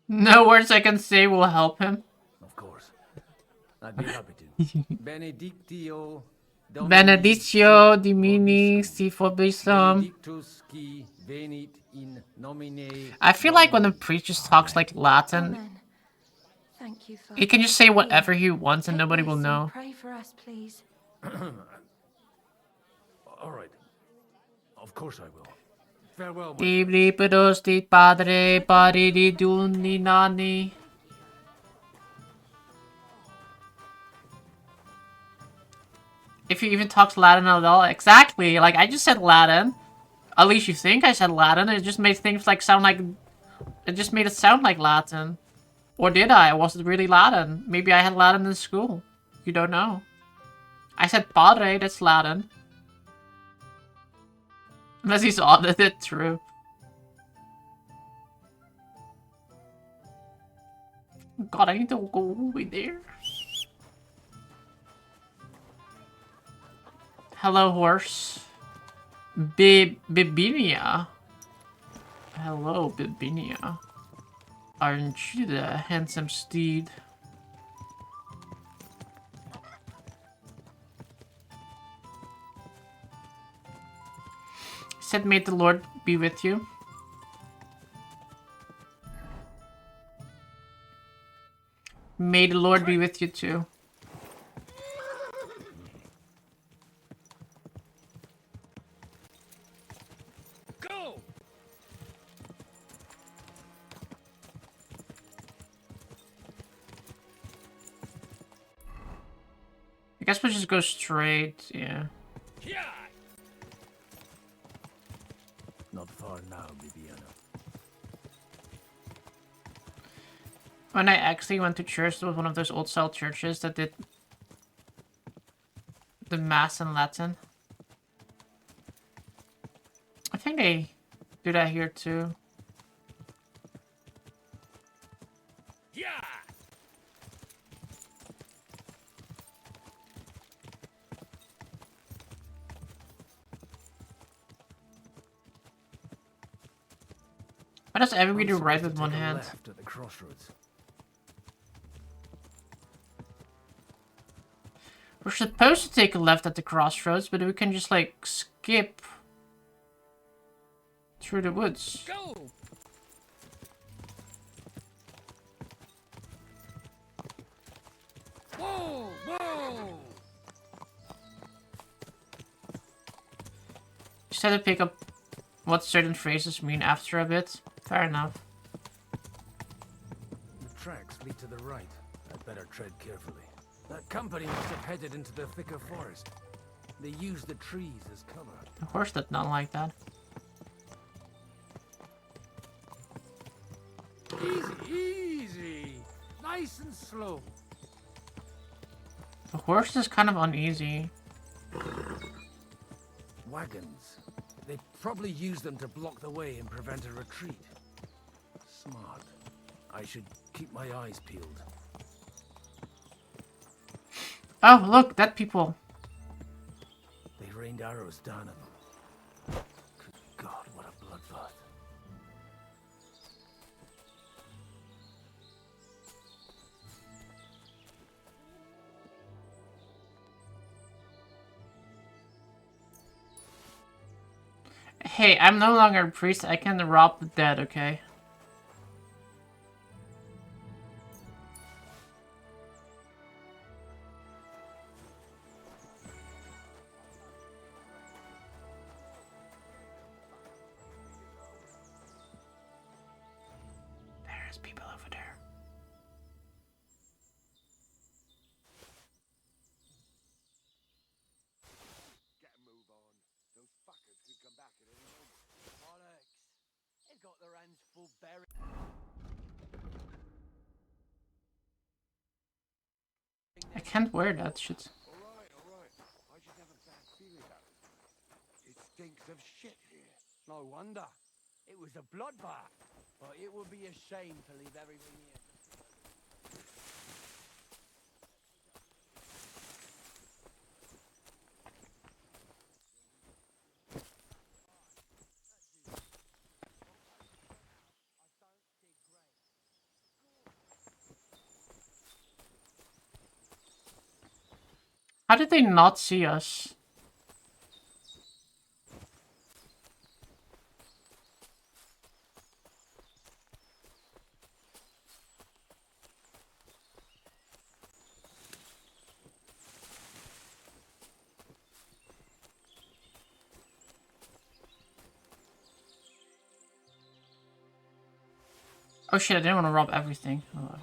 No words I can say will help him. Of course. I'd be happy to. Benedictio Benedictio Dimini si vobisum. Benedictus qui venit in nomine. I feel like when the priest just talks like Latin, Amen. Thank you, Father. he can just say whatever he wants and nobody will know. Pray for us, please. All right. Of course I will. Farewell, my Di libidos di padre pari di duni nani. If he even talks Latin at all, exactly. Like I just said Latin. At least you think I said Latin. It just made things like sound like. It just made it sound like Latin. Or did I? Was it really Latin? Maybe I had Latin in school. You don't know. I said padre. That's Latin. Unless he's audited, true. God, I need to go over there. Hello, horse. Bibinia. Hello, Bibinia. Aren't you the handsome steed? Said, may the Lord be with you. May the Lord be with you too. Go! I guess we'll just go straight, yeah. Not far now, Bibiana. When I actually went to church, there was one of those old-style churches that did the Mass in Latin. I think they do that here too. Yeah! Why does everybody write with one hand? Left at the crossroads. We're supposed to take a left at the crossroads, but we can just like skip through the woods. Go! Whoa! Whoa! Just had to pick up what certain phrases mean after a bit. Fair enough. The tracks lead to the right. I'd better tread carefully. That company must have headed into the thicker forest. They used the trees as cover. The horse did not like that. Easy, easy. Nice and slow. The horse is kind of uneasy. wagons. They probably use them to block the way and prevent a retreat. Smart. I should keep my eyes peeled. Oh, look, dead people. They rained arrows down at them. Good God, what a bloodbath. Hey, I'm no longer a priest. I can rob the dead, okay? There's people over there. Get a move on. Those fuckers could come back at any moment. Bollocks. They've got their hands full buried. I can't wear that shit. Alright. I just have a bad feeling about it. It stinks of shit here. No wonder. It was a bloodbath. But it would be a shame to leave everything here. How did they not see us? Oh shit, I didn't want to rob everything. Oh.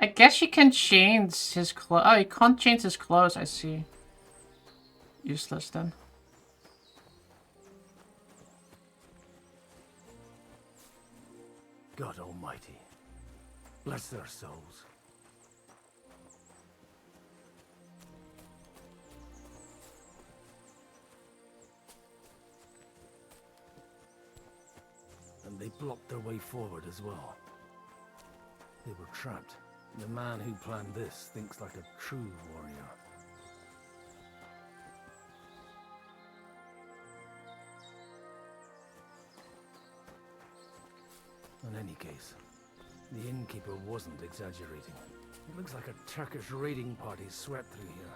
I guess you can change his clothes. Oh, you can't change his clothes, I see. Useless then. God almighty. Bless their souls. And they blocked their way forward as well. They were trapped. The man who planned this thinks like a true warrior. In any case, the innkeeper wasn't exaggerating. It looks like a Turkish raiding party swept through here.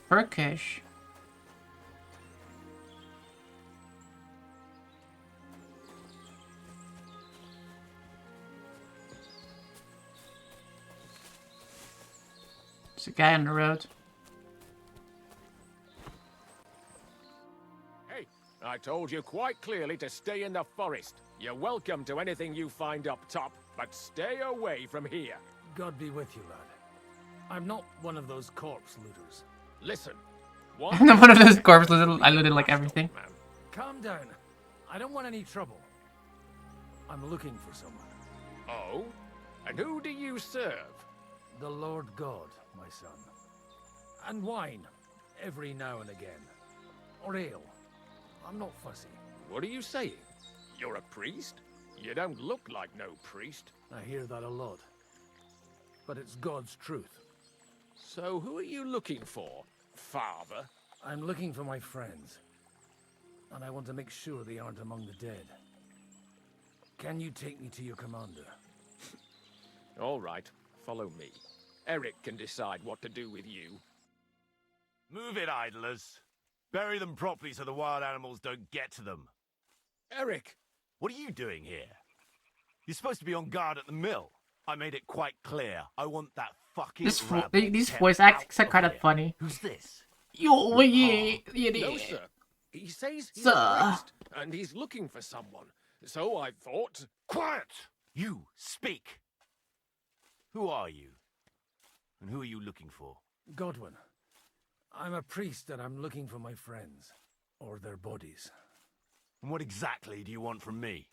Turkish? There's a guy on the road. Hey, I told you quite clearly to stay in the forest. You're welcome to anything you find up top, but stay away from here. God be with you, lad. I'm not one of those corpse looters. Listen. I'm not one of those corpse looters. I looted like everything. Calm down. I don't want any trouble. I'm looking for someone. Oh? And who do you serve? The Lord God, my son. And wine, every now and again. Or ale. I'm not fussy. What are you saying? You're a priest? You don't look like no priest. I hear that a lot. But it's God's truth. So who are you looking for, Father? I'm looking for my friends. And I want to make sure they aren't among the dead. Can you take me to your commander? All right, follow me. Eric can decide what to do with you. Move it, idlers. Bury them properly so the wild animals don't get to them. Eric! What are you doing here? You're supposed to be on guard at the mill. I made it quite clear. I want that fucking These voice acts are kind of funny. Who's this? Yeah. No, sir. He says he's Sir. a priest, and he's looking for someone. So I thought... Quiet! You, speak! Who are you? And who are you looking for? Godwin, I'm a priest and I'm looking for my friends. Or their bodies. And what exactly do you want from me?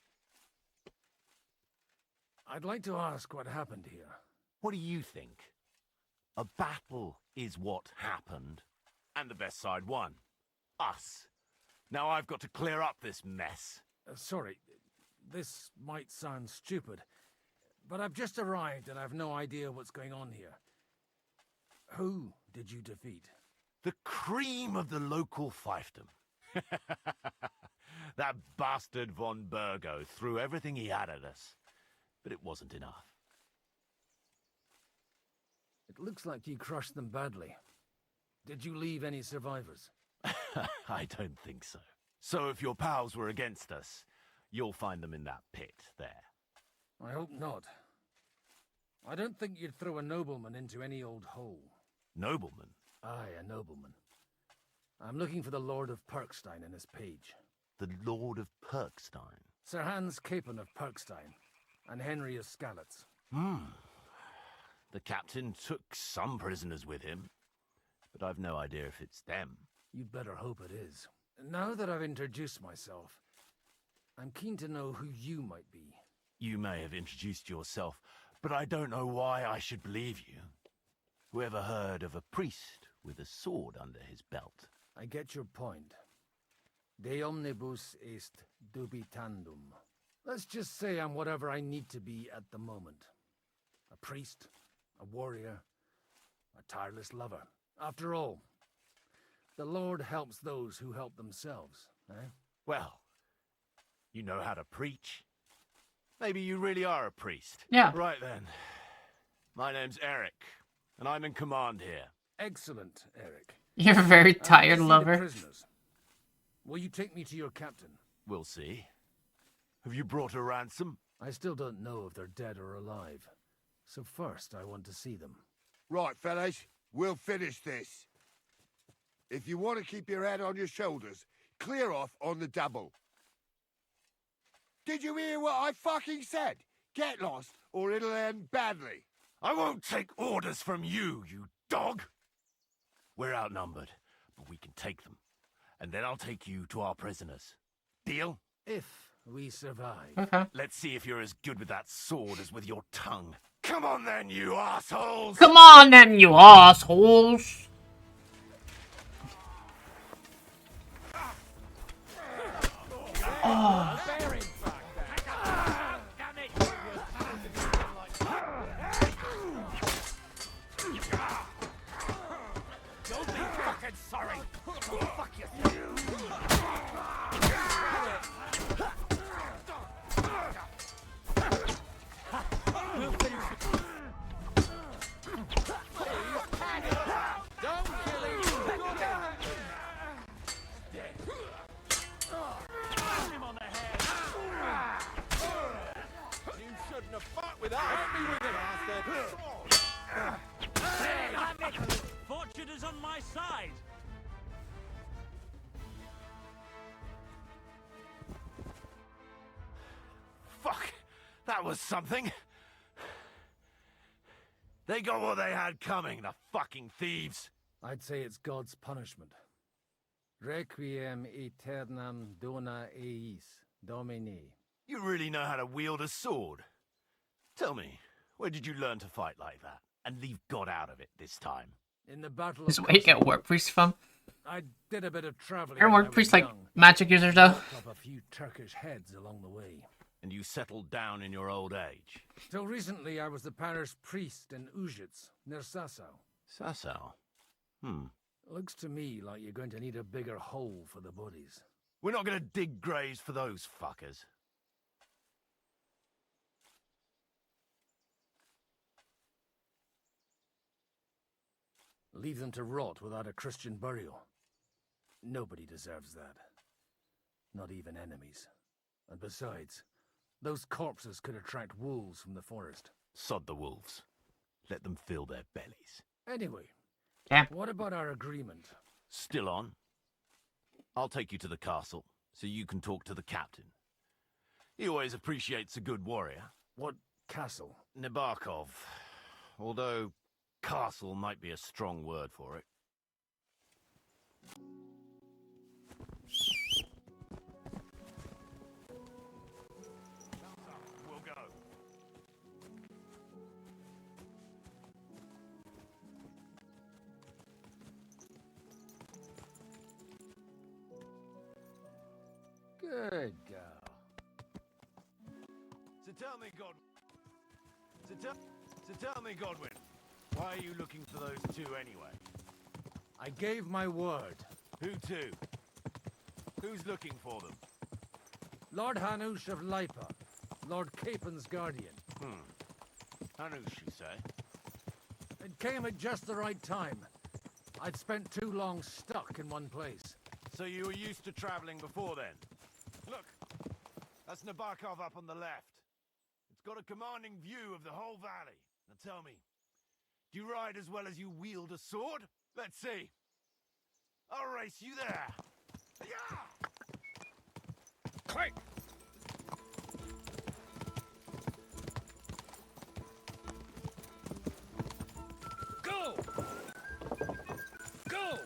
I'd like to ask what happened here. What do you think? A battle is what happened, and the best side won. Us. Now I've got to clear up this mess. Sorry, this might sound stupid, but I've just arrived and I've no idea what's going on here. Who did you defeat? The cream of the local fiefdom. That bastard von Burgo threw everything he had at us, but it wasn't enough. It looks like you crushed them badly. Did you leave any survivors? I don't think so. So if your pals were against us, you'll find them in that pit there. I hope not. I don't think you'd throw a nobleman into any old hole. Nobleman? Aye, a nobleman. I'm looking for the Lord of Perkstein in his page. The Lord of Perkstein? Sir Hans Capon of Perkstein, and Henry of Skalitz. The captain took some prisoners with him, but I've no idea if it's them. You'd better hope it is. Now that I've introduced myself, I'm keen to know who you might be. You may have introduced yourself, but I don't know why I should believe you. Whoever heard of a priest with a sword under his belt? I get your point. De omnibus est dubitandum. Let's just say I'm whatever I need to be at the moment. A priest, a warrior, a tireless lover. After all, the Lord helps those who help themselves, eh? Well, you know how to preach. Maybe you really are a priest. Yeah. Right then. My name's Eric, and I'm in command here. Excellent, Eric. You're a very tired See the lover. prisoners. Will you take me to your captain? We'll see. Have you brought a ransom? I still don't know if they're dead or alive. So first, I want to see them. Right, fellas, we'll finish this. If you want to keep your head on your shoulders, clear off on the double. Did you hear what I fucking said? Get lost, or it'll end badly. I won't take orders from you, you dog! We're outnumbered, but we can take them. And then I'll take you to our prisoners. Deal? If we survive. Okay. Let's see if you're as good with that sword as with your tongue. Come on then, you assholes! Come on then, you assholes! Oh. Don't be fucking sorry! Fuck yourself! We'll finish it. Don't kill him! Smash him on the head! You shouldn't have fought with us! Help me with it, bastard! Fortune is on my side. Fuck! That was something! They got what they had coming, the fucking thieves! I'd say it's God's punishment. Requiem aeternam dona eis, Domine. You really know how to wield a sword. Tell me, where did you learn to fight like that? And leave God out of it this time? In the battle This of is where you get work priest from. I did a bit of traveling. Are when I work was priests like young. magic users though? Picked up a few Turkish heads along the way. And you settled down in your old age? Till recently, I was the parish priest in Ujits, near Sassau. Sassau? Looks to me like you're going to need a bigger hole for the bodies. We're not going to dig graves for those fuckers. Leave them to rot without a Christian burial. Nobody deserves that. Not even enemies. And besides, those corpses could attract wolves from the forest. Sod the wolves. Let them fill their bellies. Anyway, yeah. What about our agreement? Still on? I'll take you to the castle, so you can talk to the captain. He always appreciates a good warrior. What castle? Nabokov. Although castle might be a strong word for it. We'll go. Good girl. So tell me, Godwin. So tell me, Godwin. Why are you looking for those two anyway? I gave my word. Who to? Who's looking for them? Lord Hanush of Lipa, Lord Capen's guardian. Hanush, you say? It came at just the right time. I'd spent too long stuck in one place. So you were used to traveling before then? Look, that's Nabokov up on the left. It's got a commanding view of the whole valley. Now tell me, do you ride as well as you wield a sword? Let's see. I'll race you there. Yeah! Quick! Go! Go!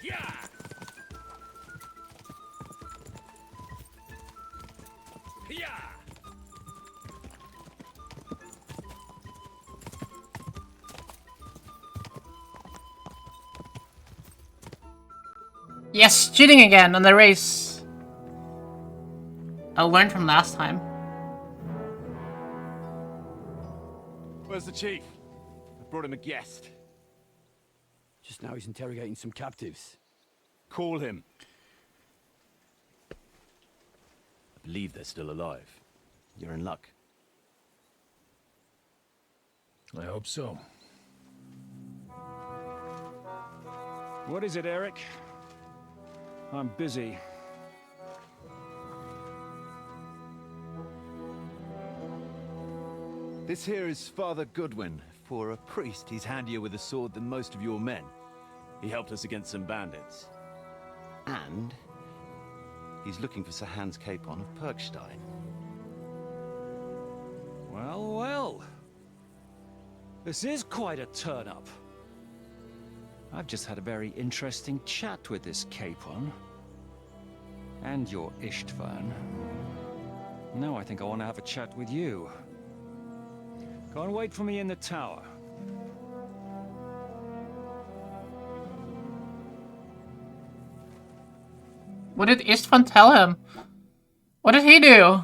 Yeah! Yeah! Yes, cheating again on the race. I learned from last time. Where's the chief? I brought him a guest. Just now he's interrogating some captives. Call him. I believe they're still alive. You're in luck. I hope so. What is it, Eric? I'm busy. This here is Father Goodwin. For a priest, he's handier with a sword than most of your men. He helped us against some bandits. And he's looking for Sir Hans Capon of Perkstein. Well, well. This is quite a turn-up. I've just had a very interesting chat with this Capon. And your Ishtvan. Now I think I want to have a chat with you. Go and wait for me in the tower. What did Istvan tell him? What did he do?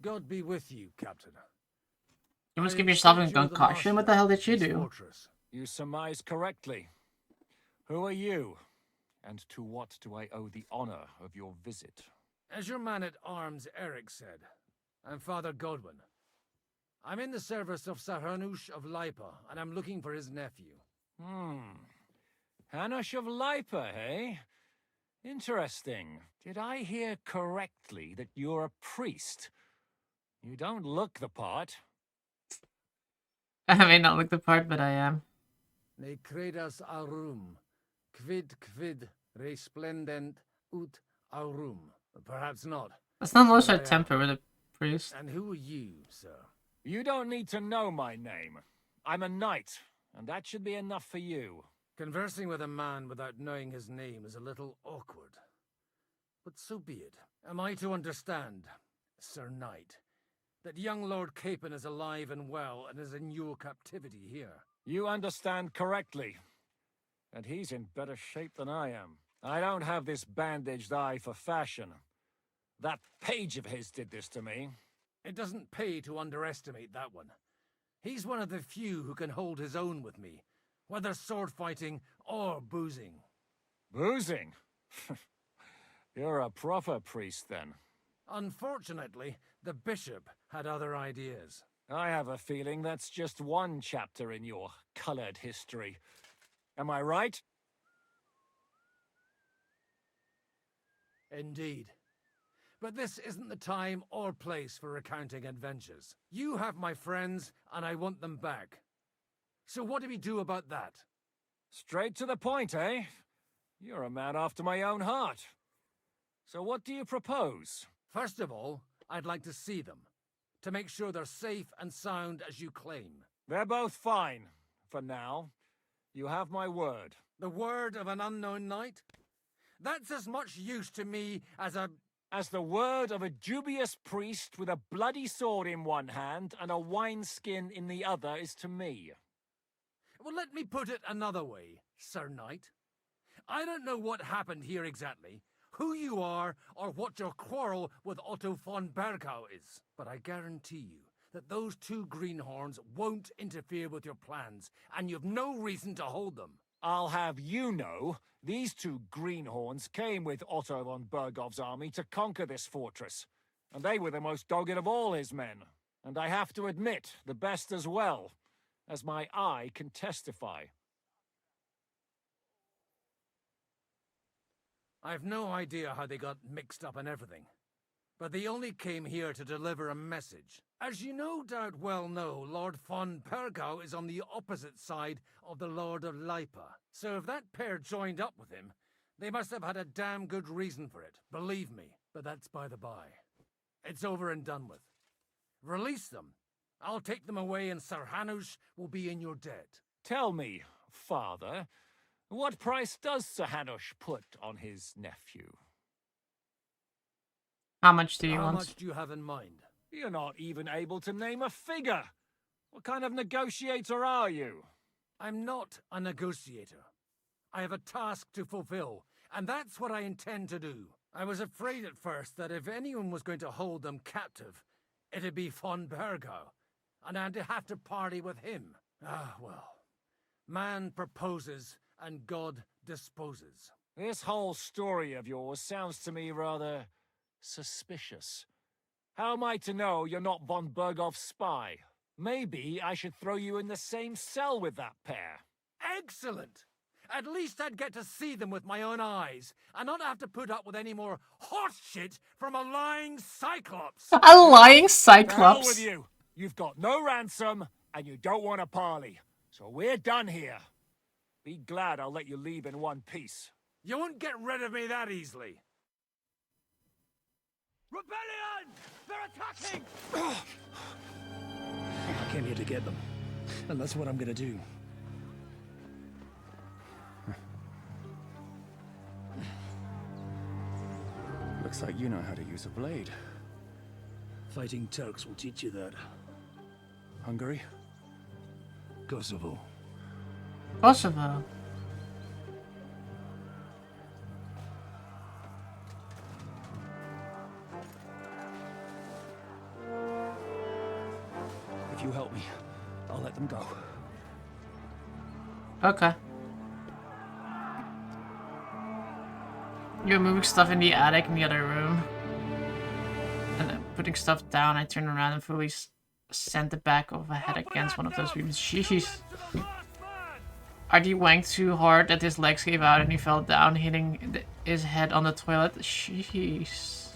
God be with you, Captain. You must give yourself a concussion? What the hell did you do? You surmise correctly. Who are you? And to what do I owe the honor of your visit? As your man-at-arms Eric said, I'm Father Godwin. I'm in the service of Sir Hanush of Lipa, and I'm looking for his nephew. Hanush of Lipa, eh? Interesting. Did I hear correctly that you're a priest? You don't look the part. I may not look the part, but I am. Ne credas aurum, quid resplendent ut aurum. Perhaps not. That's not lose our temper with a priest. And who are you, sir? You don't need to know my name. I'm a knight, and that should be enough for you. Conversing with a man without knowing his name is a little awkward. But so be it. Am I to understand, Sir Knight, that young Lord Capon is alive and well and is in your captivity here? You understand correctly. And he's in better shape than I am. I don't have this bandaged eye for fashion. That page of his did this to me. It doesn't pay to underestimate that one. He's one of the few who can hold his own with me, whether sword fighting or boozing. Boozing? You're a proper priest, then. Unfortunately, the bishop had other ideas. I have a feeling that's just one chapter in your colored history. Am I right? Indeed. But this isn't the time or place for recounting adventures. You have my friends, and I want them back. So what do we do about that? Straight to the point, eh? You're a man after my own heart. So what do you propose? First of all, I'd like to see them, to make sure they're safe and sound as you claim. They're both fine, for now. You have my word. The word of an unknown knight? That's as much use to me as the word of a dubious priest with a bloody sword in one hand and a wineskin in the other is to me. Well, let me put it another way, Sir Knight. I don't know what happened here exactly, who you are, or what your quarrel with Otto von Bergau is, but I guarantee you that those two greenhorns won't interfere with your plans, and you've no reason to hold them. I'll have you know, these two greenhorns came with Otto von Bergov's army to conquer this fortress, and they were the most dogged of all his men. And I have to admit, the best as well, as my eye can testify. I've no idea how they got mixed up in everything, but they only came here to deliver a message. As you no doubt well know, Lord von Bergau is on the opposite side of the Lord of Lipa. So if that pair joined up with him, they must have had a damn good reason for it, believe me. But that's by the by. It's over and done with. Release them. I'll take them away and Sir Hanush will be in your debt. Tell me, Father, what price does Sir Hanush put on his nephew? How much do you want? want? How much do you have in mind? You're not even able to name a figure. What kind of negotiator are you? I'm not a negotiator. I have a task to fulfill, and that's what I intend to do. I was afraid at first that if anyone was going to hold them captive, it'd be von Bergau, and I'd have to party with him. Ah, well. Man proposes, and God disposes. This whole story of yours sounds to me rather suspicious. How am I to know you're not von Bergov's spy? Maybe I should throw you in the same cell with that pair. Excellent! At least I'd get to see them with my own eyes, and not have to put up with any more horse shit from a lying cyclops. A lying Hell cyclops. with you. You've got no ransom, and you don't want a parley. So we're done here. Be glad I'll let you leave in one piece. You won't get rid of me that easily. Rebellion! They're attacking! I came here to get them, and that's what I'm gonna do. Looks like you know how to use a blade. Fighting Turks will teach you that. Hungary? Kosovo. Kosovo. If you help me, I'll let them go. Okay. You're moving stuff in the attic in the other room. And then putting stuff down, I turn around and fully sent the back of a head against one of those beams. Jeez. Artie wanked too hard that his legs gave out and he fell down, hitting his head on the toilet. Jeez.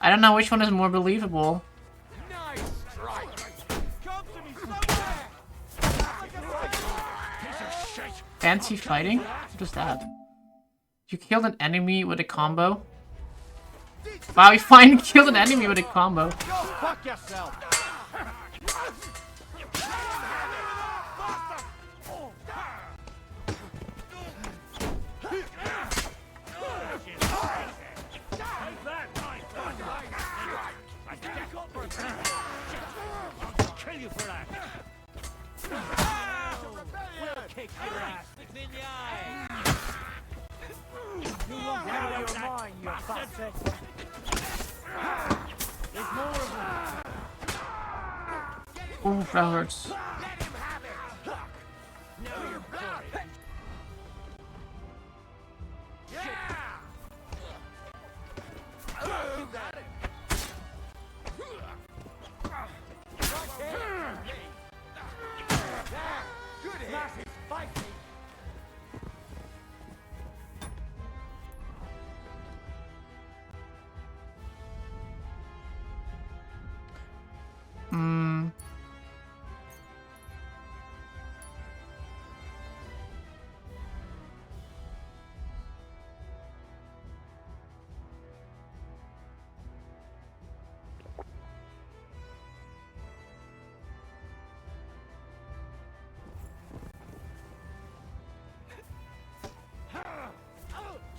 I don't know which one is more believable. Fancy fighting? What is that? You killed an enemy with a combo? Wow, we finally killed an enemy with a combo. Go fuck yourself! Kill you for that! We'll kick your ass in the eye! You won't get away with mine, you bastard! There's more of them! Ooh, that hurts.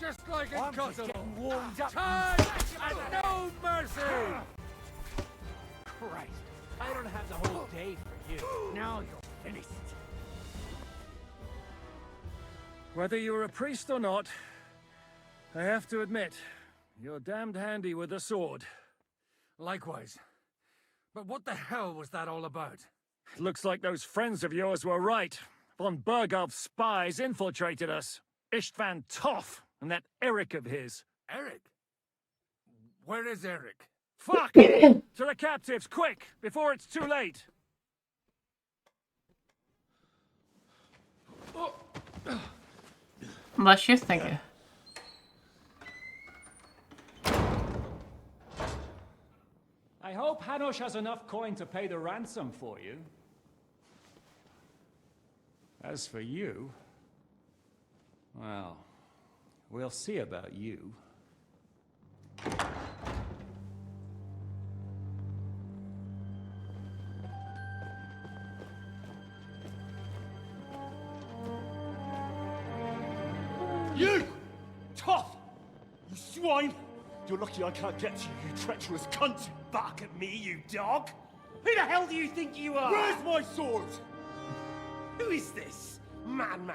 Just like I'm it just got getting warmed up. Time and no mercy! Christ, I don't have the whole day for you. Now you're finished. Whether you're a priest or not, I have to admit, you're damned handy with a sword. Likewise. But what the hell was that all about? It looks like those friends of yours were right. Von Bergov's spies infiltrated us. Istvan Toth and that Eric of his. Eric? Where is Eric? Fuck! To the captives, quick, before it's too late. Unless you think it. I hope Hanush has enough coin to pay the ransom for you. As for you, well, we'll see about you. You! Toth! You swine! You're lucky I can't get to you, you treacherous cunt! Bark at me, you dog! Who the hell do you think you are? Where's my sword? Who is this? Man.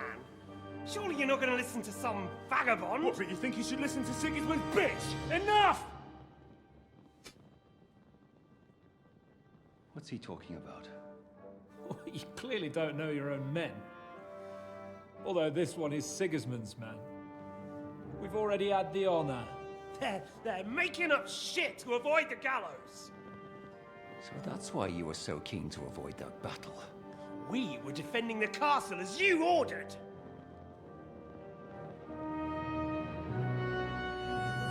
Surely you're not going to listen to some vagabond? What, but you think you should listen to Sigismund's bitch? Enough! What's he talking about? You clearly don't know your own men. Although this one is Sigismund's man. We've already had the honor. They're making up shit to avoid the gallows. So that's why you were so keen to avoid that battle. We were defending the castle as you ordered.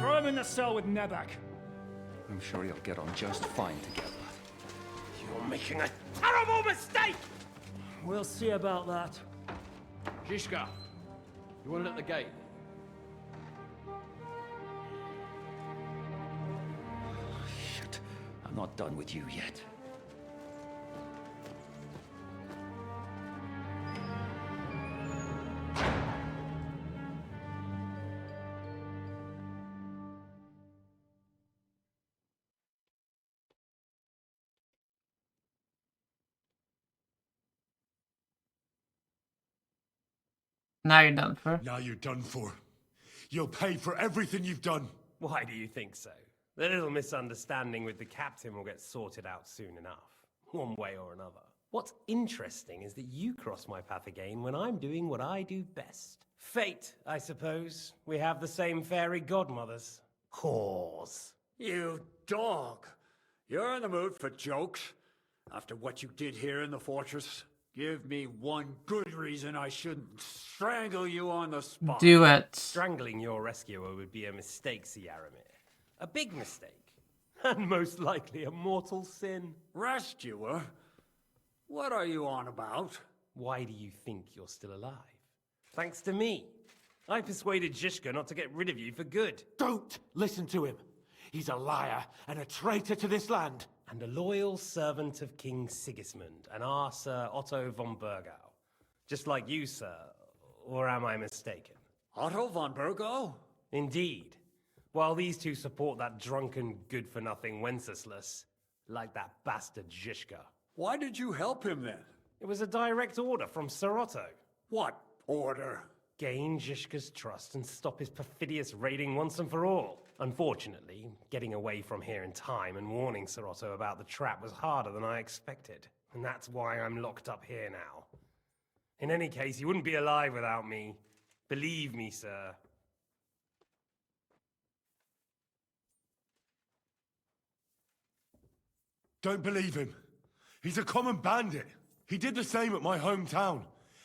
Throw him in the cell with Nebak. I'm sure you'll get on just fine together. You're making a terrible mistake! We'll see about that. Zhishka, you want it at the gate? Shit, I'm not done with you yet. Now you're done for. Now you're done for. You'll pay for everything you've done. Why do you think so? The little misunderstanding with the captain will get sorted out soon enough, one way or another. What's interesting is that you cross my path again when I'm doing what I do best. Fate, I suppose. We have the same fairy godmothers. Whores. You dog! You're in the mood for jokes? After what you did here in the fortress? Give me one good reason I shouldn't strangle you on the spot. Do it. Strangling your rescuer would be a mistake, Yaramir. A big mistake. And most likely a mortal sin. Rescuer? What are you on about? Why do you think you're still alive? Thanks to me. I persuaded Zhishka not to get rid of you for good. Don't listen to him. He's a liar and a traitor to this land. And a loyal servant of King Sigismund and our Sir Otto von Bergau. Just like you, sir. Or am I mistaken? Otto von Bergau? Indeed. While these two support that drunken, good-for-nothing Wenceslas, like that bastard Zhishka. Why did you help him then? It was a direct order from Sir Otto. What order? Gain Zhishka's trust and stop his perfidious raiding once and for all. Unfortunately, getting away from here in time and warning Sir Otto about the trap was harder than I expected. And that's why I'm locked up here now. In any case, you wouldn't be alive without me. Believe me, sir. Don't believe him. He's a common bandit. He did the same at my hometown.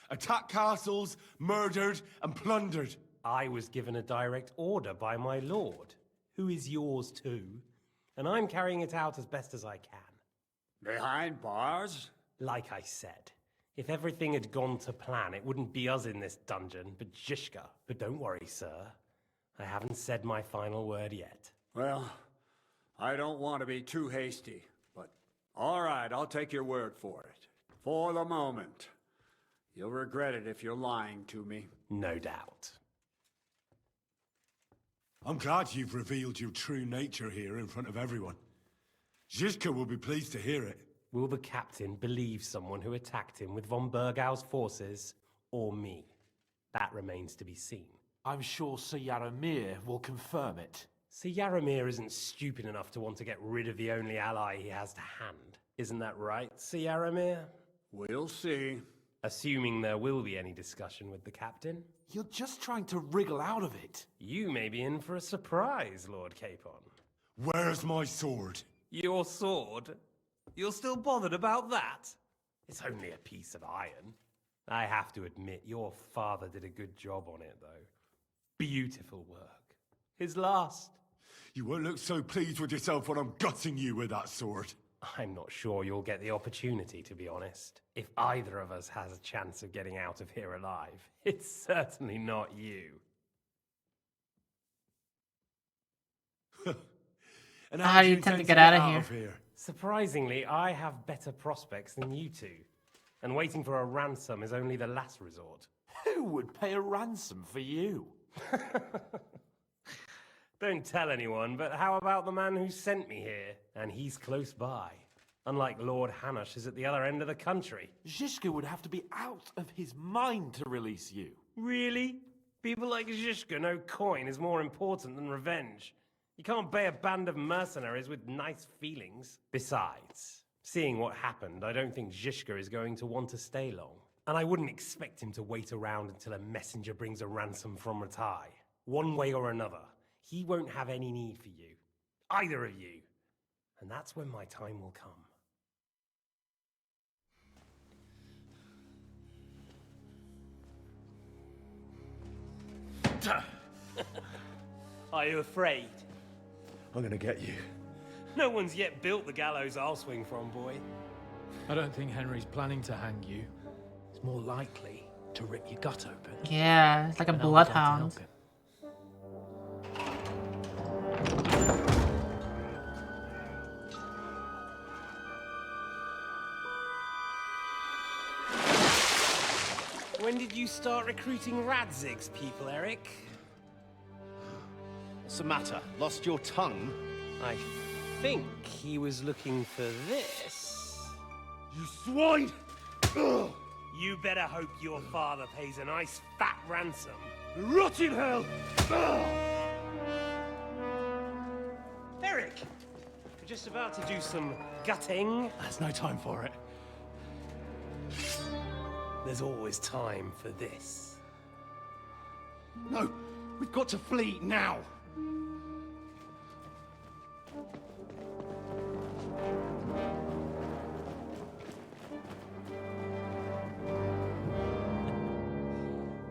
Attacked castles, murdered, and plundered. I was given a direct order by my lord, who is yours too, and I'm carrying it out as best as I can. Behind bars? Like I said, if everything had gone to plan, it wouldn't be us in this dungeon, but Zhishka. But don't worry, sir. I haven't said my final word yet. Well, I don't want to be too hasty, but all right, I'll take your word for it. For the moment. You'll regret it if you're lying to me. No doubt. I'm glad you've revealed your true nature here in front of everyone. Zizka will be pleased to hear it. Will the captain believe someone who attacked him with von Bergau's forces, or me? That remains to be seen. I'm sure Sir Yaramir will confirm it. Sir Yaramir isn't stupid enough to want to get rid of the only ally he has to hand. Isn't that right, Sir Yaramir? We'll see. Assuming there will be any discussion with the captain. You're just trying to wriggle out of it. You may be in for a surprise, Lord Capon. Where's my sword? Your sword? You're still bothered about that? It's only a piece of iron. I have to admit, your father did a good job on it, though. Beautiful work. His last. You won't look so pleased with yourself when I'm gutting you with that sword. I'm not sure you'll get the opportunity, to be honest. If either of us has a chance of getting out of here alive, it's certainly not you. And how do you intend to get out of here? Surprisingly, I have better prospects than you two. And waiting for a ransom is only the last resort. Who would pay a ransom for you? Don't tell anyone, but how about the man who sent me here? And he's close by. Unlike Lord Hanush is at the other end of the country. Zizka would have to be out of his mind to release you. Really? People like Zizka know coin is more important than revenge. You can't pay a band of mercenaries with nice feelings. Besides, seeing what happened, I don't think Zizka is going to want to stay long. And I wouldn't expect him to wait around until a messenger brings a ransom from Ratai. One way or another, he won't have any need for you. Either of you. And that's when my time will come. Are you afraid? I'm gonna get you. No one's yet built the gallows I'll swing from, boy. I don't think Henry's planning to hang you. He's more likely to rip your gut open. Yeah, it's like a And I'll be glad to bloodhound. help him. When did you start recruiting Radzig's people, Eric? What's the matter? Lost your tongue? I think he was looking for this. You swine! Ugh. You better hope your father pays a nice fat ransom. Rot in hell! Ugh. Eric! We're just about to do some gutting. There's no time for it. There's always time for this. No, we've got to flee now.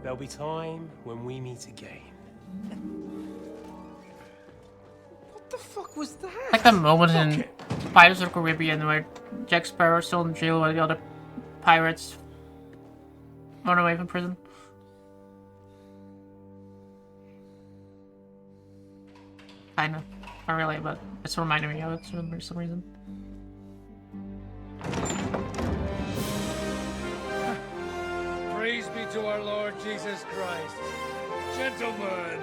There'll be time when we meet again. What the fuck was that? Like the moment in Pirates of the Caribbean where Jack Sparrow's still in jail while the other pirates run away from prison. Kinda. Not really, but it's reminding me of it for some reason. Praise be to our Lord Jesus Christ. Gentlemen!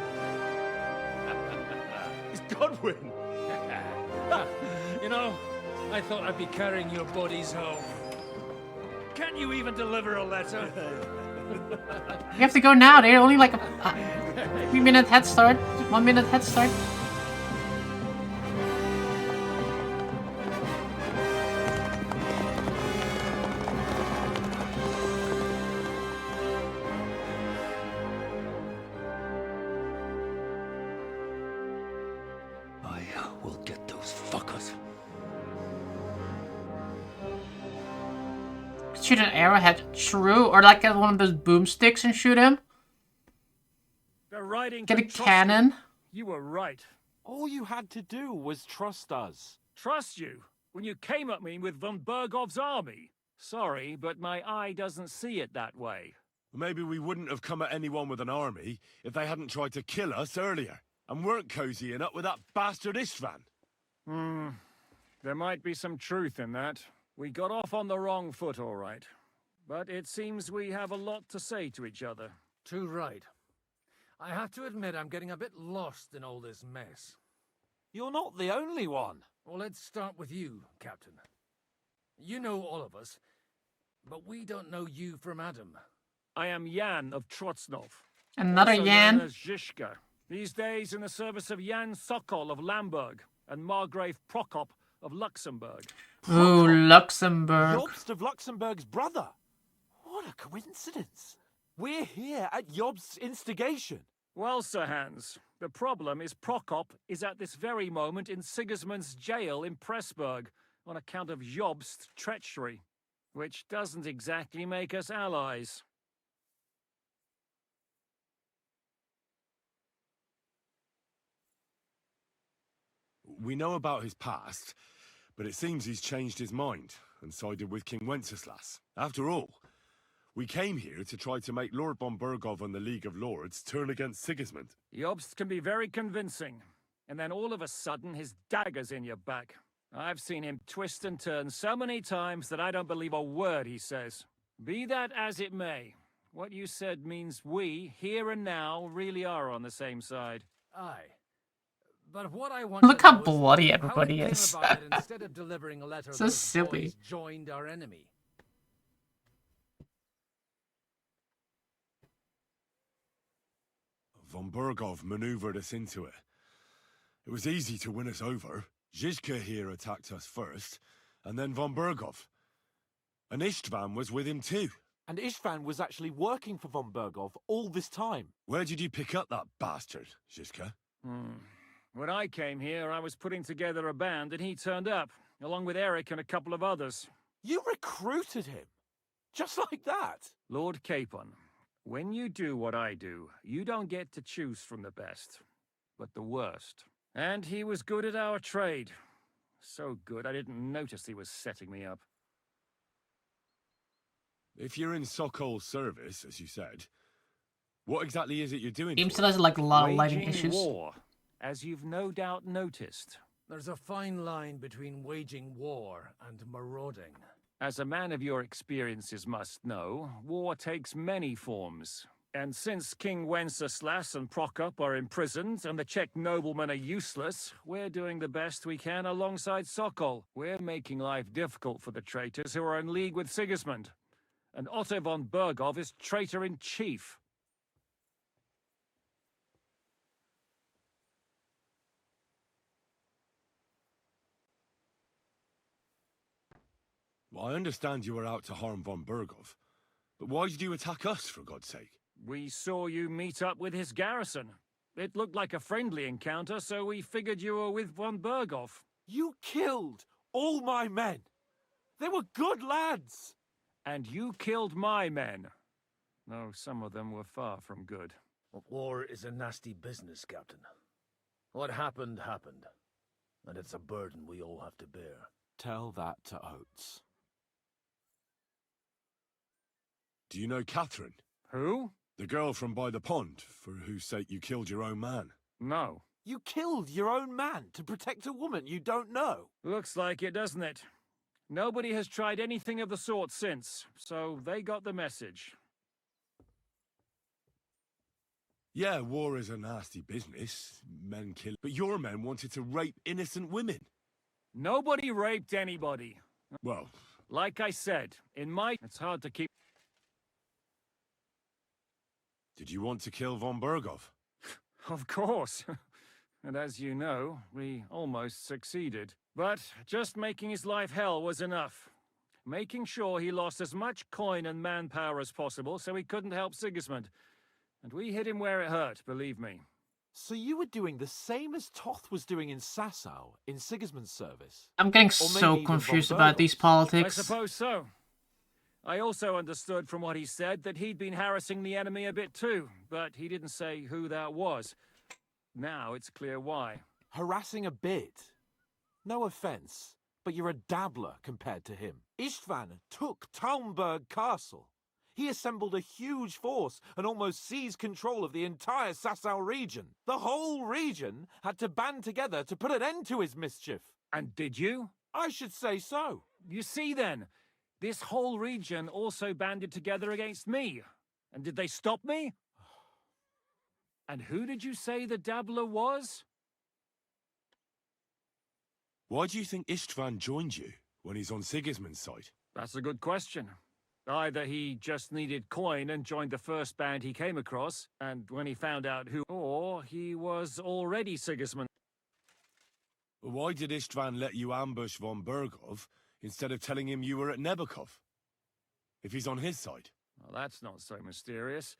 It's Godwin! You know, I thought I'd be carrying your bodies home. Can't you even deliver a letter? You have to go now, they're only like a 3-minute head start. 1-minute head start. I will get those fuckers. Shoot an arrowhead. True. Or like get one of those boomsticks and shoot him. They're riding Get to a Trotsky. cannon. You were right. All you had to do was trust us. Trust you? When you came at me with von Bergov's army? Sorry, but my eye doesn't see it that way. Maybe we wouldn't have come at anyone with an army if they hadn't tried to kill us earlier and weren't cozying up with that bastard Istvan. There might be some truth in that. We got off on the wrong foot, all right. But it seems we have a lot to say to each other. Too right. I have to admit I'm getting a bit lost in all this mess. You're not the only one. Well, let's start with you, Captain. You know all of us, but we don't know you from Adam. I am Jan of Trotsnov. Another also Jan? known as Zizka. These days in the service of Jan Sokol of Lamberg and Margrave Prokop of Luxembourg. Ooh, Luxembourg. Jobst of Luxembourg's brother. What a coincidence. We're here at Jobst's instigation. Well, Sir Hans, the problem is Prokop is at this very moment in Sigismund's jail in Pressburg on account of Jobst's treachery, which doesn't exactly make us allies. We know about his past, but it seems he's changed his mind and sided with King Wenceslas. After all, we came here to try to make Lord von Burgov and the League of Lords turn against Sigismund. Jobst can be very convincing, and then all of a sudden his dagger's in your back. I've seen him twist and turn so many times that I don't believe a word he says. Be that as it may, what you said means we, here and now, really are on the same side. Aye. But what I want Look to how know is bloody how it everybody came is. about that instead of delivering a letter, So those silly. boys joined our enemy. Von Burgov maneuvered us into it. It was easy to win us over. Zizka here attacked us first, and then von Burgov. And Istvan was with him too. And Istvan was actually working for von Burgov all this time. Where did you pick up that bastard, Zizka? When I came here, I was putting together a band, and he turned up, along with Eric and a couple of others. You recruited him? Just like that? Lord Capon, when you do what I do, you don't get to choose from the best, but the worst. And he was good at our trade. So good, I didn't notice he was setting me up. If you're in Sokol's service, as you said, what exactly is it you're doing? Seems for to has like a lot of lighting Waging issues. war, as you've no doubt noticed. There's a fine line between waging war and marauding. As a man of your experiences must know, war takes many forms. And since King Wenceslas and Prokop are imprisoned and the Czech noblemen are useless, we're doing the best we can alongside Sokol. We're making life difficult for the traitors who are in league with Sigismund. And Otto von Burgov is traitor-in-chief. Well, I understand you were out to harm von Burgov, but why did you attack us, for God's sake? We saw you meet up with his garrison. It looked like a friendly encounter, so we figured you were with von Burgov. You killed all my men. They were good lads. And you killed my men. Though some of them were far from good. War is a nasty business, Captain. What happened, happened. And it's a burden we all have to bear. Tell that to Oates. Do you know Catherine? Who? The girl from by the pond, for whose sake you killed your own man. No. You killed your own man to protect a woman you don't know. Looks like it, doesn't it? Nobody has tried anything of the sort since, so they got the message. Yeah, war is a nasty business. Men kill. But your men wanted to rape innocent women. Nobody raped anybody. Well, like I said, it's hard to keep... Did you want to kill von Burgov? Of course. And as you know, we almost succeeded. But just making his life hell was enough. Making sure he lost as much coin and manpower as possible so he couldn't help Sigismund. And we hit him where it hurt, believe me. So you were doing the same as Toth was doing in Sasau, in Sigismund's service? I'm getting so confused about these politics. I suppose so. I also understood from what he said that he'd been harassing the enemy a bit too, but he didn't say who that was. Now it's clear why. Harassing a bit? No offense, but you're a dabbler compared to him. Istvan took Talmberg Castle. He assembled a huge force and almost seized control of the entire Sasau region. The whole region had to band together to put an end to his mischief. And did you? I should say so. You see then, this whole region also banded together against me. And did they stop me? And who did you say the dabbler was? Why do you think Istvan joined you when he's on Sigismund's side? That's a good question. Either he just needed coin and joined the first band he came across, and when he found out who, or he was already Sigismund. Why did Istvan let you ambush von Bergov instead of telling him you were at Nebukov? If he's on his side. Well, that's not so mysterious.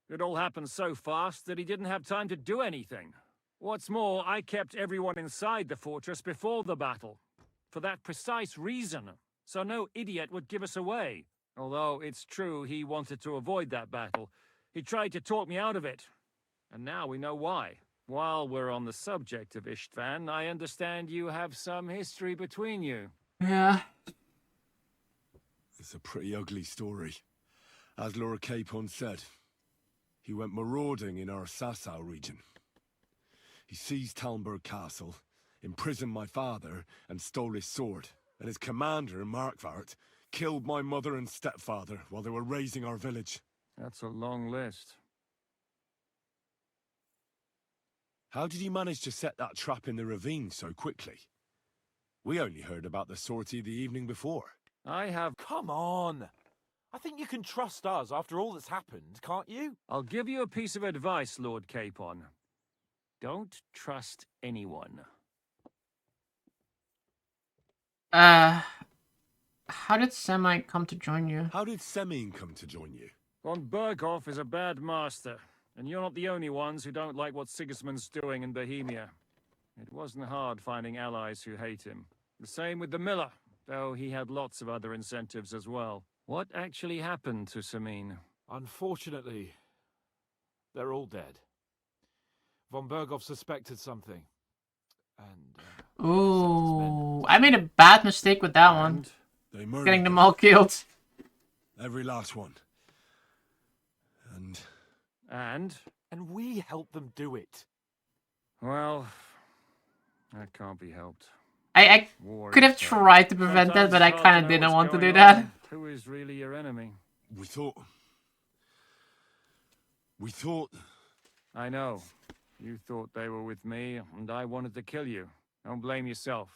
It all happened so fast that he didn't have time to do anything. What's more, I kept everyone inside the fortress before the battle. For that precise reason. So no idiot would give us away. Although it's true he wanted to avoid that battle. He tried to talk me out of it. And now we know why. While we're on the subject of Istvan, I understand you have some history between you. Yeah. It's a pretty ugly story. As Lord Capon said, he went marauding in our Sasau region. He seized Talmberg Castle, imprisoned my father, and stole his sword. And his commander, Markvart, killed my mother and stepfather while they were raising our village. That's a long list. How did you manage to set that trap in the ravine so quickly? We only heard about the sortie the evening before. I have... Come on! I think you can trust us after all that's happened, can't you? I'll give you a piece of advice, Lord Capon. Don't trust anyone. How did Semite come to join you? How did Semine come to join you? Von Berghoff is a bad master, and you're not the only ones who don't like what Sigismund's doing in Bohemia. It wasn't hard finding allies who hate him. The same with the miller, though he had lots of other incentives as well. What actually happened to Semine? Unfortunately, they're all dead. Von Berghoff suspected something. And, Ooh, I made a bad mistake with that one. They murdered Getting them all killed. Every last one. And we helped them do it. Well, that can't be helped. I could have tried to prevent that, but I kind of didn't want to do that. Who is really your enemy? We thought... I know. You thought they were with me, and I wanted to kill you. Don't blame yourself.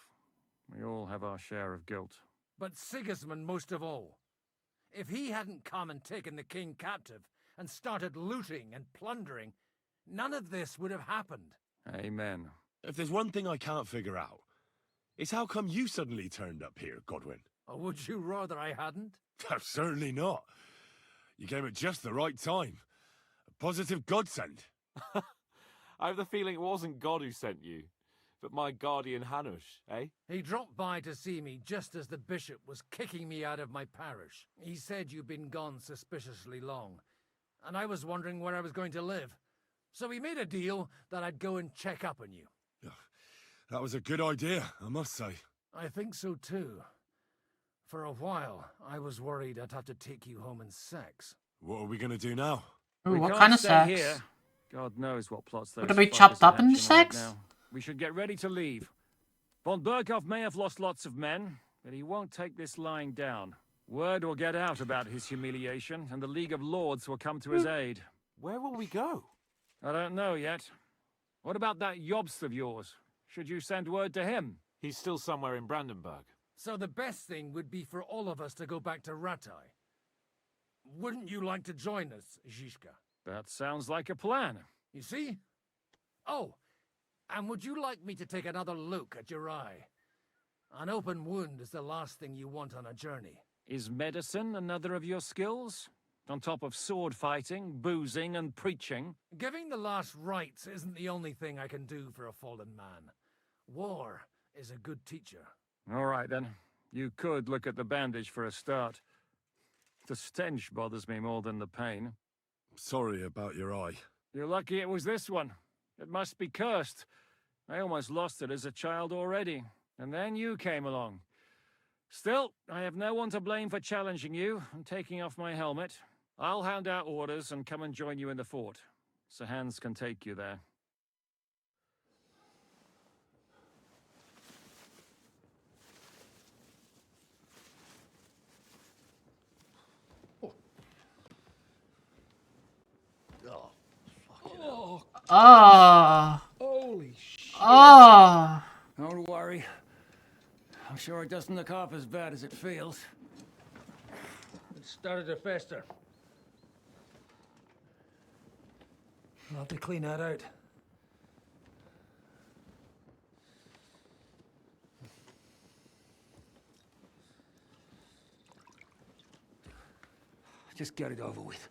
We all have our share of guilt. But Sigismund most of all. If he hadn't come and taken the king captive, and started looting and plundering, none of this would have happened. Amen. If there's one thing I can't figure out, it's how come you suddenly turned up here, Godwin? Or would you rather I hadn't? Certainly not. You came at just the right time. A positive godsend. I have the feeling it wasn't God who sent you, but my guardian Hanush, eh? He dropped by to see me just as the bishop was kicking me out of my parish. He said you'd been gone suspiciously long, and I was wondering where I was going to live. So we made a deal that I'd go and check up on you. That was a good idea, I must say. I think so too. For a while, I was worried I'd have to take you home in sex. What are we gonna do now? Ooh, what kind of sex? Here. God knows what plots those Would it be fuckers chopped are up into hatching right sex? now. We should get ready to leave. Von Berghoff may have lost lots of men, but he won't take this lying down. Word will get out about his humiliation, and the League of Lords will come to his aid. Where will we go? I don't know yet. What about that Jobst of yours? Should you send word to him? He's still somewhere in Brandenburg. So the best thing would be for all of us to go back to Ratai. Wouldn't you like to join us, Zizka? That sounds like a plan. You see? Oh, and would you like me to take another look at your eye? An open wound is the last thing you want on a journey. Is medicine another of your skills? On top of sword fighting, boozing, and preaching? Giving the last rites isn't the only thing I can do for a fallen man. War is a good teacher. All right, then. You could look at the bandage for a start. The stench bothers me more than the pain. Sorry about your eye. You're lucky it was this one. It must be cursed. I almost lost it as a child already. And then you came along. Still, I have no one to blame for challenging you and taking off my helmet. I'll hand out orders and come and join you in the fort. Sir Hans can take you there. Oh. Holy shit. Oh. Don't worry. I'm sure it doesn't look half as bad as it feels. It started to fester. I'll have to clean that out. Just get it over with.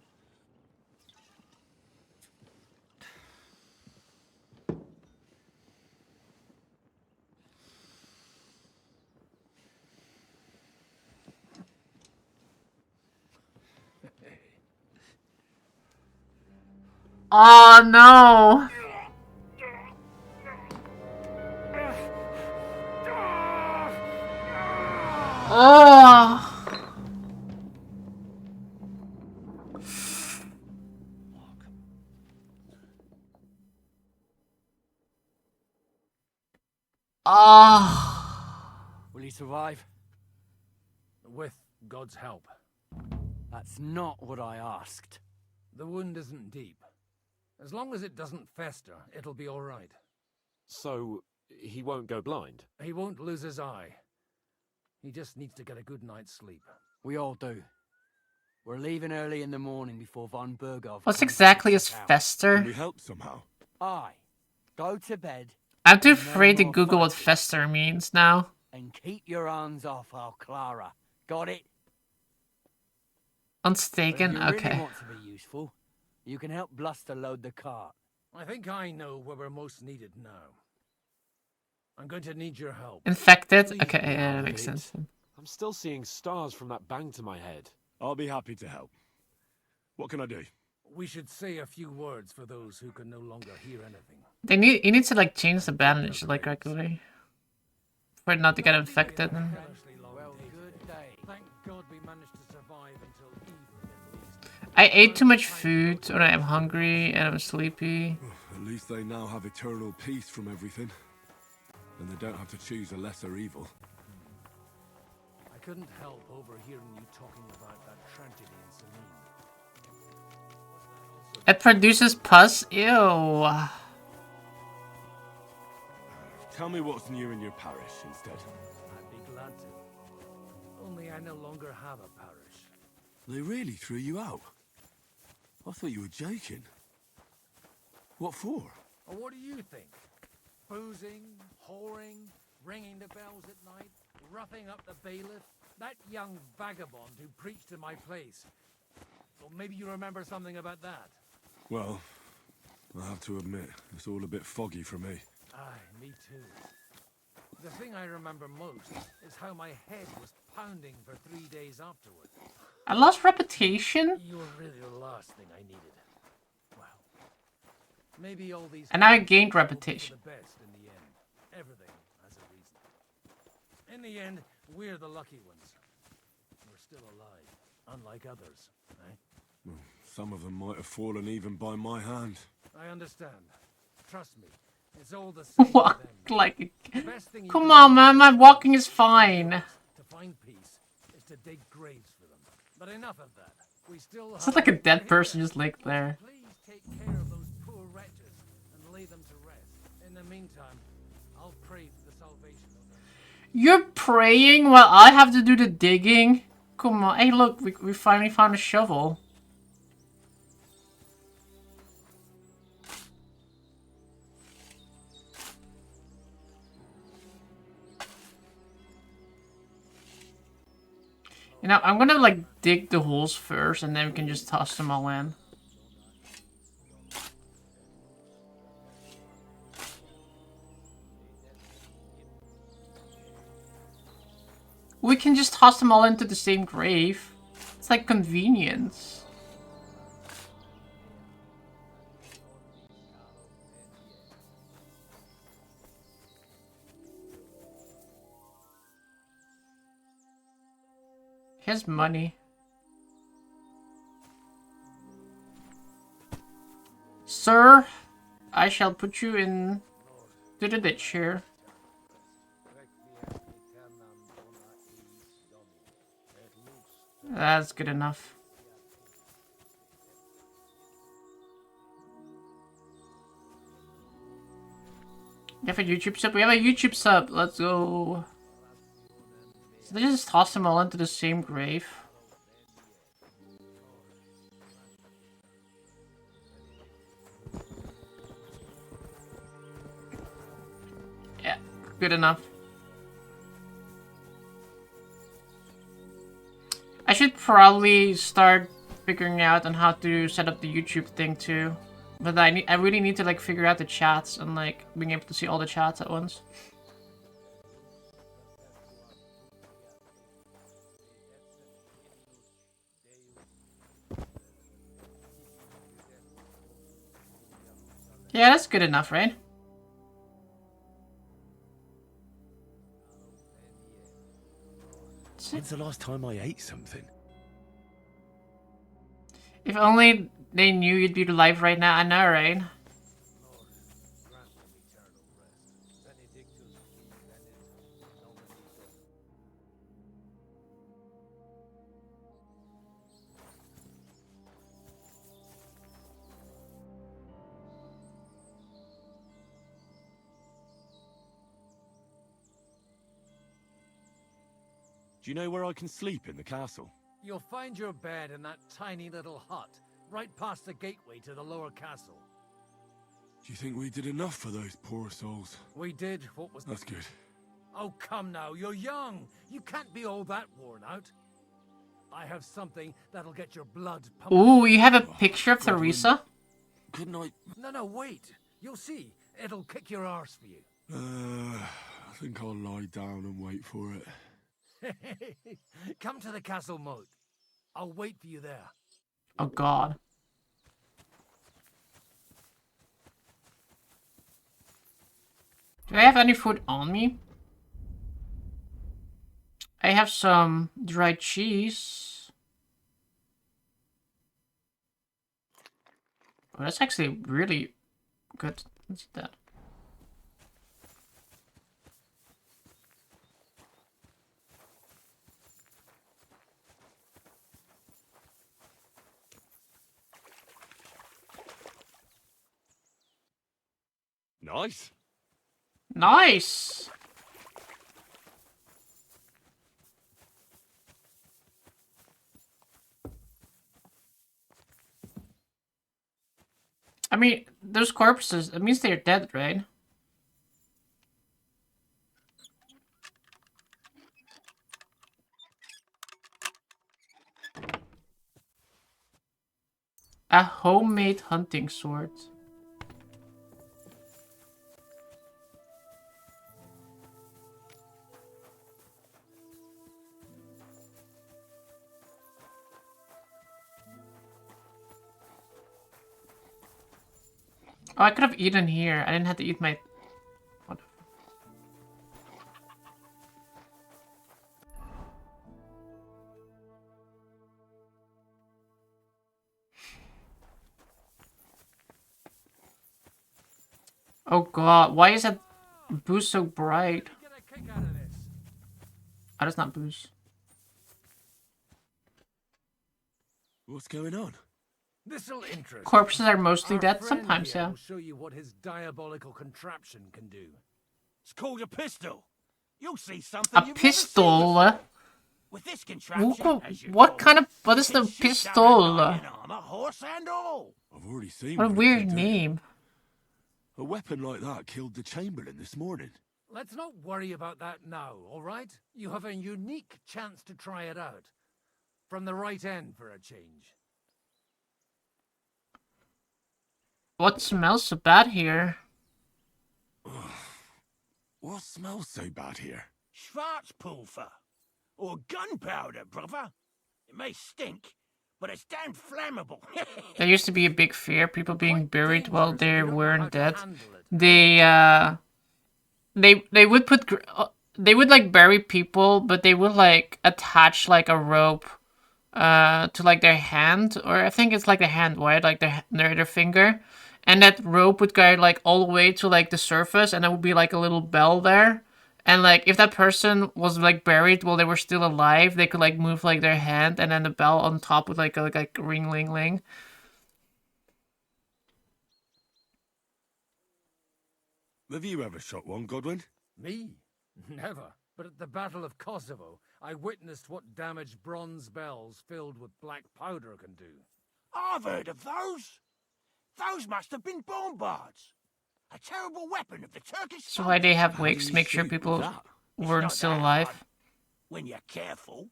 Oh no. Oh. Oh. Will he survive? With God's help. That's not what I asked. The wound isn't deep. As long as it doesn't fester, it'll be all right. So, he won't go blind? He won't lose his eye. He just needs to get a good night's sleep. We all do. We're leaving early in the morning before von Burgov. What's exactly is fester? Can we help somehow? Aye. Go to bed. I'm too afraid to Google what fester means now. And keep your hands off our Clara. Got it? Unstaken? If you Okay. really want to be useful, you can help Bluster load the cart. I think I know where we're most needed now. I'm going to need your help. Infected? Please Okay, be yeah, that help, makes mate. sense. I'm still seeing stars from that bang to my head. I'll be happy to help. What can I do? We should say a few words for those who can no longer hear anything. He needs to like change the bandage like regularly. For it not to get infected. Well, good day. Thank God we managed to survive until evening at least. I ate too much food, or I'm hungry and I'm sleepy. At least they now have eternal peace from everything. And they don't have to choose a lesser evil. I couldn't help overhearing you talking about that tragedy in Salim. It produces pus? Ew. Tell me what's new in your parish instead. I'd be glad to. Only I no longer have a parish. They really threw you out? I thought you were joking. What for? Or what do you think? Boozing, whoring, ringing the bells at night, roughing up the bailiff? That young vagabond who preached in my place. Well, maybe you remember something about that. Well, I have to admit, it's all a bit foggy for me. Aye, me too. The thing I remember most is how my head was pounding for 3 days afterward. I lost reputation? You were really the last thing I needed. Well, maybe all these... And now I gained reputation. ...the best in the end. Everything has a reason. In the end, we're the lucky ones. We're still alive, unlike others, eh? Well, some of them might have fallen even by my hand. I understand. Trust me. It's all the same. Walk like... The best thing you Come can on, do man. My walking is fine. to find peace is to dig graves for them. But enough of that. We still It's not like a dead person just like there. Please take care of those poor wretches and lay them to rest. In the meantime, I'll pray for the salvation of them. You're praying while I have to do the digging? Come on. Hey, look. We finally found a shovel. You know, I'm gonna like dig the holes first and then we can just toss them all in. We can just toss them all into the same grave. It's like convenience. Here's money. Sir, I shall put you in to the ditch here. That's good enough. You have a YouTube sub? We have a YouTube sub. Let's go. So they just toss them all into the same grave. Yeah, good enough. I should probably start figuring out on how to set up the YouTube thing too. But I really need to like figure out the chats and like being able to see all the chats at once. Yeah, that's good enough, right? When's the last time I ate something? If only they knew you'd be live right now. I know, right? Do you know where I can sleep in the castle? You'll find your bed in that tiny little hut, right past the gateway to the lower castle. Do you think we did enough for those poor souls? We did what was... That's good. Oh, come now, you're young. You can't be all that worn out. I have something that'll get your blood pumping. Ooh, you have a picture of Theresa? Couldn't I... No, wait. You'll see. It'll kick your arse for you. I think I'll lie down and wait for it. Come to the castle moat. I'll wait for you there. Oh god. Do I have any food on me? I have some dried cheese. Oh, that's actually really good. Let's eat that. Nice. Nice. I mean, those corpses, it means they're dead, right? A homemade hunting sword. Oh, I could have eaten here. I didn't have to eat my... What? Oh god, why is that booze so bright? Oh, that's not booze. What's going on? This'll interest. Corpses are mostly Our dead, friend sometimes, here yeah. will show you what his diabolical contraption can do. It's called a pistol. You'll see something A you've pistol? with this contraption. As you What kind of... What is the pistol? armor, horse and all. I've already seen What a it weird can do. name. A weapon like that killed the Chamberlain this morning. Let's not worry about that now, all right? You have a unique chance to try it out. From the right end for a change. What smells so bad here? What smells so bad here? Schwarzpulver. Or gunpowder, brother. It may stink, but it's damn flammable. There used to be a big fear, people being buried while they weren't dead. They would put... They would, like, bury people, but they would, like, attach, like, a rope to, like, their hand. Or I think it's, like, the hand, right? Like, their finger. And that rope would go, like, all the way to, like, the surface. And there would be, like, a little bell there. And, like, if that person was, like, buried while they were still alive, they could, like, move, like, their hand. And then the bell on top would, like, ring, ling, ling. Have you ever shot one, Godwin? Me? Never. But at the Battle of Kosovo, I witnessed what damage bronze bells filled with black powder can do. I've heard of those. Those must have been bombards. A terrible weapon of the Turkish So why they have wakes do to you make sure shoot people with that? It's weren't not still that alive? hard, when you're careful.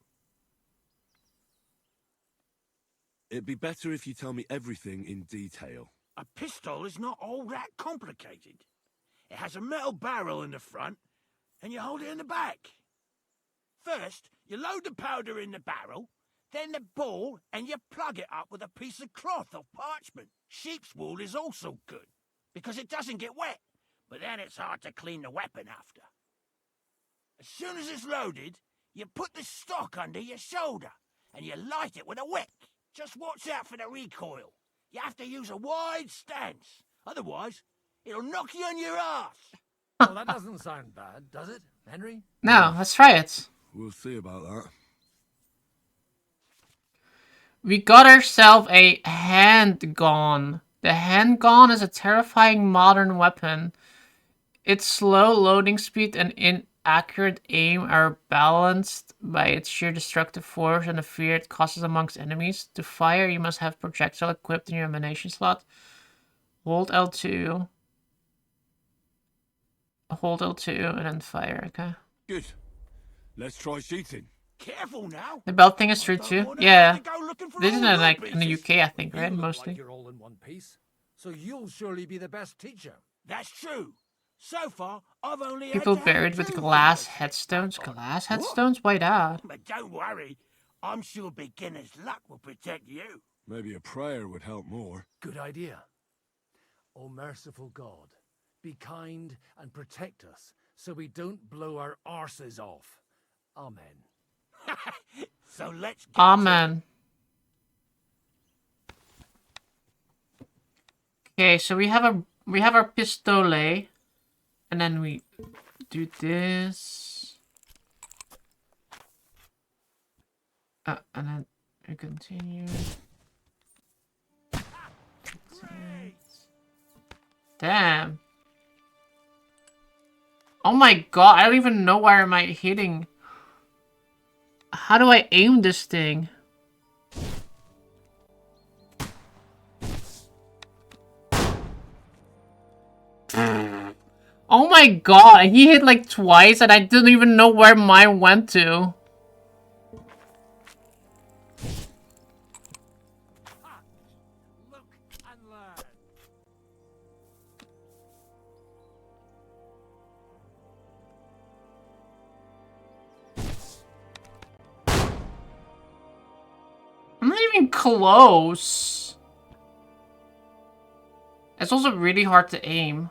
It'd be better if you tell me everything in detail. A pistol is not all that complicated. It has a metal barrel in the front, and you hold it in the back. First, you load the powder in the barrel, then the ball, and you plug it up with a piece of cloth or parchment. Sheep's wool is also good, because it doesn't get wet, but then it's hard to clean the weapon after. As soon as it's loaded, you put the stock under your shoulder, and you light it with a wick. Just watch out for the recoil. You have to use a wide stance, otherwise it'll knock you on your ass. Well, that doesn't sound bad, does it, Henry? No, let's try it. We'll see about that. We got ourselves a handgun. The handgun is a terrifying modern weapon. Its slow loading speed and inaccurate aim are balanced by its sheer destructive force and the fear it causes amongst enemies. To fire, you must have projectile equipped in your ammunition slot. Hold L2. Hold L2 and then fire, okay? Good. Let's try shooting. Careful now. The belt thing is true too? Yeah. This isn't like in the UK, I think, right? You look Mostly. like you're all in one piece, so you'll surely be the best teacher. That's true. So far, I've only People had to buried have with two glass fingers. headstones. Glass headstones? Why that? But don't worry, I'm sure beginner's luck will protect you. Maybe a prayer would help more. Good idea. O merciful God, be kind and protect us so we don't blow our arses off. Amen. So let's get Amen. Okay, so we have our pistole, and then we do this, and then we continue. Damn. Oh my god, I don't even know where am I hitting. How do I aim this thing? Oh my god, he hit like twice and I didn't even know where mine went to. I'm not even close. It's also really hard to aim.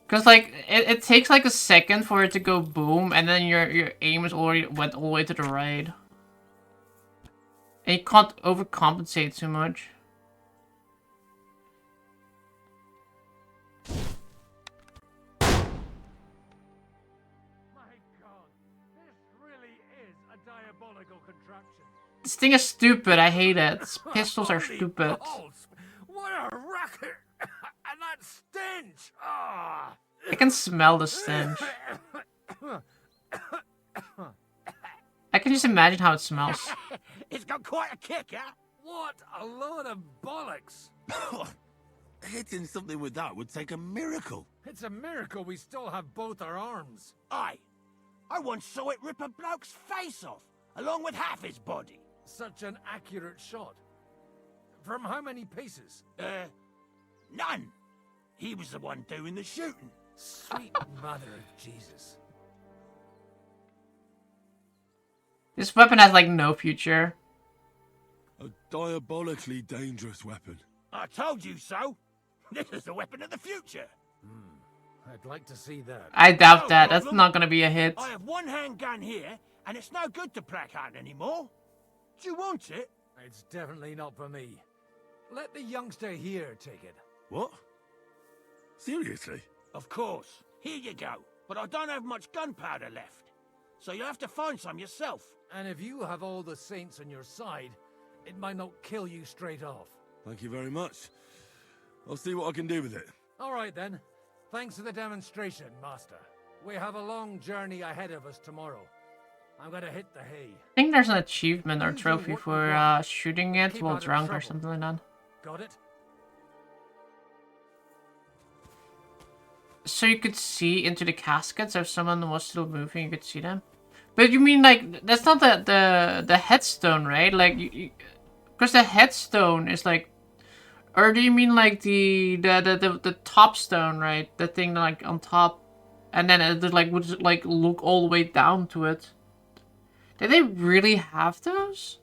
Because, like, it takes, like, a second for it to go boom, and then your aim is already went all the way to the right. And you can't overcompensate too much. This thing is stupid, I hate it. Pistols are stupid. What a racket! And that stench! Ah! I can smell the stench. I can just imagine how it smells. It's got quite a kick, huh? What a load of bollocks! Hitting something with that would take a miracle. It's a miracle we still have both our arms. Aye. I once saw it rip a bloke's face off, along with half his body. Such an accurate shot. From how many paces? None. He was the one doing the shooting. Sweet mother of Jesus. This weapon has, like, no future. A diabolically dangerous weapon. I told you so. This is the weapon of the future. I'd like to see that. I doubt No that. That's problem. not gonna be a hit. I have one handgun here, and it's no good to placard anymore. Do you want it? It's definitely not for me. Let the youngster here take it. What? Seriously? Of course. Here you go. But I don't have much gunpowder left. So you'll have to find some yourself. And if you have all the saints on your side, it might not kill you straight off. Thank you very much. I'll see what I can do with it. All right then. Thanks for the demonstration, Master. We have a long journey ahead of us tomorrow. I'm gonna hit the hay. I think there's an achievement or trophy for shooting it while drunk or something like that. Got it? So you could see into the caskets if someone was still moving, you could see them. But you mean like that's not the headstone, right? Like because the headstone is like, or do you mean like the top stone, right? The thing like on top, and then it like would like look all the way down to it. Did they really have those?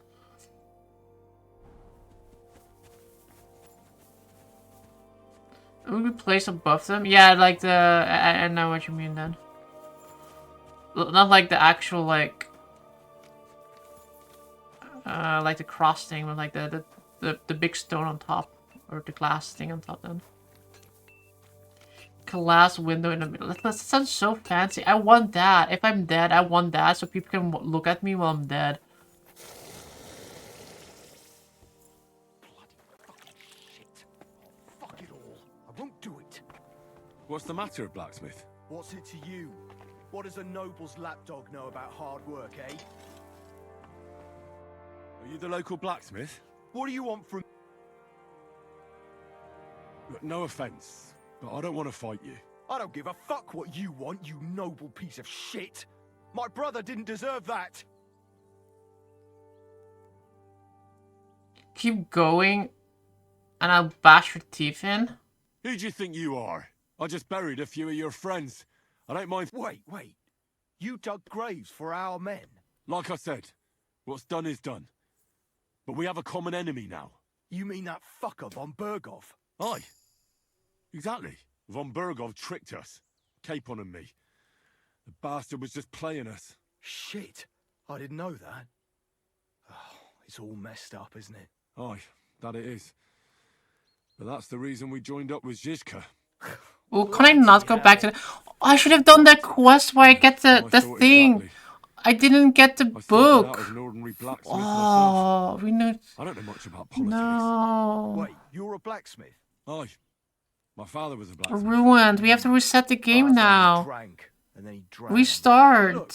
Would we place above them? Yeah, like the I know what you mean then. Not like the actual like the cross thing, but like the big stone on top, or the glass thing on top then. Glass window in the middle. That sounds so fancy. I want that. If I'm dead, I want that so people can look at me while I'm dead. Fuck it all. I won't do it. What's the matter, blacksmith? What's it to you? What does a noble's lapdog know about hard work, eh? Are you the local blacksmith? What do you want from... Look, no offense, but I don't want to fight you. I don't give a fuck what you want, you noble piece of shit. My brother didn't deserve that. Keep going, and I'll bash your teeth in. Who do you think you are? I just buried a few of your friends. I don't mind... Wait. You dug graves for our men? Like I said, what's done is done. But we have a common enemy now. You mean that fucker von Bergov? Aye. Exactly. Von Bergov tricked us. Capon and me. The bastard was just playing us. Shit. I didn't know that. Oh, it's all messed up, isn't it? Aye, that it is. But that's the reason we joined up with Zizka. Oh, can I not go back to the... Oh, I should have done that quest where I get the thing. Exactly. I didn't get the book. Oh, we know... I don't know much about politics. No. Wait, you're a blacksmith? Aye. My father was a blacksmith. Ruined. We have to reset the game now. Drank, and then he drank. Restart. Look,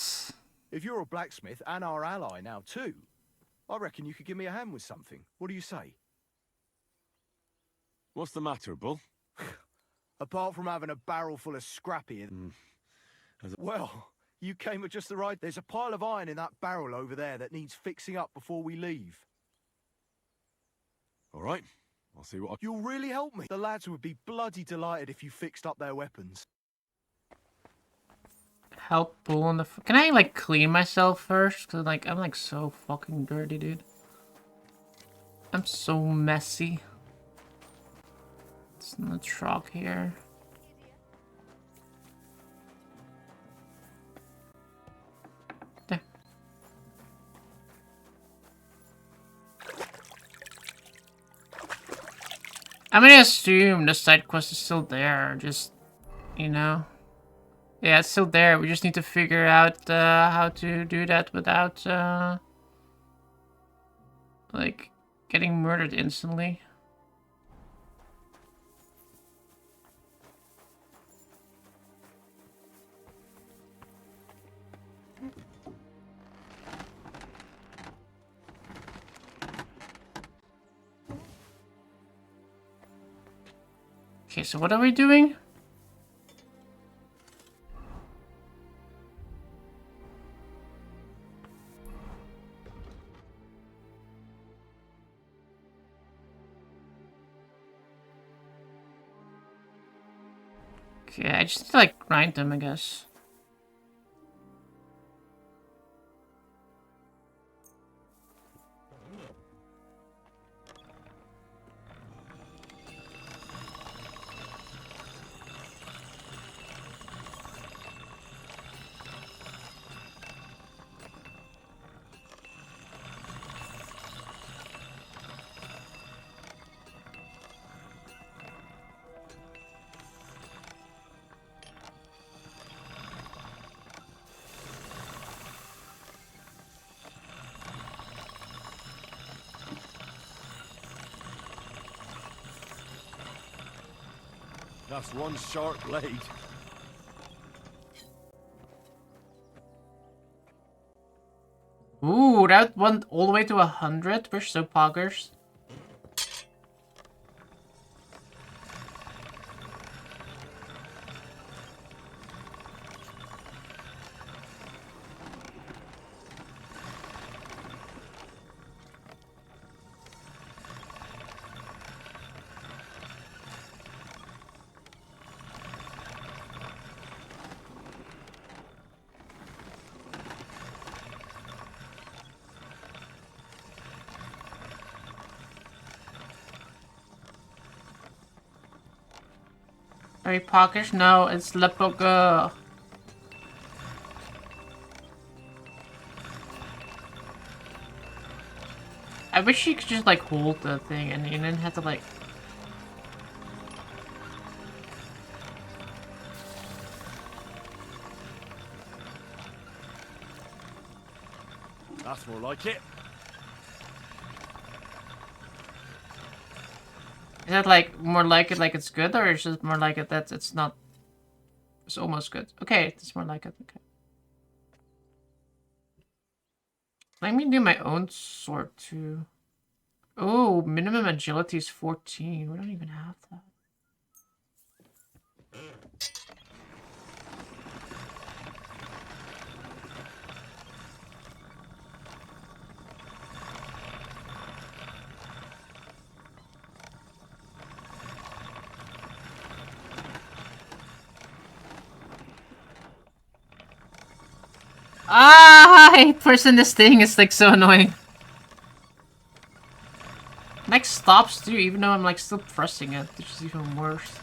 if you're a blacksmith and our ally now too, I reckon you could give me a hand with something. What do you say? What's the matter, Bull? Apart from having a barrel full of scrappy. Well, you came at just the right... There's a pile of iron in that barrel over there that needs fixing up before we leave. All right. I'll see what I... You'll really help me. The lads would be bloody delighted if you fixed up their weapons. Help Bull on the... Can I, like, clean myself first? Cause, like, I'm, like, so fucking dirty, dude. I'm so messy. It's in the truck here. There. I'm gonna assume the side quest is still there, just, you know. Yeah, it's still there. We just need to figure out how to do that without, like, getting murdered instantly. Okay, so what are we doing? Okay, I just need to, like, grind them, I guess. That's one sharp blade. Ooh, that went all the way to 100. We're so poggers. Are you poggers? No, it's Le Poggers. I wish you could just like hold the thing and you didn't have to like. That's more like it. Is that like more like it like it's good, or is it more like it that it's not? It's almost good. Okay, it's more like it. Okay. Let me do my own sword too. Oh, minimum agility is 14. We don't even have that. Ah, I hate pressing this thing. It's like so annoying. Like stops too, even though I'm like still pressing it, which is even worse.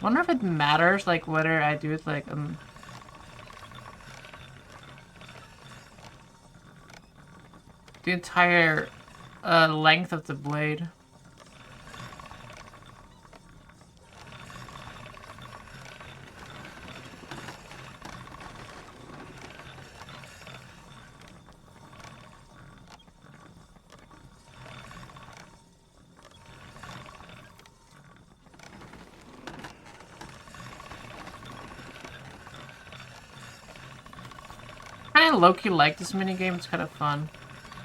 Wonder if it matters like whether I do it like the entire length of the blade. I low-key like this minigame, it's kind of fun.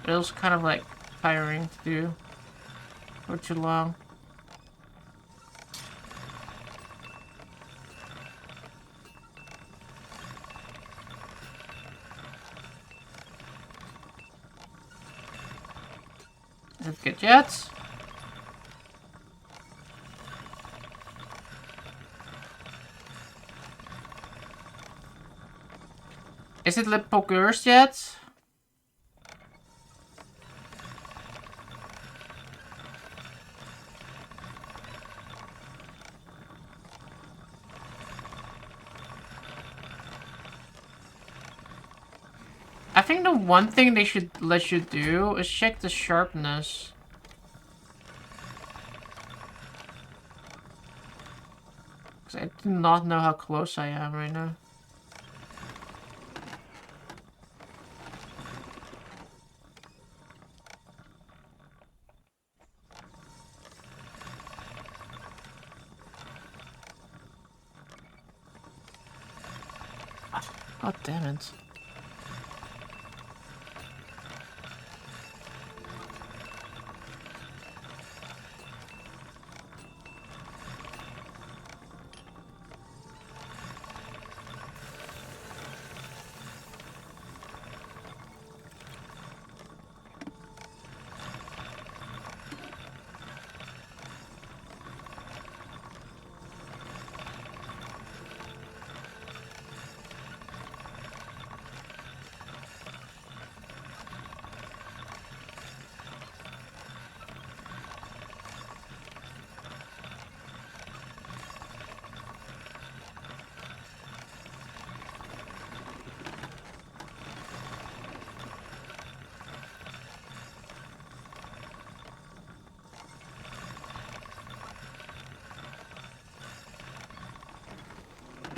It was kind of like tiring to do for too long. Is it good yet? Is it Le Poggers yet? I think the one thing they should let you do is check the sharpness. Because I do not know how close I am right now. God damn it.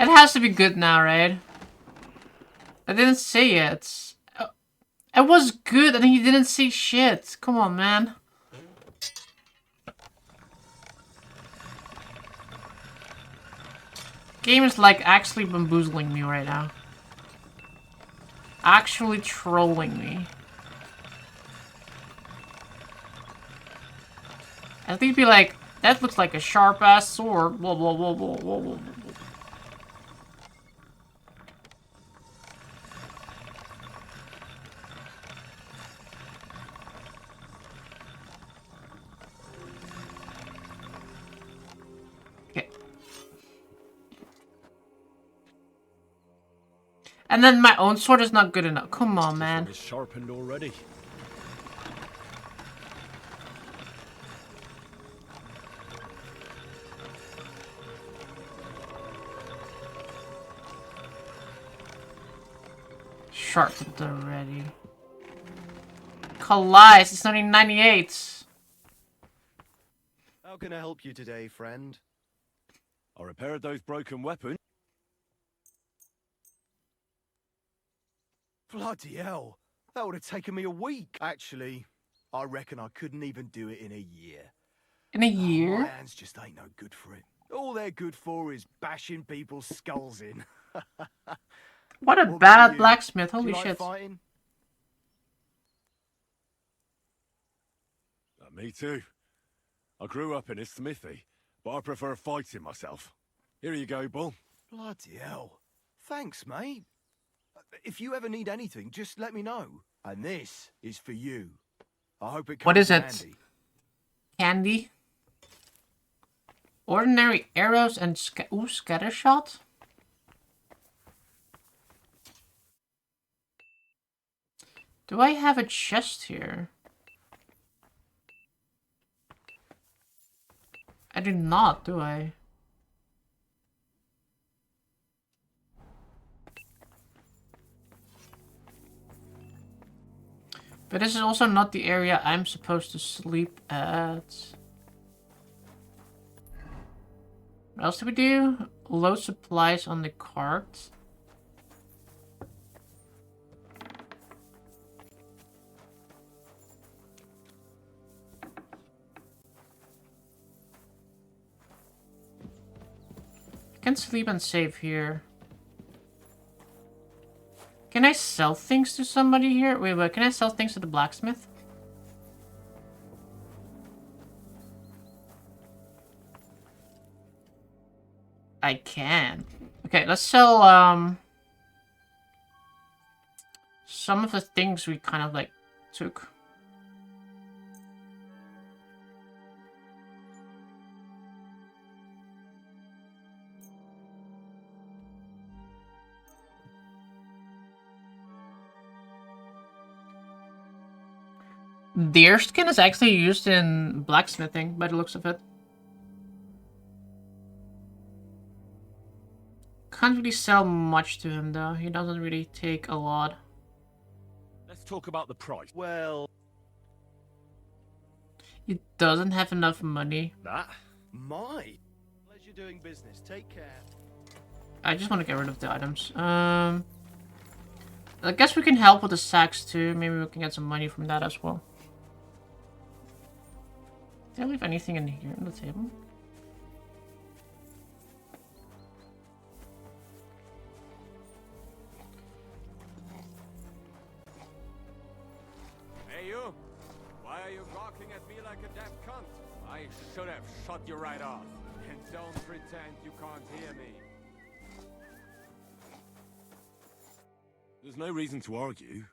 It has to be good now, right? I didn't say it. It was good and he didn't say shit. Come on, man. Game is like actually bamboozling me right now. Actually trolling me. I think be like, that looks like a sharp ass sword. Blah blah blah blah blah blah. Okay. And then my own sword is not good enough. Come on, man. It's sharpened already. Sharpened already. Collides, it's only 98. How can I help you today, friend? I repaired those broken weapons. Bloody hell! That would have taken me a week. Actually, I reckon I couldn't even do it in a year. In a My year? hands just ain't no good for it. All they're good for is bashing people's skulls in. What a What about bad you? blacksmith, Do you holy like shit. fighting? Me too. I grew up in a smithy, but I prefer fighting myself. Here you go, Bull. Bloody hell. Thanks, mate. If you ever need anything, just let me know. And this is for you. I hope it comes What is in it? handy. Candy? Ordinary arrows and scatter shot? Do I have a chest here? I do not, do I? But this is also not the area I'm supposed to sleep at. What else do we do? Load supplies on the cart. I can sleep and save here. Can I sell things to somebody here? Wait, can I sell things to the blacksmith? I can. Okay, let's sell, some of the things we kind of, like, took. Deer skin is actually used in blacksmithing, by the looks of it. Can't really sell much to him, though. He doesn't really take a lot. Let's talk about the price. Well... He doesn't have enough money. That? My pleasure doing business. Take care. I just want to get rid of the items. I guess we can help with the sacks, too. Maybe we can get some money from that as well. Did I leave anything in here on the table? Hey, you! Why are you gawking at me like a deaf cunt? I should have shut you right off. And don't pretend you can't hear me. There's no reason to argue.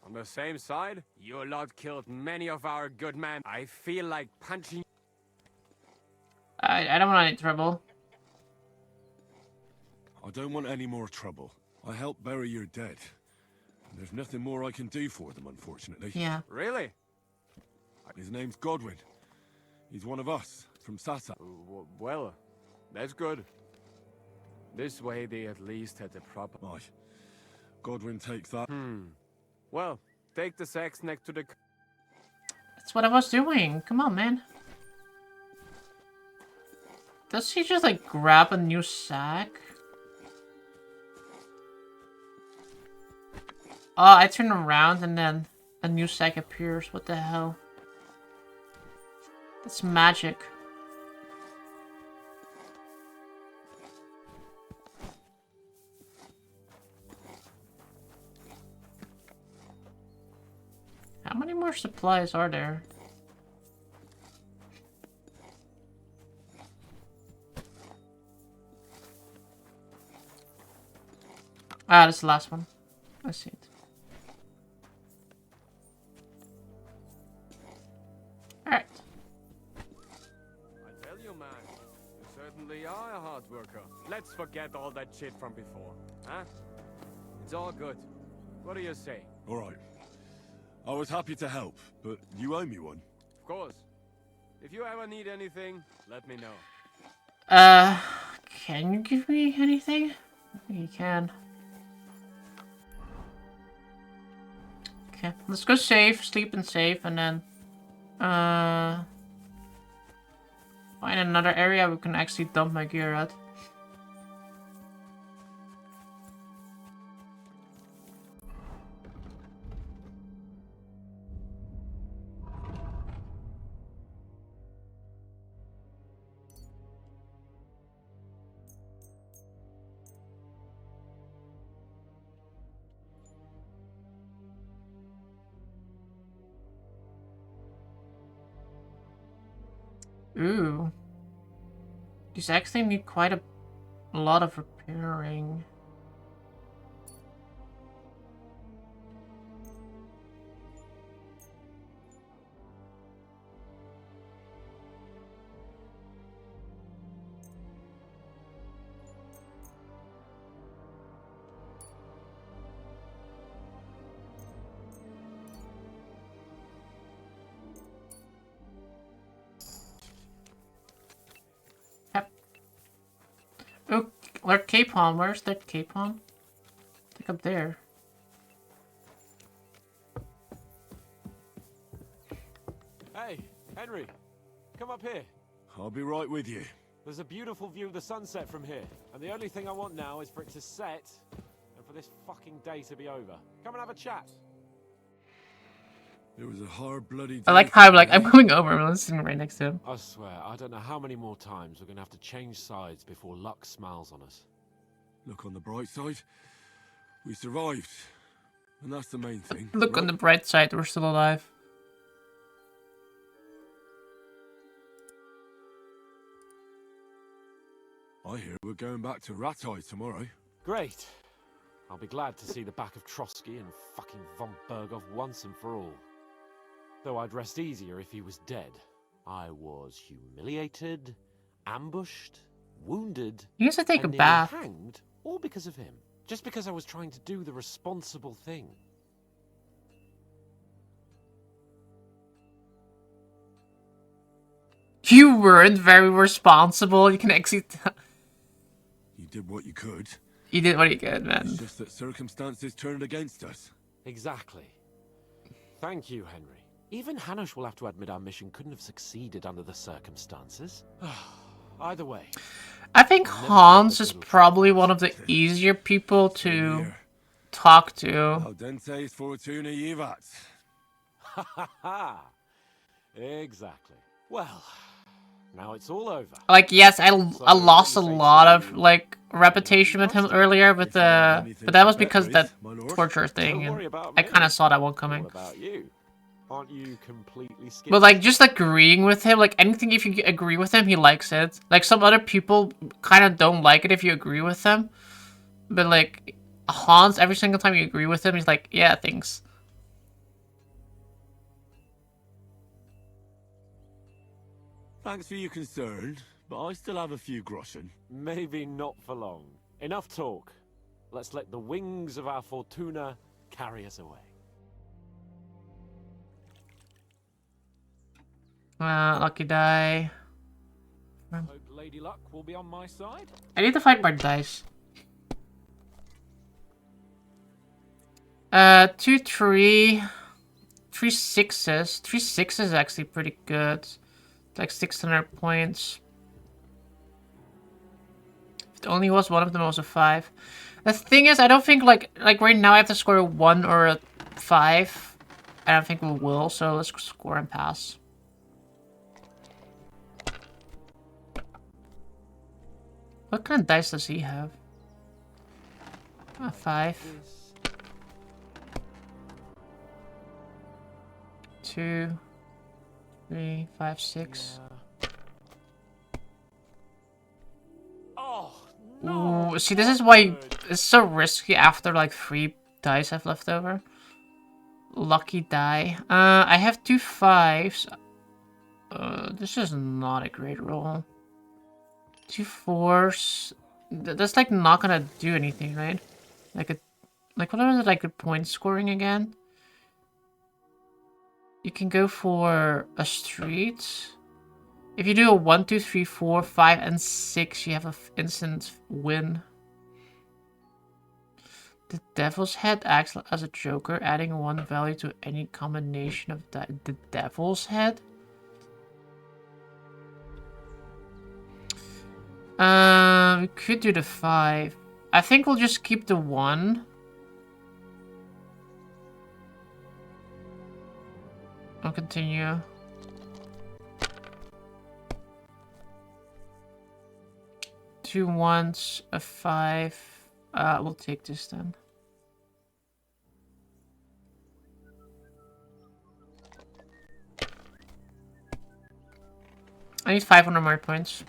On the same side, your lot killed many of our good men. I feel like punching. I don't want any trouble. I don't want any more trouble. I helped bury your dead. There's nothing more I can do for them, unfortunately. Yeah. Really? His name's Godwin. He's one of us, from Sata. Well, that's good. This way they at least had the proper... Aye. Godwin takes that. Well, take the sacks next to the... That's what I was doing. Come on, man. Does he just, like, grab a new sack? Oh, I turn around and then a new sack appears. What the hell? That's magic. How many more supplies are there? Ah, that's the last one. I see it. Alright. I tell you, man, you certainly are a hard worker. Let's forget all that shit from before, huh? It's all good. What do you say? All right. I was happy to help, but you owe me one. Of course. If you ever need anything, let me know. Can you give me anything? I think you can. Okay, let's go save, sleep and save, and then, find another area we can actually dump my gear at. Ooh. These actually need quite a lot of repairing. Oh, or Capon. Where's that Capon? I think up there. Hey, Henry, come up here. I'll be right with you. There's a beautiful view of the sunset from here, and the only thing I want now is for it to set, and for this fucking day to be over. Come and have a chat. It was a hard bloody day. I like how I'm coming over and I'm sitting right next to him. I swear, I don't know how many more times we're gonna have to change sides before luck smiles on us. Look on the bright side. We survived. And that's the main thing. Look on the bright side, we're still alive. I hear we're going back to Rattay tomorrow. Great. I'll be glad to see the back of Trotsky and fucking von Berghoff once and for all. Though I'd rest easier if he was dead. I was humiliated, ambushed, wounded, He used to take a and nearly bath. hanged, all because of him. Just because I was trying to do the responsible thing. You weren't very responsible. You can actually tell. You did what you could. You did what you could, man. It's just that circumstances turned against us. Exactly. Thank you, Henry. Even Hanush will have to admit our mission couldn't have succeeded under the circumstances. Either way. I think Hans is probably one of the easier people to talk to. Audentes fortuna jivat. Ha ha ha! Exactly. Well, now it's all over. Like, yes, I lost a lot of, like, reputation with him earlier with the... But that was because of that torture thing, and I kind of saw that one coming. What about you? Aren't you completely scared? But, like, just agreeing with him, like, anything if you agree with him, he likes it. Like, some other people kind of don't like it if you agree with them. But, like, Hans, every single time you agree with him, he's like, yeah, thanks. Thanks for your concern, but I still have a few groschen. Maybe not for long. Enough talk. Let's let the wings of our Fortuna carry us away. Lucky die. Hope Lady Luck will be on my side. I need to find more dice. 2, 3, 3 6s. 3 6s is actually pretty good. It's like 600 points. It only was one of them was a 5. The thing is, I don't think like right now I have to score a 1 or a 5. I don't think we will, so let's score and pass. What kind of dice does he have? A 5. 2, 3, 5, 6. Ooh, see, this is why it's so risky after like 3 dice I've left over. Lucky die. I have 2 5s. This is not a great roll. 2 4s. That's like not gonna do anything, right? Like what was it, like a point scoring again? You can go for a street. If you do a 1, 2, 3, 4, 5, and 6, you have an instant win. The Devil's Head acts as a joker, adding 1 value to any combination of the Devil's Head. We could do the 5. I think we'll just keep the 1. I'll continue. Two 1s, a 5. We'll take this then. I need 500 more points.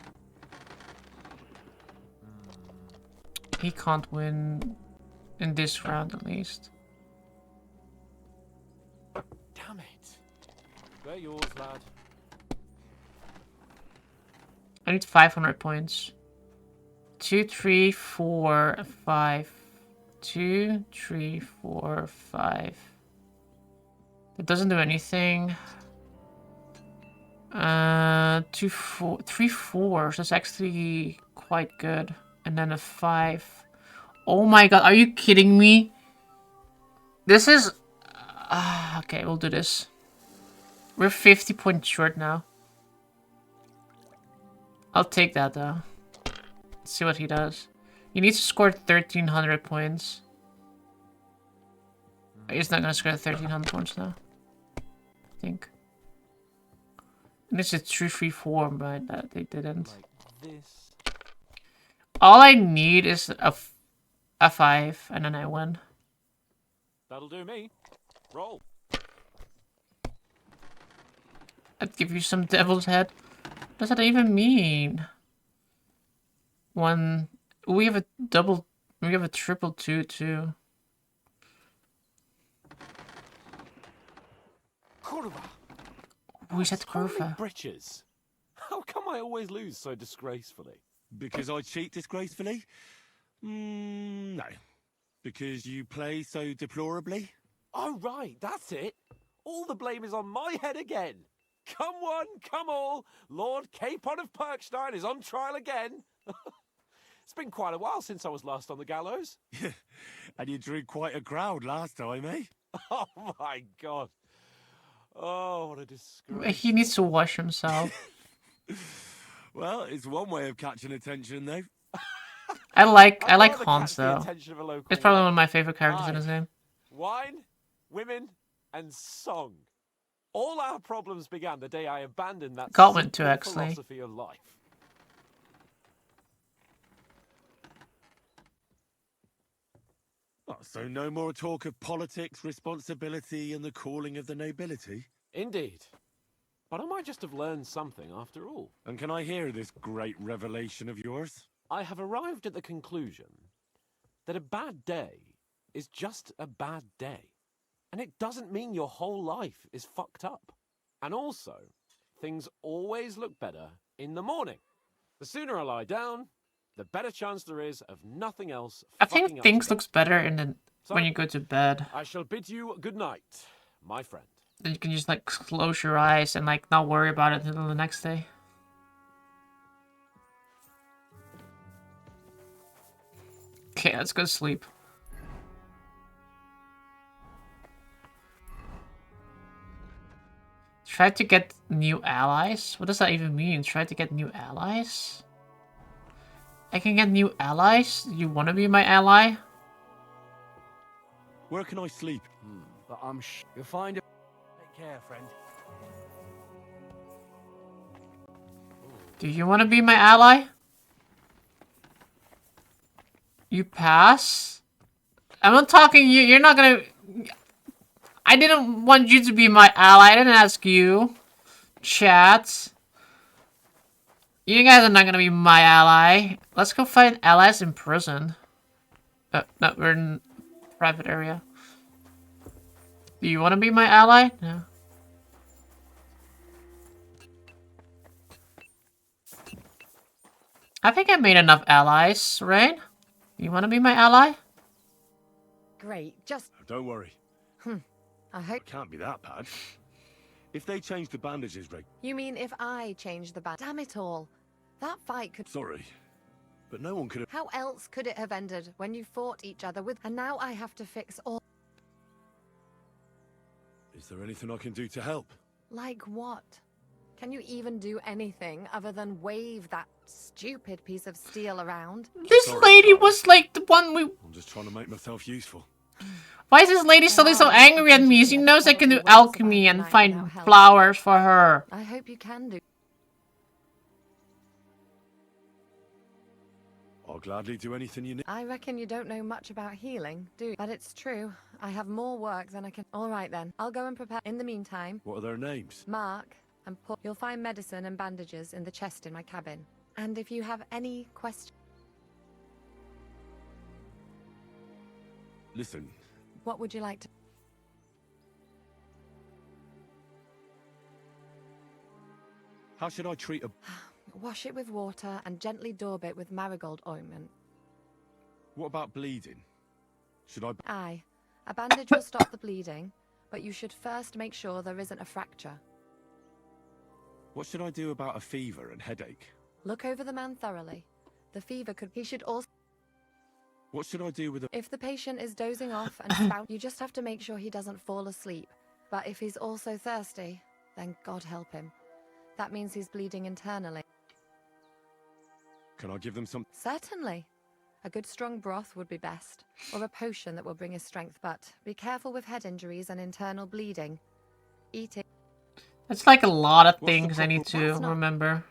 He can't win in this round at least. Damn it. They're yours, lad. I need 500 points. 2, 3, 4, 5. 2, 3, 4, 5. It doesn't do anything. 3 4s. That's actually quite good. And then a 5. Oh my god, are you kidding me? This is... okay, we'll do this. We're 50 points short now. I'll take that though. Let's see what he does. He needs to score 1,300 points. He's not gonna score 1,300 points now. I think. And it's a 2, 3, 4, but that they didn't. Like this. All I need is a 5, and then I win. That'll do me. Roll. I'd give you some Devil's Head. What does that even mean? 1. We have a double. We have a triple 2 too. Curva. We said Curva. Britches. How come I always lose so disgracefully? Because I cheat disgracefully? No. Because you play so deplorably? Oh, right, that's it. All the blame is on my head again. Come one, come all. Lord Capon of Perkstein is on trial again. It's been quite a while since I was last on the gallows. And you drew quite a crowd last time, eh? Oh, my God. Oh, what a disgrace. He needs to wash himself. Well, it's one way of catching attention, though. I like rather Hans catch the though. attention of a local It's probably woman. one of my favorite characters in his name. Wine, women, and song. All our problems began the day I abandoned that Godwin too, simple actually. philosophy of life. Oh, so no more talk of politics, responsibility, and the calling of the nobility? Indeed. But I might just have learned something after all. And can I hear this great revelation of yours? I have arrived at the conclusion that a bad day is just a bad day. And it doesn't mean your whole life is fucked up. And also, things always look better in the morning. The sooner I lie down, the better chance there is of nothing else I fucking think up things today. looks better in the when you go to bed. I shall bid you good night, my friend. Then you can just like close your eyes and like not worry about it until the next day. Okay, let's go to sleep. Try to get new allies? What does that even mean? Try to get new allies? I can get new allies? You wanna be my ally? Where can I sleep? But you'll find it. Take care, friend. Do you wanna be my ally? You pass? I'm not talking you. You're not gonna... I didn't want you to be my ally. I didn't ask you. Chat. You guys are not gonna be my ally. Let's go find allies in prison. No, we're in private area. Do you want to be my ally? No. I think I made enough allies, right? You want to be my ally? Great, just... Don't worry. I hope... It can't be that bad. If they change the bandages, You mean if I change the band? Damn it all. That fight could... Sorry, but no one could have... How else could it have ended when you fought each other with... And now I have to fix all... Is there anything I can do to help? Like what? Can you even do anything other than wave that stupid piece of steel around? This lady was like the one we... I'm just trying to make myself useful. Why is this lady suddenly so angry at me? She knows I can do alchemy and find flowers for her. I hope you can do... I'll gladly do anything you need. I reckon you don't know much about healing, do you? But it's true. I have more work than I can... All right then, I'll go and prepare. In the meantime... What are their names? Mark and Paul. You'll find medicine and bandages in the chest in my cabin. And if you have any questions... Listen, What would you like to... how should I treat a... Wash it with water and gently daub it with marigold ointment. What about bleeding? Should I... Aye. A bandage will stop the bleeding, but you should first make sure there isn't a fracture. What should I do about a fever and headache? Look over the man thoroughly. The fever could... He should also... What should I do with a... If the patient is dozing off and spout, you just have to make sure he doesn't fall asleep. But if he's also thirsty, then God help him. That means he's bleeding internally. Can I give them some... Certainly. A good strong broth would be best, or a potion that will bring his strength, but be careful with head injuries and internal bleeding. Eating... It's like a lot of things I need to remember.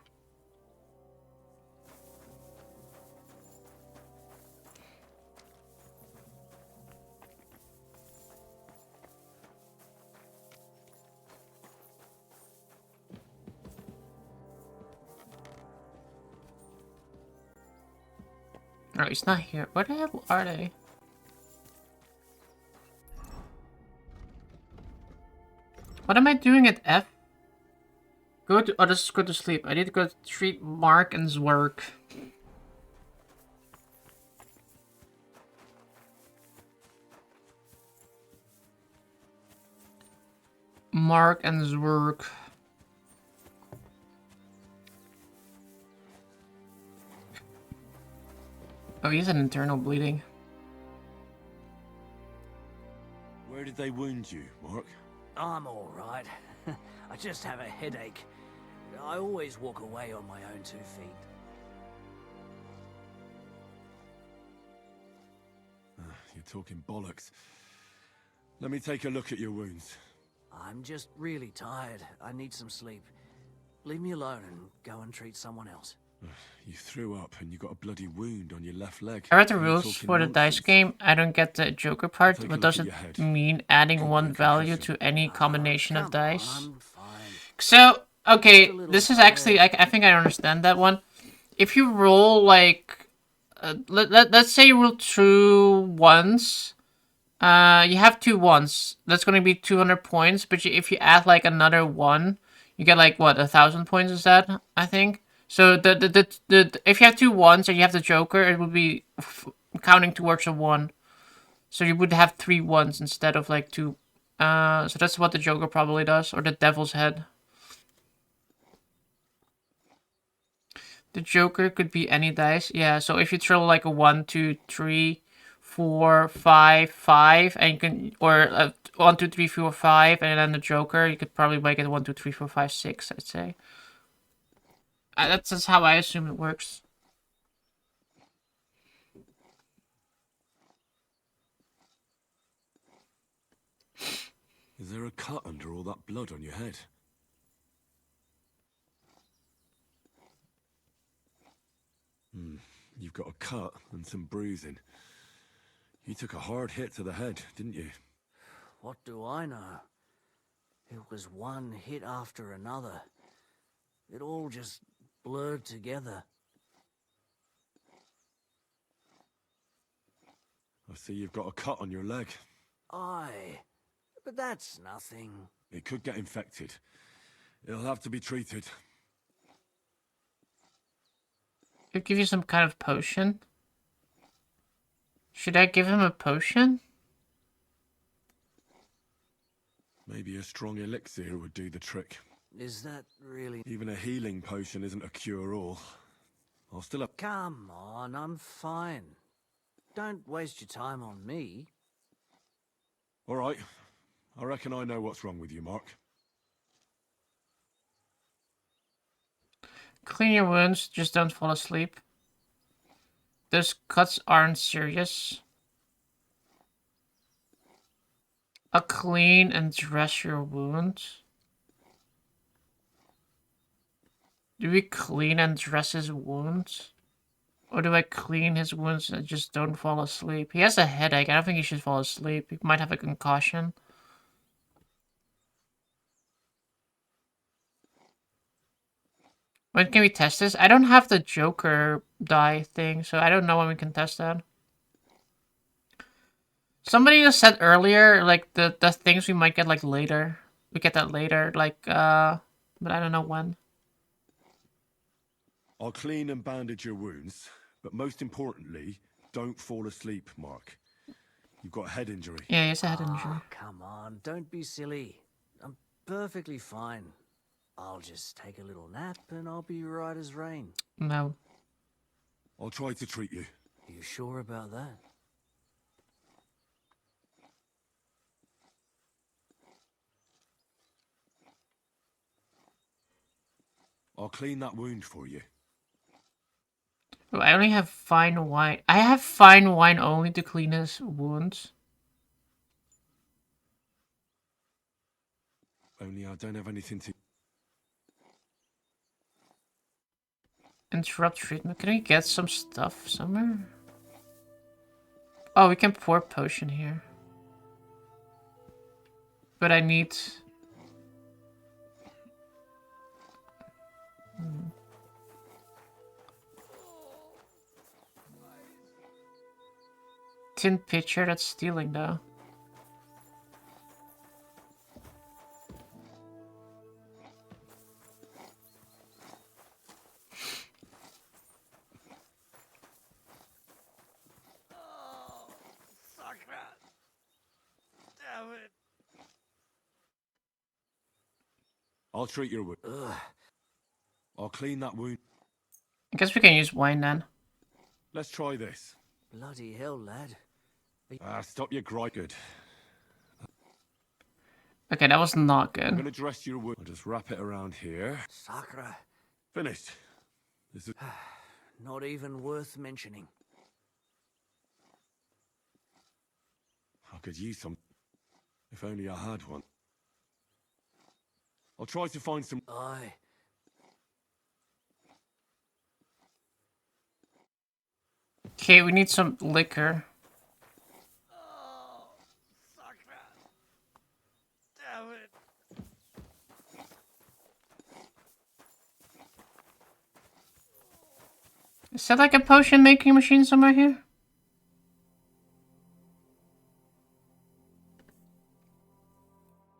Oh, he's not here. Where the hell are they? What am I doing at F? Go to... Oh, this is go to sleep. I need to go treat Mark and Zwerk. Mark and Zwerk. Oh, he's an internal bleeding. Where did they wound you, Mark? I'm all right. I just have a headache. I always walk away on my own 2 feet. You're talking bollocks. Let me take a look at your wounds. I'm just really tired. I need some sleep. Leave me alone and go and treat someone else. You threw up and you got a bloody wound on your left leg. I read the You're rules talking for the nonsense. dice game. I don't get the Joker part. Take a What look does at it your head. mean adding one value to any combination of dice? So, okay, this is actually, I think I understand that one. If you roll like, let's say you roll 2 ones, you have 2 ones. That's going to be 200 points, but if you add like another 1, you get like, what, 1,000 points is that, I think? So if you have 2 ones and you have the Joker, it would be counting towards a 1. So you would have 3 ones instead of like 2. So that's what the Joker probably does, or the Devil's Head. The Joker could be any dice. Yeah, so if you throw like a 1, 2, 3, 4, 5, 5, and you can, or 1, 2, 3, 4, 5, and then the Joker, you could probably make it 1, 2, 3, 4, 5, 6, I'd say. That's just how I assume it works. Is there a cut under all that blood on your head? You've got a cut and some bruising. You took a hard hit to the head, didn't you? What do I know? It was one hit after another. It all just blurred together. I see you've got a cut on your leg. Aye, but that's nothing. It could get infected. It'll have to be treated. Could give you some kind of potion. Should I give him a potion? Maybe a strong elixir would do the trick. Is that really... Even a healing potion isn't a cure-all. I'll still have... Come on, I'm fine. Don't waste your time on me. All right. I reckon I know what's wrong with you, Mark. Clean your wounds, just don't fall asleep. Those cuts aren't serious. A clean and dress your wounds. Do we clean and dress his wounds? Or do I clean his wounds and just don't fall asleep? He has a headache. I don't think he should fall asleep. He might have a concussion. When can we test this? I don't have the Joker die thing, so I don't know when we can test that. Somebody just said earlier, like, the things we might get, like, later. We get that later, like, but I don't know when. I'll clean and bandage your wounds, but most importantly, don't fall asleep, Mark. You've got a head injury. Yeah, he has a head injury. Oh, come on, don't be silly. I'm perfectly fine. I'll just take a little nap and I'll be right as rain. No. I'll try to treat you. You sure about that? I'll clean that wound for you. Oh, I only have fine wine. I have fine wine only to clean his wounds. Only I don't have anything to... Interrupt treatment. Can we get some stuff somewhere? Oh, we can pour potion here. But I need... Tin pitcher, that's stealing though. Damn it. I'll treat your wound. I'll clean that wound. I guess we can use wine then. Let's try this. Bloody hell, lad. Stop your gripe. Good. Okay, that was not I'm good. gonna dress your wound. I'll just wrap it around here. Sakra. Finished. This is... Not even worth mentioning. I could use some. If only I had one. I'll try to find some... Aye. Okay, we need some liquor. Damn it. Is that like a potion making machine somewhere here?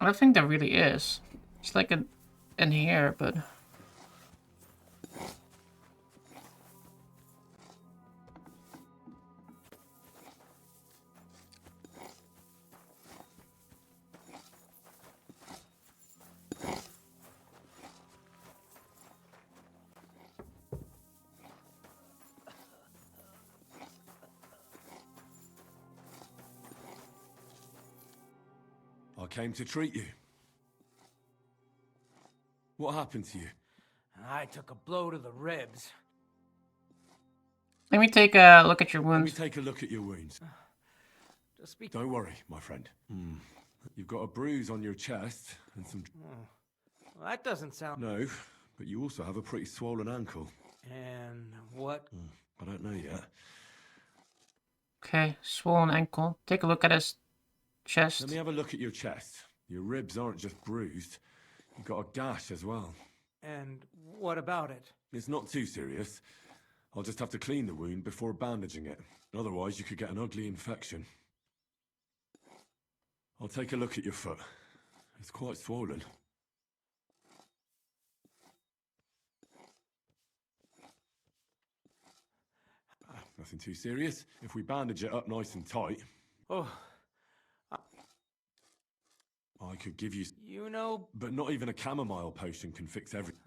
I don't think there really is. It's like in here, but... I came to treat you. What happened to you? I took a blow to the ribs. Let me take a look at your Let me wounds. take a look at your wounds. Don't worry, my friend. You've got a bruise on your chest and some... Well, that doesn't sound... No, but you also have a pretty swollen ankle. And what? I don't know yet. Okay, swollen ankle. Take a look at his chest. Let me have a look at your chest. Your ribs aren't just bruised. You've got a gash as well. And what about it? It's not too serious. I'll just have to clean the wound before bandaging it. Otherwise, you could get an ugly infection. I'll take a look at your foot. It's quite swollen. Nothing too serious. If we bandage it up nice and tight... Oh. I could give you... You know... But not even a chamomile potion can fix everything.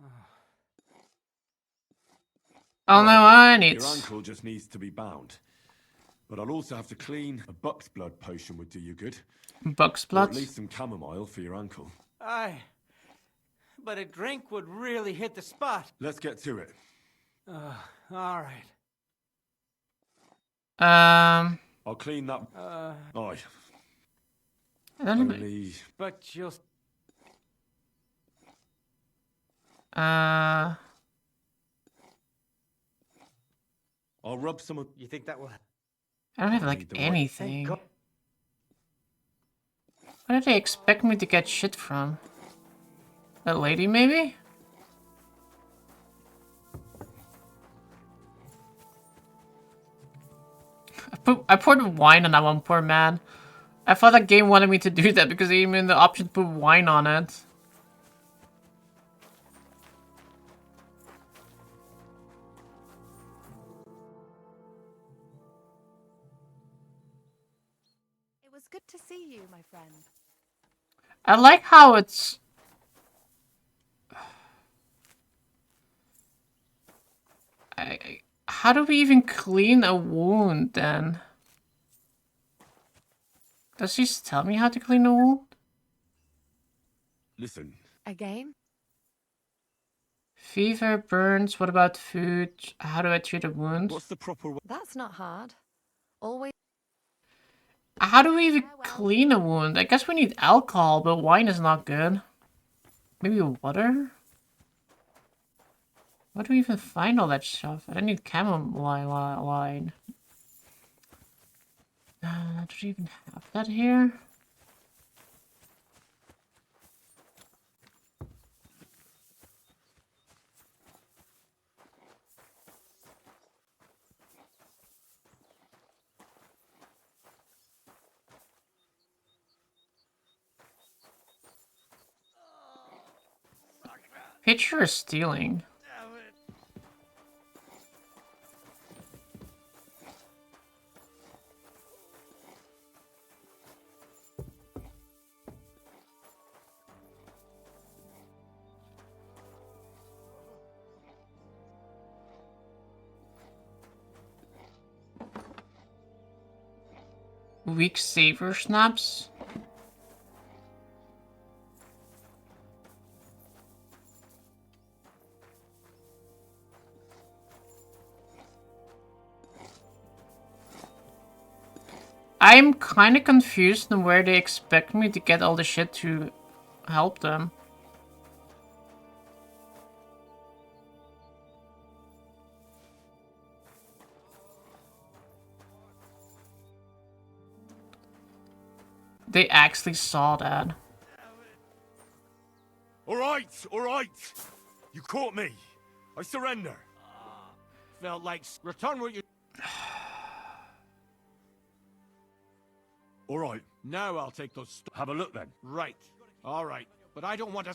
Oh no, I need... Your ankle just needs to be bound. But I'll also have to clean. A buck's blood potion would do you good. Buck's Or blood? at least some chamomile for your ankle. Aye. But a drink would really hit the spot. Let's get to it. All right. I'll clean that... Aye. I don't know. Only... But you'll... I'll rub some of... You think that will... I don't have like anything. Where did they expect me to get shit from? A lady, maybe? I poured wine on that one, poor man. I thought that game wanted me to do that because they gave me the option to put wine on it. It was good to see you, my friend. I like how it's... How do we even clean a wound, then? Does she tell me how to clean a wound? Listen. Again? Fever, burns, what about food? How do I treat a wound? What's the proper way? That's not hard. Always... How do we even clean a wound? I guess we need alcohol, but wine is not good. Maybe water? Where do we even find all that stuff? I don't need chamomile wine. Do we even have that here? Picture is stealing. Weak saver snaps? I'm kind of confused on where they expect me to get all the shit to help them. They actually saw that. All right. You caught me. I surrender. Felt like... Return what you... All right. Now I'll take those... Have a look then. Right. All right. But I don't want to...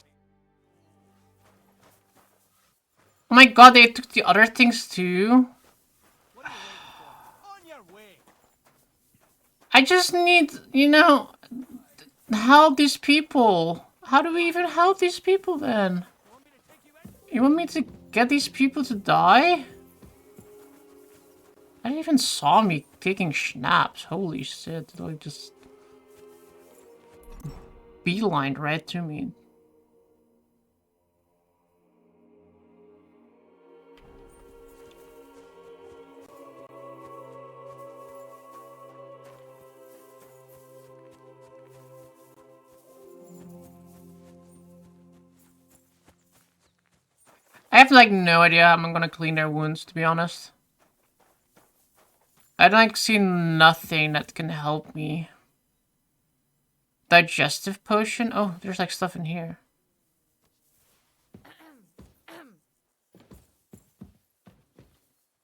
Oh my god, they took the other things too? I just need, you know, help these people. How do we even help these people then? You want me to get these people to die? I didn't even saw me taking schnapps. Holy shit. Like just beelined right to me. I have like no idea how I'm gonna clean their wounds, to be honest. I like see nothing that can help me. Digestive potion? Oh, there's like stuff in here.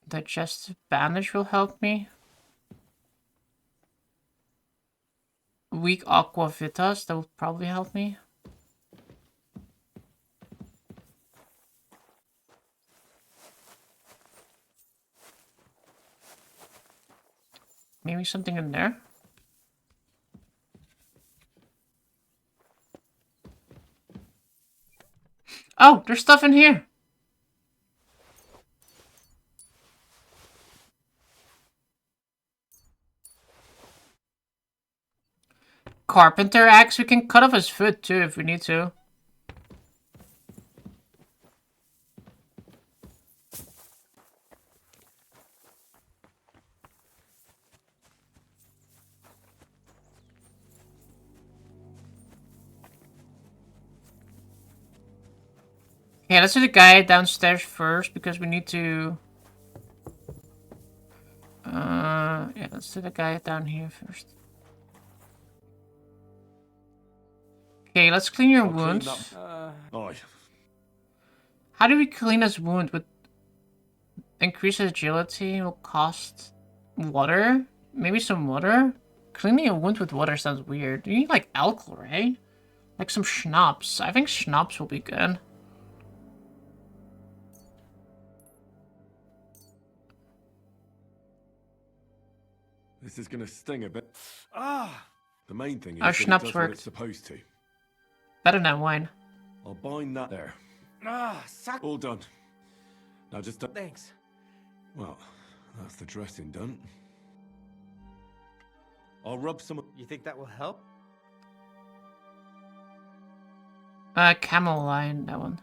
Digestive bandage will help me. Weak aqua vitas, that will probably help me. Maybe something in there? Oh, there's stuff in here! Carpenter axe, we can cut off his foot too if we need to. Okay, let's do the guy downstairs first because we need to... yeah, let's do the guy down here first. Okay, let's clean your wounds. How do we clean his wound? With increased agility will cost water? Maybe some water? Cleaning a wound with water sounds weird. You need like alcohol, right? Like some schnapps. I think schnapps will be good. This is gonna sting a bit. Ah! The main thing is Our that it schnapps does what worked. it's supposed to. Better than wine. I'll bind that there. Ah, suck. All done. Now just... Thanks. Well, that's the dressing done. I'll rub some... You think that will help? Camel line, that one.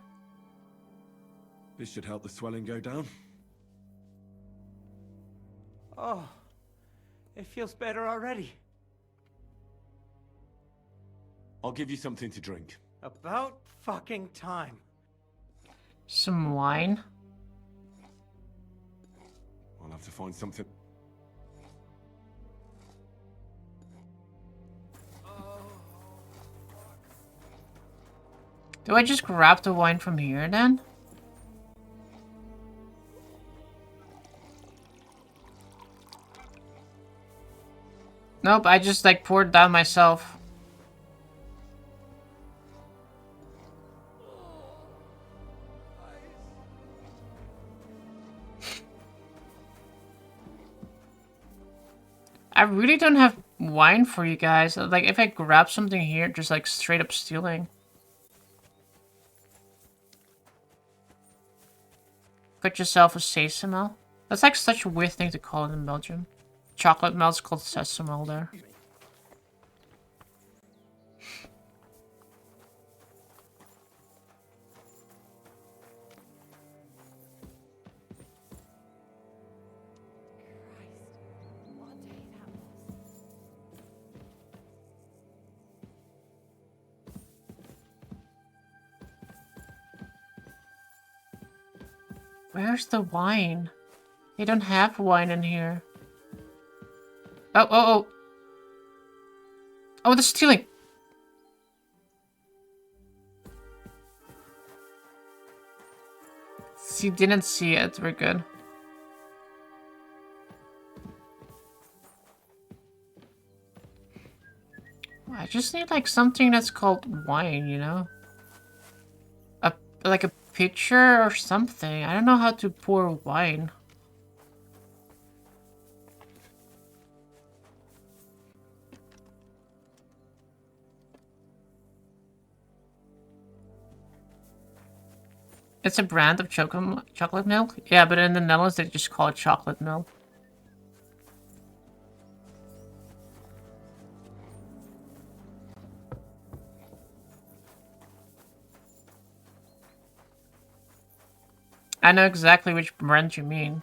This should help the swelling go down. Oh, it feels better already. I'll give you something to drink. About fucking time. Some wine. I'll have to find something. Do I just grab the wine from here then? Nope, I just like poured down myself. I really don't have wine for you guys. Like, if I grab something here, just like straight up stealing. Got yourself a sesame. That's like such a weird thing to call it in Belgium. Chocolate melt's called sesame there. Where's the wine? They don't have wine in here. Oh, the stealing! She didn't see it, we're good. I just need like something that's called wine, you know? Like a pitcher or something. I don't know how to pour wine. It's a brand of chocolate milk? Yeah, but in the Netherlands they just call it chocolate milk. I know exactly which brand you mean.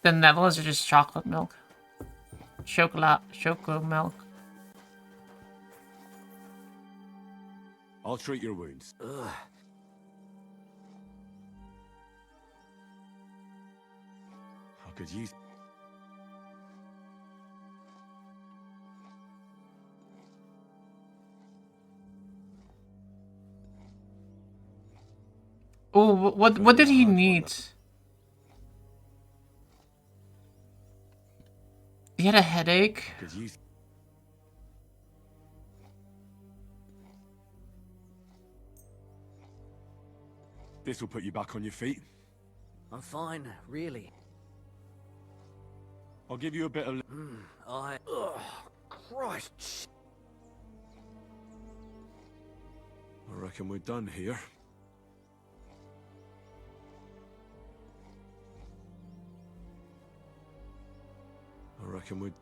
The Netherlands are just chocolate milk. Choco milk. I'll treat your wounds. Ugh. Could you... Oh, what did he need? He had a headache. Could you... This will put you back on your feet. I'm fine, really. I'll give you a bit of... Ugh, Christ. I reckon we're done here. I reckon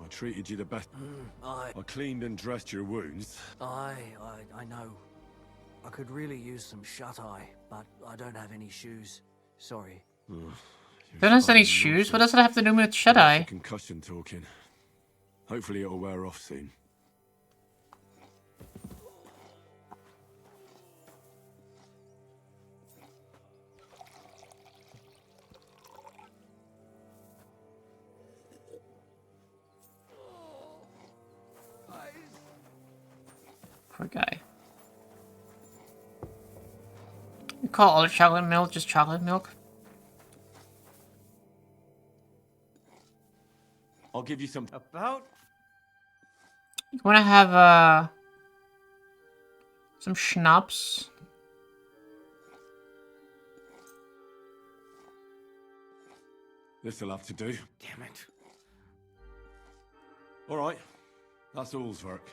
I treated you the best. I cleaned and dressed your wounds. I know. I could really use some shut-eye, but I don't have any shoes. Sorry. Don't have any shoes? What does it have to do with shut-eye? Concussion talking. Hopefully it'll wear off soon. Poor guy. You call all chocolate milk just chocolate milk? I'll give you some... About? You wanna have, some schnapps? This'll have to do. Damn it. Alright. That's all's work.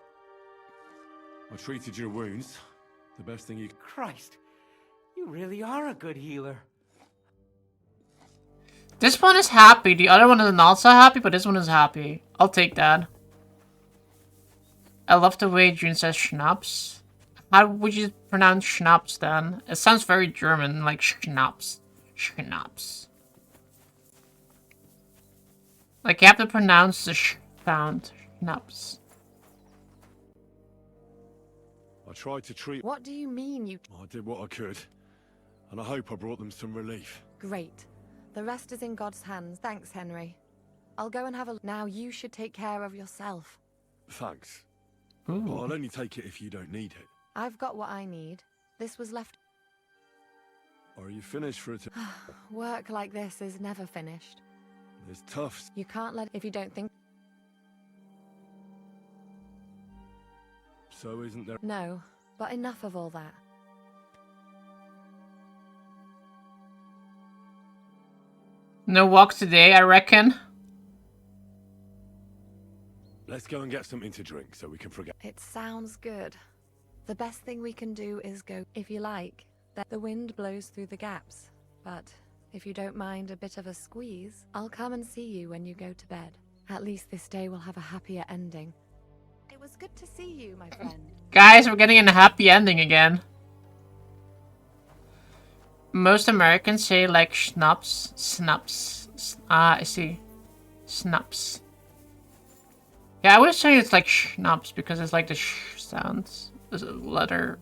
I treated your wounds. The best thing you... Christ. You really are a good healer. This one is happy. The other one is not so happy, but this one is happy. I'll take that. I love the way June says schnapps. How would you pronounce schnapps then? It sounds very German, like schnapps. Schnapps. Like you have to pronounce the sh sound. Schnapps. I tried to treat... What do you mean you... I did what I could. And I hope I brought them some relief. Great. The rest is in God's hands. Thanks, Henry. I'll go and have a... Now you should take care of yourself. Thanks. Ooh. But I'll only take it if you don't need it. I've got what I need. This was left... Are you finished for it? Work like this is never finished. It's tough. You can't let... If you don't think... So isn't there... No, but enough of all that. No walk today, I reckon. Let's go and get something to drink so we can forget. It sounds good. The best thing we can do is go, if you like. The wind blows through the gaps. But if you don't mind a bit of a squeeze, I'll come and see you when you go to bed. At least this day will have a happier ending. It was good to see you, my friend. Guys, we're getting a happy ending again. Most Americans say like schnapps, snaps. Ah, I see. Snaps. Yeah, I would say it's like schnapps because it's like the sh sounds. This is letter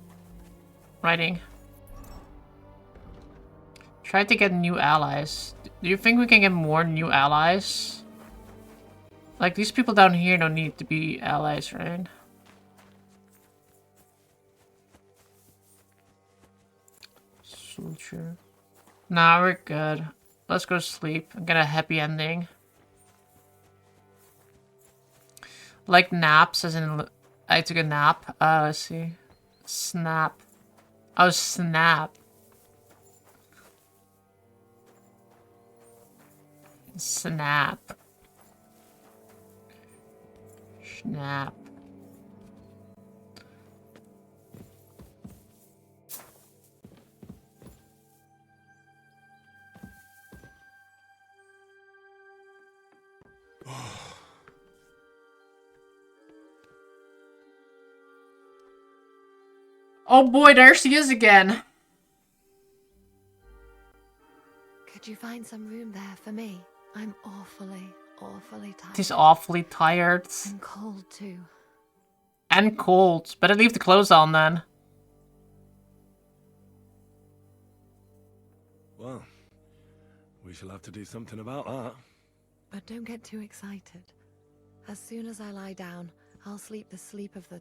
writing. Try to get new allies. Do you think we can get more new allies? Like, these people down here don't need to be allies, right? Soldier. Nah, we're good. Let's go sleep and get a happy ending. Like naps, as in I took a nap. Let's see. Snap. Oh, snap. Snap. Snap. Oh boy, there she is again. Could you find some room there for me? I'm awfully tired. She's awfully tired. And cold too. And cold. Better leave the clothes on then. Well, We shall have to do something about that. But don't get too excited. As soon as I lie down, I'll sleep the sleep of the...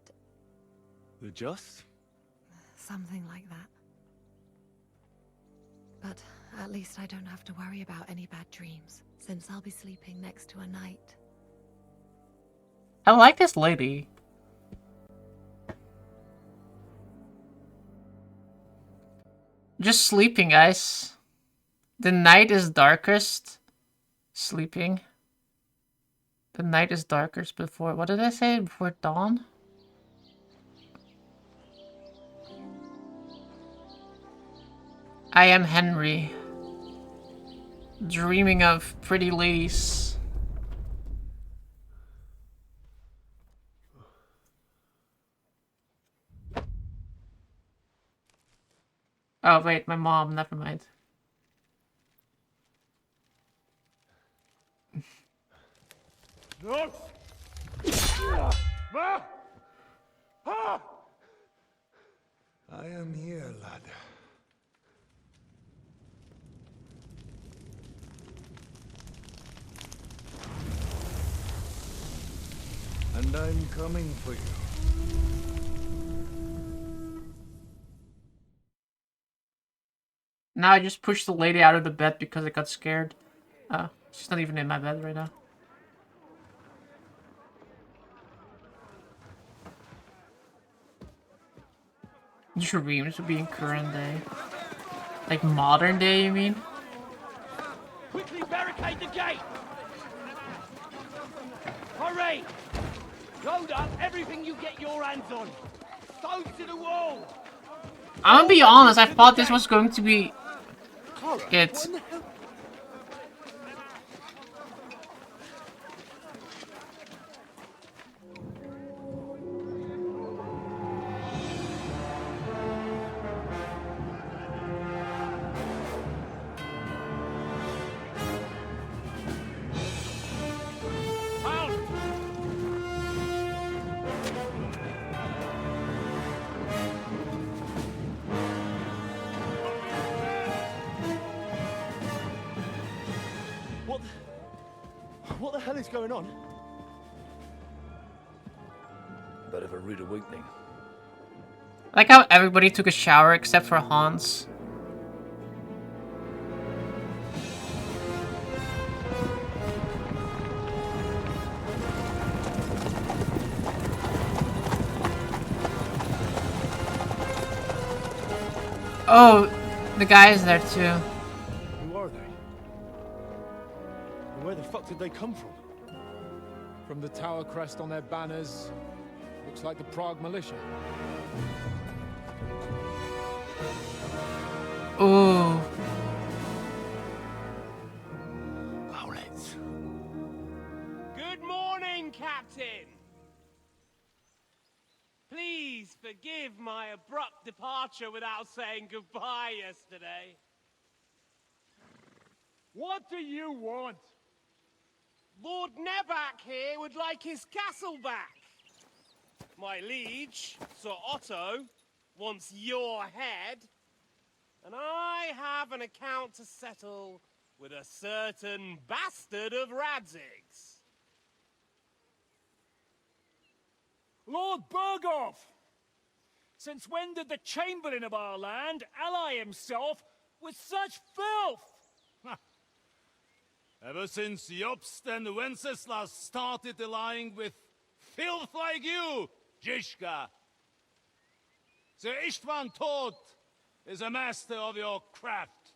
The just? something like that. But at least I don't have to worry about any bad dreams, since I'll be sleeping next to a knight. I like this lady. Just sleeping, guys. The night is darkest. Sleeping. The night is darkest before... What did I say? Before dawn? I am Henry. Dreaming of pretty ladies. Oh wait, my mom, never mind. No! Ma! Ah! I am here, lad. And I'm coming for you. Now I just pushed the lady out of the bed because I got scared. She's not even in my bed right now. Dreams would be in current day. Like modern day, you mean? Quickly barricade the gate! Hurry! Load up everything you get your hands on. Stones to the wall! I'm gonna be honest, I thought this was going to be it. What the hell is going on? Bit of a rude awakening. I like how everybody took a shower except for Hans. Oh, the guy is there too. Who are they? And where the fuck did they come from? From the tower crest on their banners, looks like the Prague militia. Ooh. Owlets. Good morning, Captain! Please forgive my abrupt departure without saying goodbye yesterday. What do you want? Lord Nebak here would like his castle back. My liege, Sir Otto, wants your head. And I have an account to settle with a certain bastard of Radzig's. Lord Berghoff! Since when did the Chamberlain of our land ally himself with such filth? Ever since Jobst and Wenceslas started allying with filth like you, Zizka. Sir Istvan Tod is a master of your craft.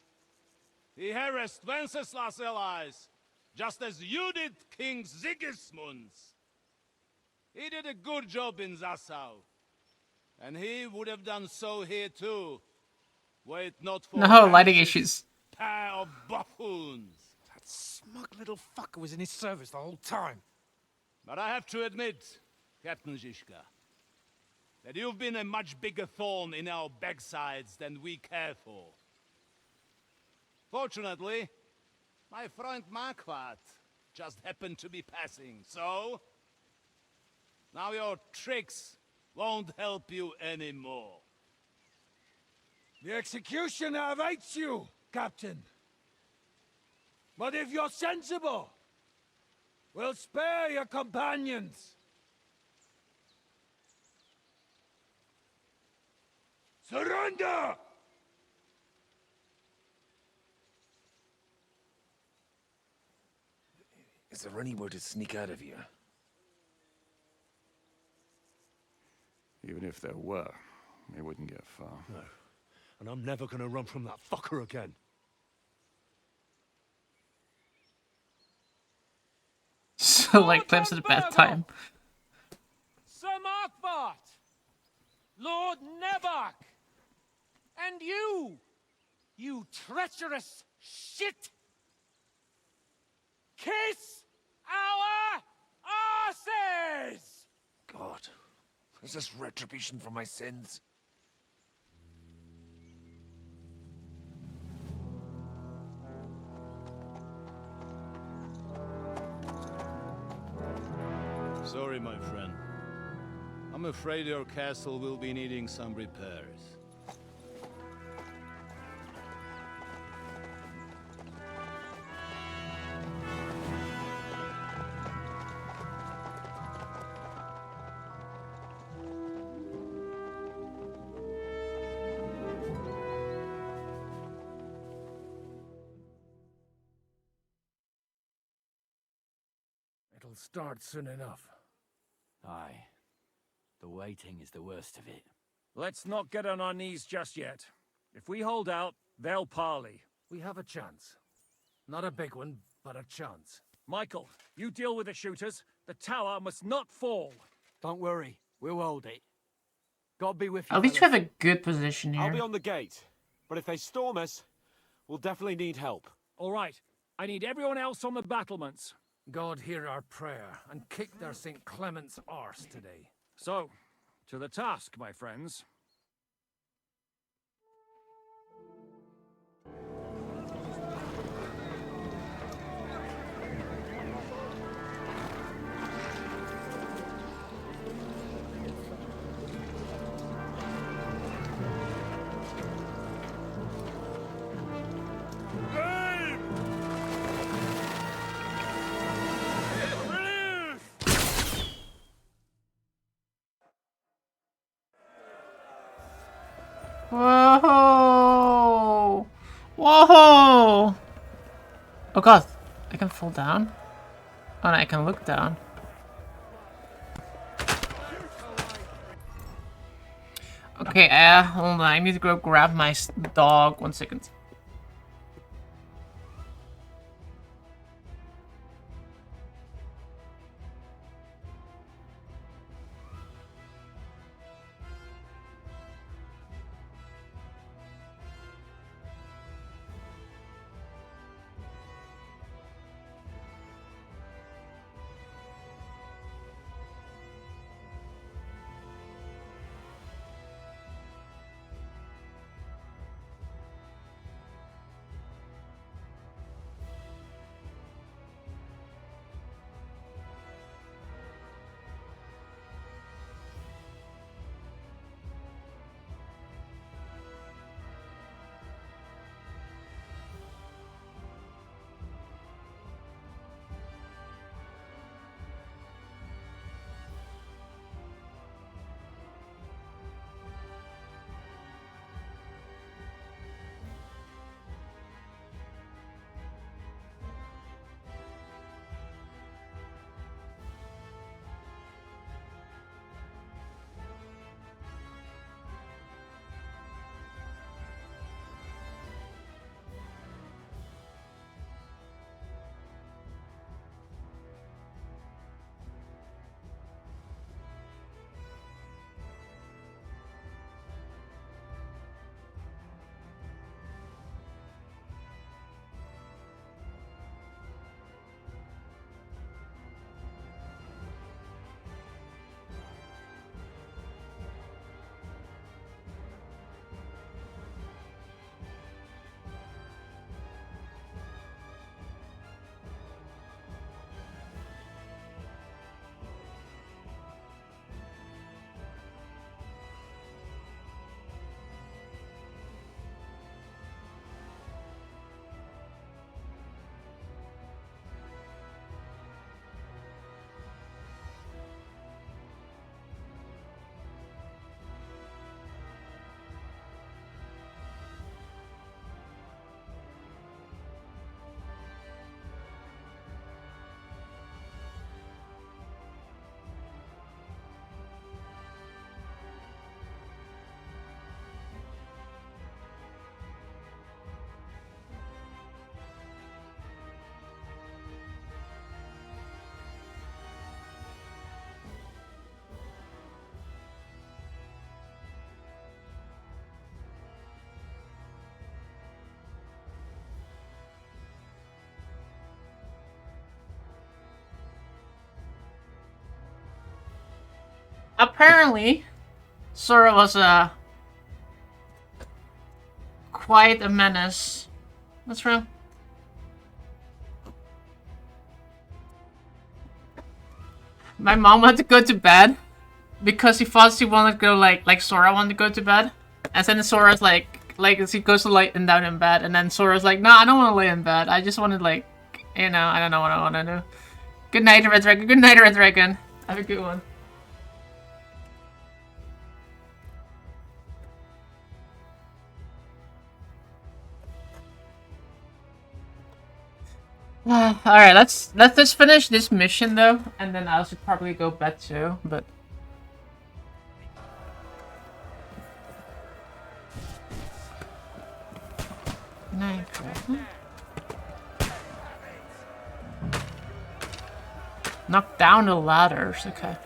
He harassed Wenceslas' allies, just as you did King Sigismund's. He did a good job in Zassau, and he would have done so here too, were it not for No, lighting Hansis' issues. pair of buffoons. That smug little fucker was in his service the whole time. But I have to admit, Captain Zizka, that you've been a much bigger thorn in our backsides than we care for. Fortunately, my friend Marquardt just happened to be passing, so... now your tricks won't help you anymore. The executioner awaits you, Captain. But if you're sensible, we'll spare your companions. Surrender! Is there anywhere to sneak out of here? Even if there were, they wouldn't get far. No. And I'm never gonna run from that fucker again. So, like, clips at a bad time. Sir Markbart! Lord Nebark! And you treacherous shit! Kiss our asses! God, is this retribution for my sins? Sorry, my friend. I'm afraid your castle will be needing some repairs. It'll start soon enough. Aye. The waiting is the worst of it. Let's not get on our knees just yet. If we hold out, they'll parley. We have a chance. Not a big one, but a chance. Michael, you deal with the shooters. The tower must not fall. Don't worry, we'll hold it. God be with you. At least we have a good position I'll be here. on the gate, but if they storm us, we'll definitely need help. All right. I need everyone else on the battlements. God hear our prayer and kick their St. Clement's arse today. So, to the task, my friends. Whoa! Whoa! Oh god, I can fall down? Oh no, I can look down. Okay, hold on, I need to go grab my dog. 1 second. apparently, Sora was quite a menace. What's wrong? My mom had to go to bed because she thought she wanted to go like Sora wanted to go to bed, and then Sora's like she goes to lay down in bed, and then Sora's like, no, I don't want to lay in bed. I just wanted I don't know what I want to do. Good night, Red Dragon. Good night, Red Dragon. Have a good one. Alright, let's just finish this mission though, and then I should probably go bed too, but night. Knock down the ladders, okay.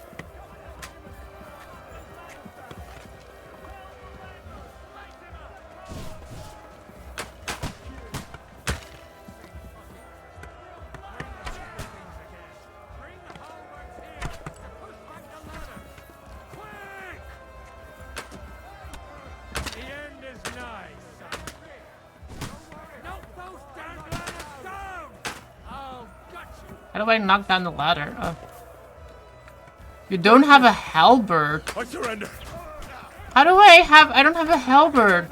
How do I knock down the ladder? Oh. You don't have a halberd. I surrender. How do I have... I don't have a halberd.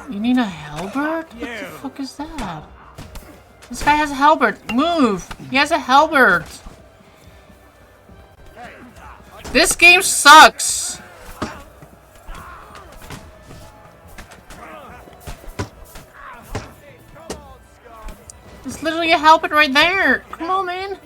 You need a halberd? What the fuck is that? This guy has a halberd. Move! He has a halberd. This game sucks. There's literally a halberd right there. Come on, man.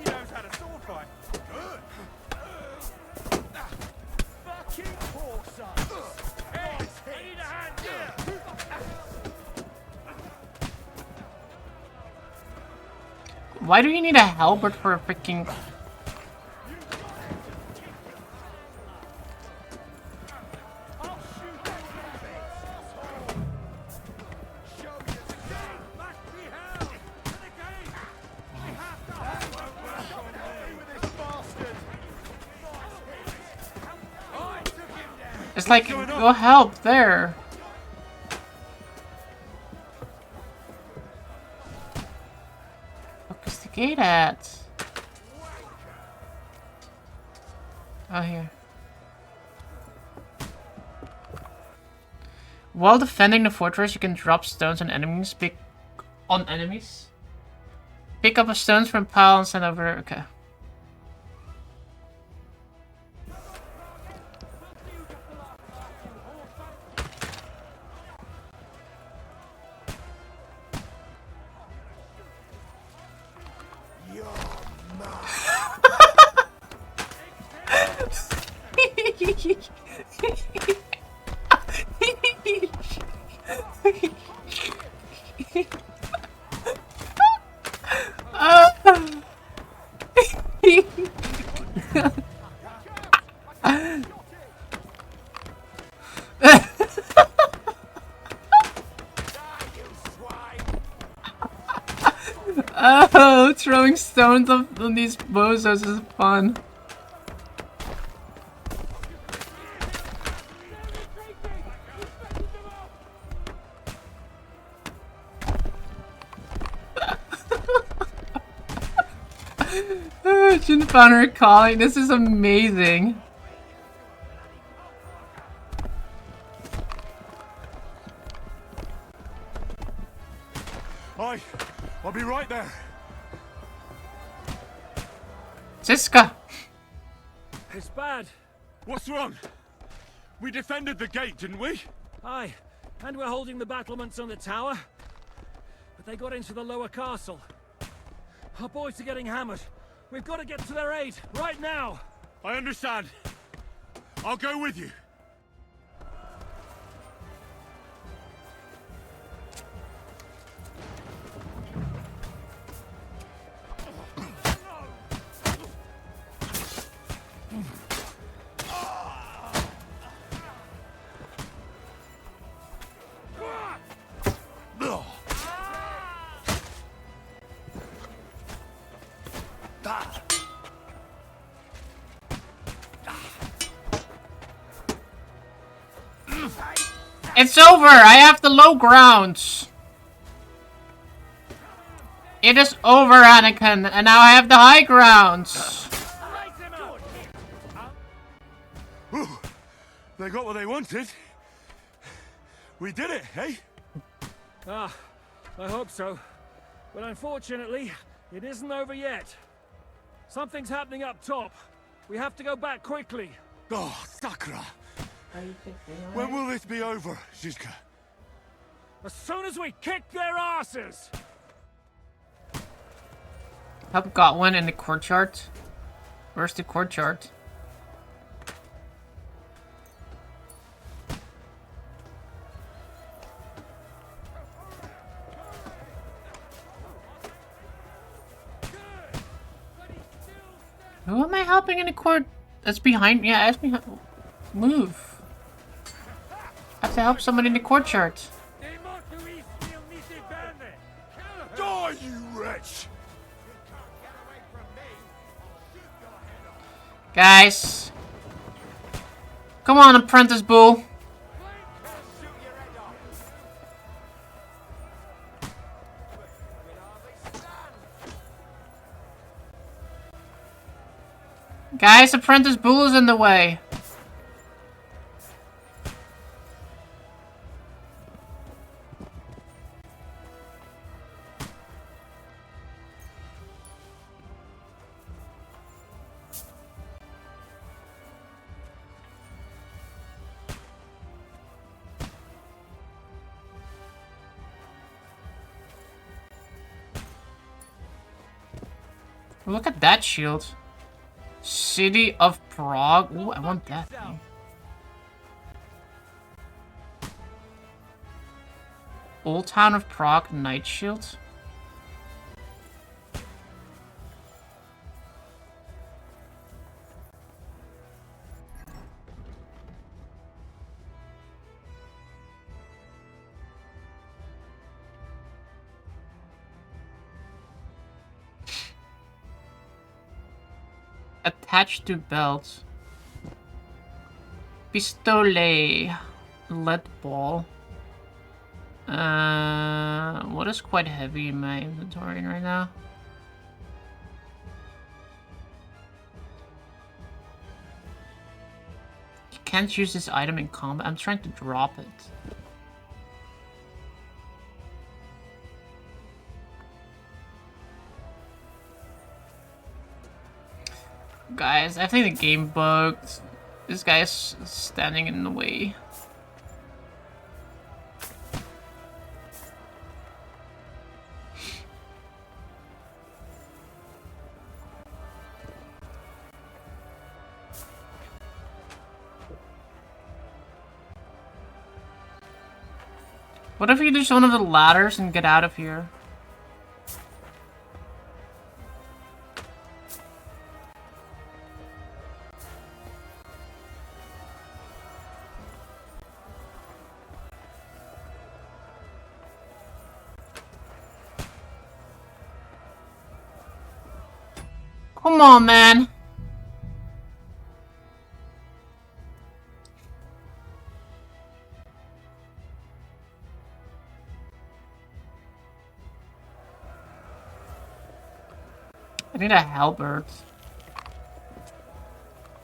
Why do you need a halberd for a freaking... It's like, go help there. Where's the gate at? Oh, here. While defending the fortress, you can drop stones on enemies. Pick up a stones from a pile and send over. Okay. Oh, throwing stones on these bozos is fun. Jin found her calling. This is amazing. I'll be right there. Ziska. It's bad. What's wrong? We defended the gate, didn't we? Aye, and we're holding the battlements on the tower. But they got into the lower castle. Our boys are getting hammered. We've got to get to their aid, right now! I understand. I'll go with you. It's over! I have the low grounds! It is over, Anakin, and now I have the high grounds! Whew. They got what they wanted. We did it, eh? Ah, I hope so. But unfortunately, it isn't over yet. Something's happening up top. We have to go back quickly. Oh, Sakura! When will this be over, Zizka? As soon as we kick their asses! I've got one in the courtyard. Where's the courtyard? Who am I helping in the court? That's behind. Yeah, that's behind. Move. I have to help someone in the courtyard. Die, you wretch! Guys. Come on, Apprentice Bull. Guys, Apprentice Bull is in the way. Look at that shield. City of Prague. Ooh, I want that thing. Old Town of Prague Knight Shield. Attached to belt. Pistole. Lead ball. What is quite heavy in my inventory right now? You can't use this item in combat. I'm trying to drop it. Guys, I think the game bugged. This guy is standing in the way. What if you use one of the ladders and get out of here? Come on, man. I need a halberd.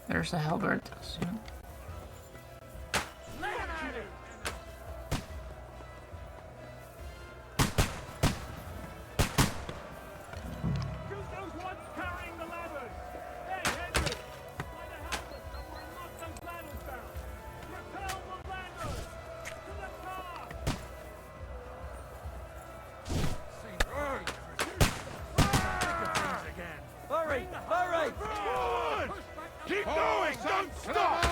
There's a halberd. Keep going! Don't stop!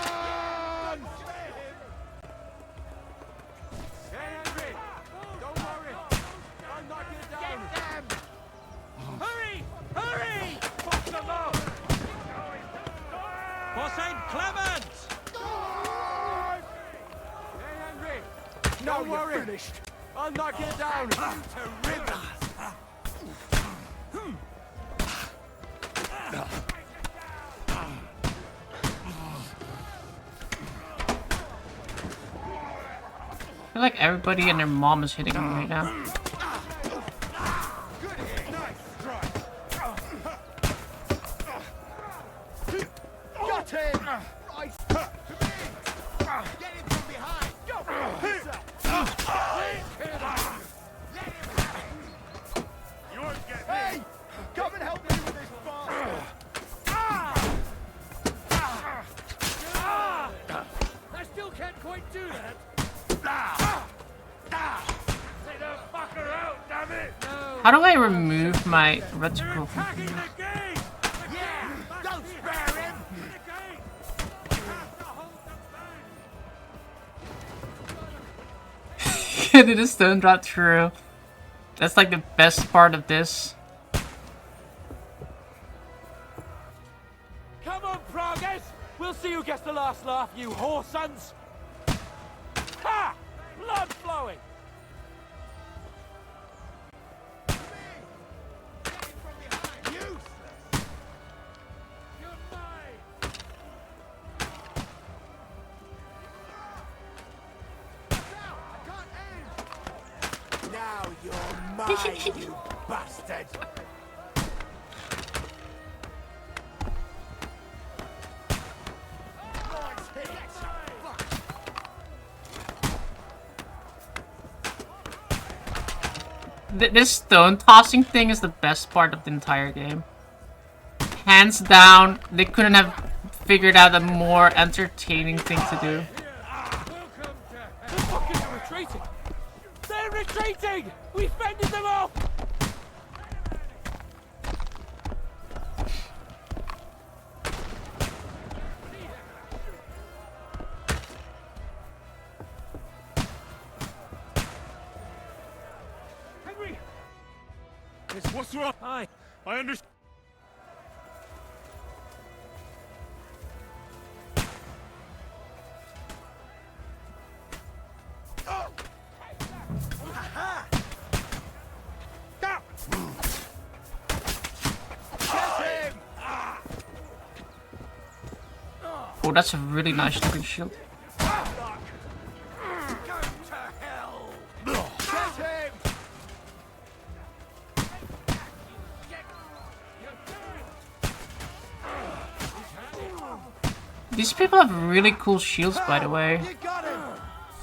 Don't worry! I'm knocking it down! Hurry! Hurry! Fuck them up! For St. Clement! Hey, Henry! Don't worry! Finished. I'll knock it down! To ribbons! feel like everybody and their mom is hitting me right now. Got him! Right. Get him from behind! Go! You won't get me! Hey! Come and help me with this bastard! I still can't quite do that. Take the fucker out, damn it! No. How do I remove my reticle from Attacking here? the gate! Yeah! Don't spare him! Did a stone drop through? That's like the best part of this. Come on, Progress! We'll see who gets the last laugh, you whore sons! Ha! Blood flowing! Now you're mine, you bastard! This stone tossing thing is the best part of the entire game. Hands down, they couldn't have figured out a more entertaining thing to do. The fuckers are retreating! They're retreating! We fended them off! Henry! What's wrong? Hi. I understand. Oh, that's a really nice looking shield. These people have really cool shields, by the way. You got him!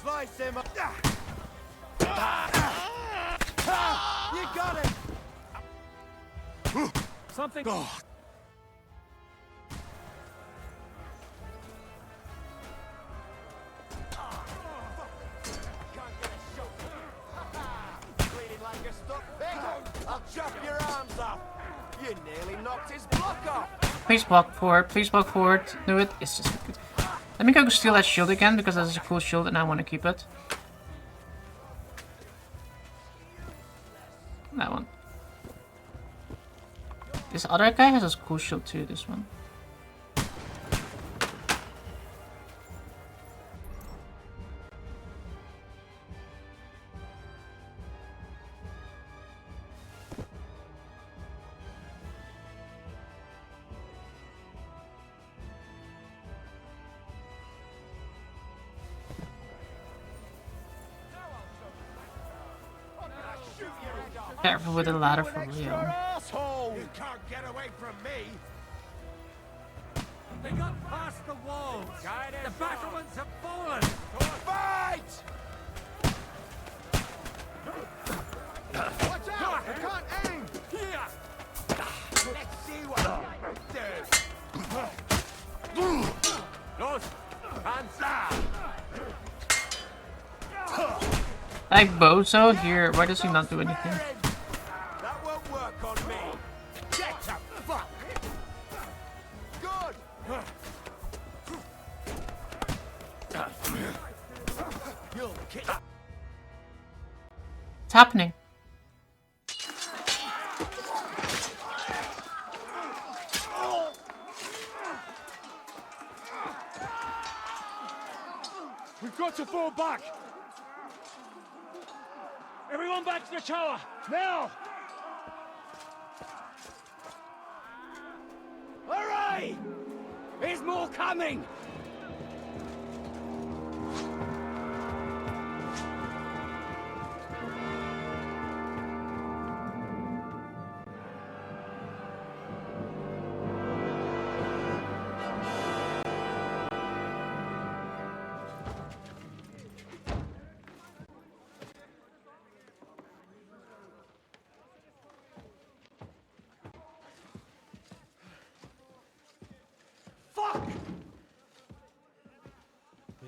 Slice him up! You got him! Something. Bleeding like a stuck pig! I'll chop your arms off! You nearly knocked his block off! Please walk forward. Please walk forward. Do it. It's just good. Let me go steal that shield again because that's a cool shield and I want to keep it. That one. This other guy has a cool shield too. This one. Careful with the ladder for real. Asshole! You can't get away from me! They got past the walls. The battlements have fallen. Fight! Watch out! I can't aim! Here. Let's see what I can do! Los! Hands down! Like Bozo here, why does he not do anything? That won't work on me! Get the fuck! Good! You'll kick. What's happening? We've got to fall back. Everyone back to the tower now! Hurry! There's more coming!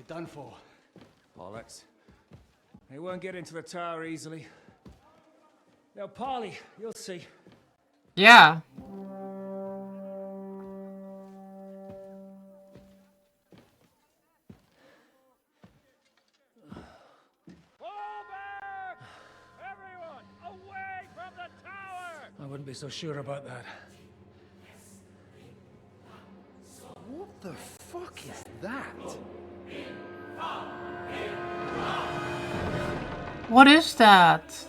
done for. Bollocks. They won't get into the tower easily. Now, Polly, you'll see. Yeah. Everyone, away from the tower! I wouldn't be so sure about that. What the fuck is that? What is that?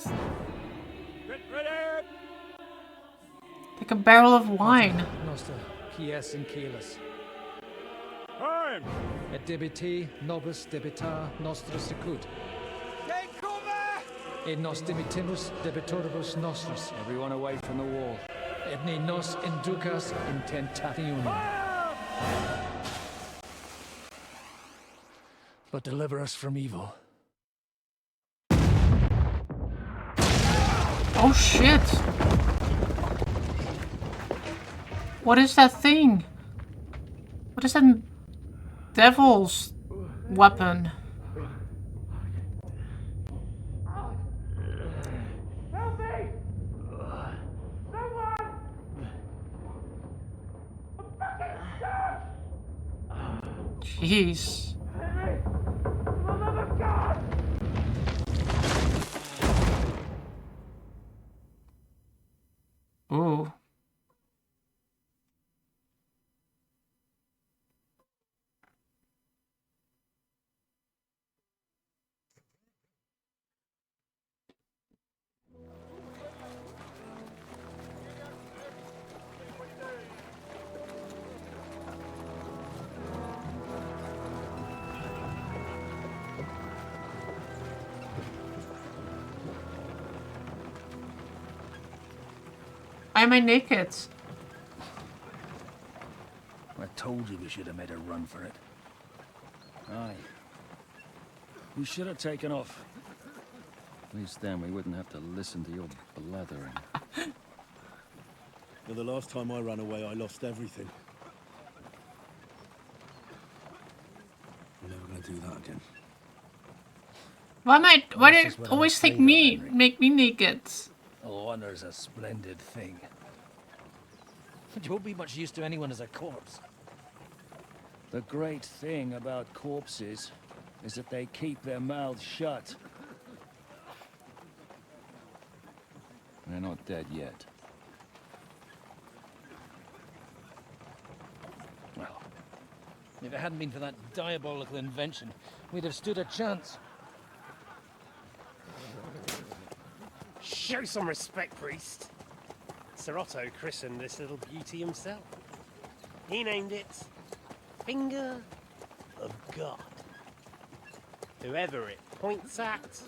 Get ready! Like a barrel of wine. Noster, Kies in Kelis. Time! Et debiti nobis debitar nostra sicut. Et nos dimitimus debitoribus nostris. Everyone away from the wall. Et ne nos inducas in tentationem. But deliver us from evil. Oh shit! What is that thing? What is that devil's weapon? Help me! Someone! Jeez. Henry! For the love of God! Ooh. Why am I naked? I told you we should have made a run for it. Aye. We should have taken off. At least then we wouldn't have to listen to your blathering. Well, the last time I ran away, I lost everything. I'm never gonna do that again. Why do you always make me naked? Honor's a splendid thing. You won't be much use to anyone as a corpse. The great thing about corpses is that they keep their mouths shut. They're not dead yet. Well, if it hadn't been for that diabolical invention, we'd have stood a chance. Show some respect, priest. Sir Otto christened this little beauty himself. He named it Finger of God. Whoever it points at,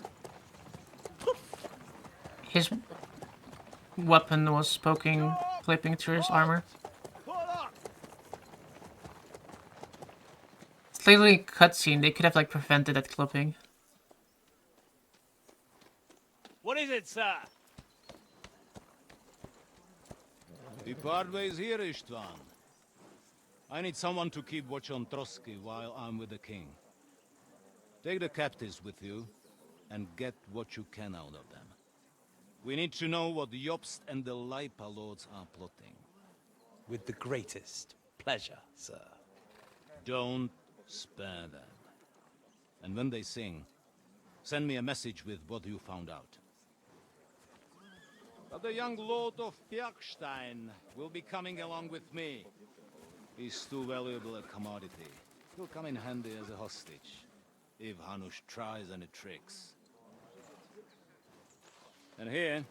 poof. His weapon was clipping through his armor. It's literally a cutscene. They could have like prevented that clipping. What is it, sir? We part ways here, Istvan. I need someone to keep watch on Trotsky while I'm with the king. Take the captives with you, and get what you can out of them. We need to know what the Jobst and the Leipa lords are plotting. With the greatest pleasure, sir. Don't spare them. And when they sing, send me a message with what you found out. But the young lord of Bjergstein will be coming along with me. He's too valuable a commodity. He'll come in handy as a hostage, if Hanush tries any tricks. And here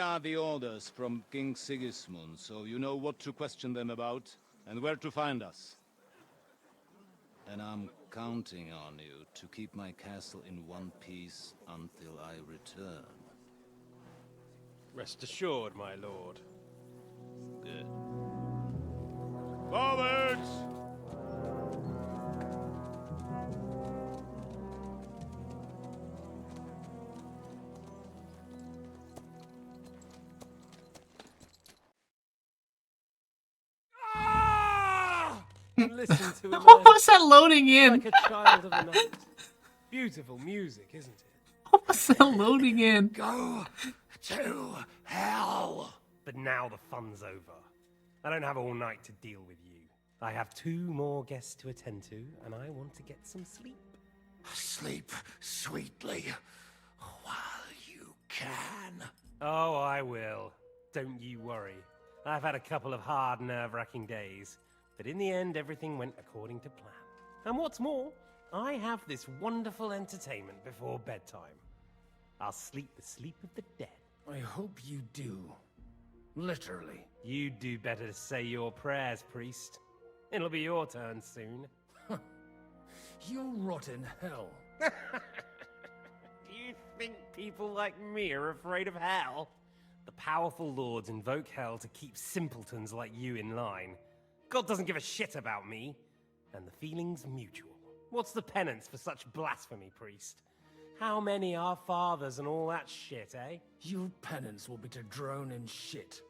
are the orders from King Sigismund, so you know what to question them about, and where to find us. And I'm counting on you to keep my castle in one piece until I return. Rest assured, my lord. Good. Forwards! listen to him. What was that loading in? Like a child of the night. Beautiful music, isn't it? What was that loading in? Go to hell. But now the fun's over. I don't have all night to deal with you. I have 2 more guests to attend to, and I want to get some sleep. Sleep sweetly while you can. Oh, I will. Don't you worry. I've had a couple of hard, nerve-wracking days, but in the end, everything went according to plan. And what's more, I have this wonderful entertainment before bedtime. I'll sleep the sleep of the dead. I hope you do. Literally. You'd do better to say your prayers, priest. It'll be your turn soon. You'll rot in hell. Do you think people like me are afraid of hell? The powerful lords invoke hell to keep simpletons like you in line. God doesn't give a shit about me, and the feeling's mutual. What's the penance for such blasphemy, priest? How many are fathers and all that shit, eh? Your penance will be to drown in shit.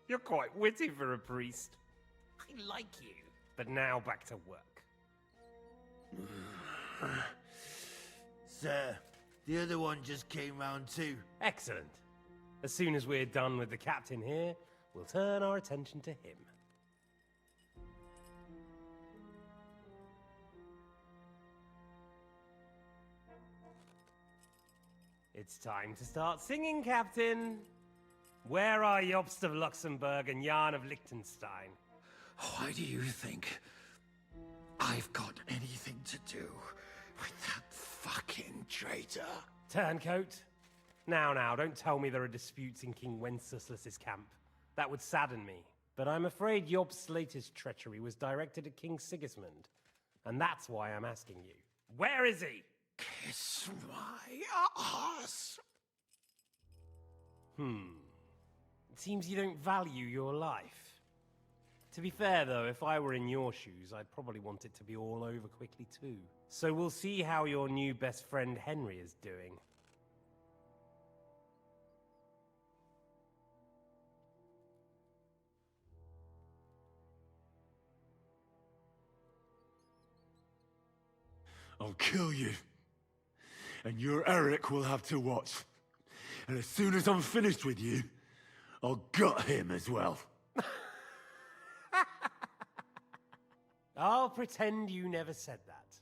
You're quite witty for a priest. I like you. But now back to work. Sir, the other one just came round too. Excellent. As soon as we're done with the captain here, we'll turn our attention to him. It's time to start singing, Captain. Where are Jobst of Luxembourg and Jan of Liechtenstein? Why do you think I've got anything to do with that fucking traitor? Turncoat. Now, don't tell me there are disputes in King Wenceslas's camp. That would sadden me. But I'm afraid Jobst's latest treachery was directed at King Sigismund. And that's why I'm asking you. Where is he? Kiss my ass. It seems you don't value your life. To be fair, though, if I were in your shoes, I'd probably want it to be all over quickly, too. So we'll see how your new best friend Henry is doing. I'll kill you. And your Eric will have to watch. And as soon as I'm finished with you, I'll gut him as well. I'll pretend you never said that.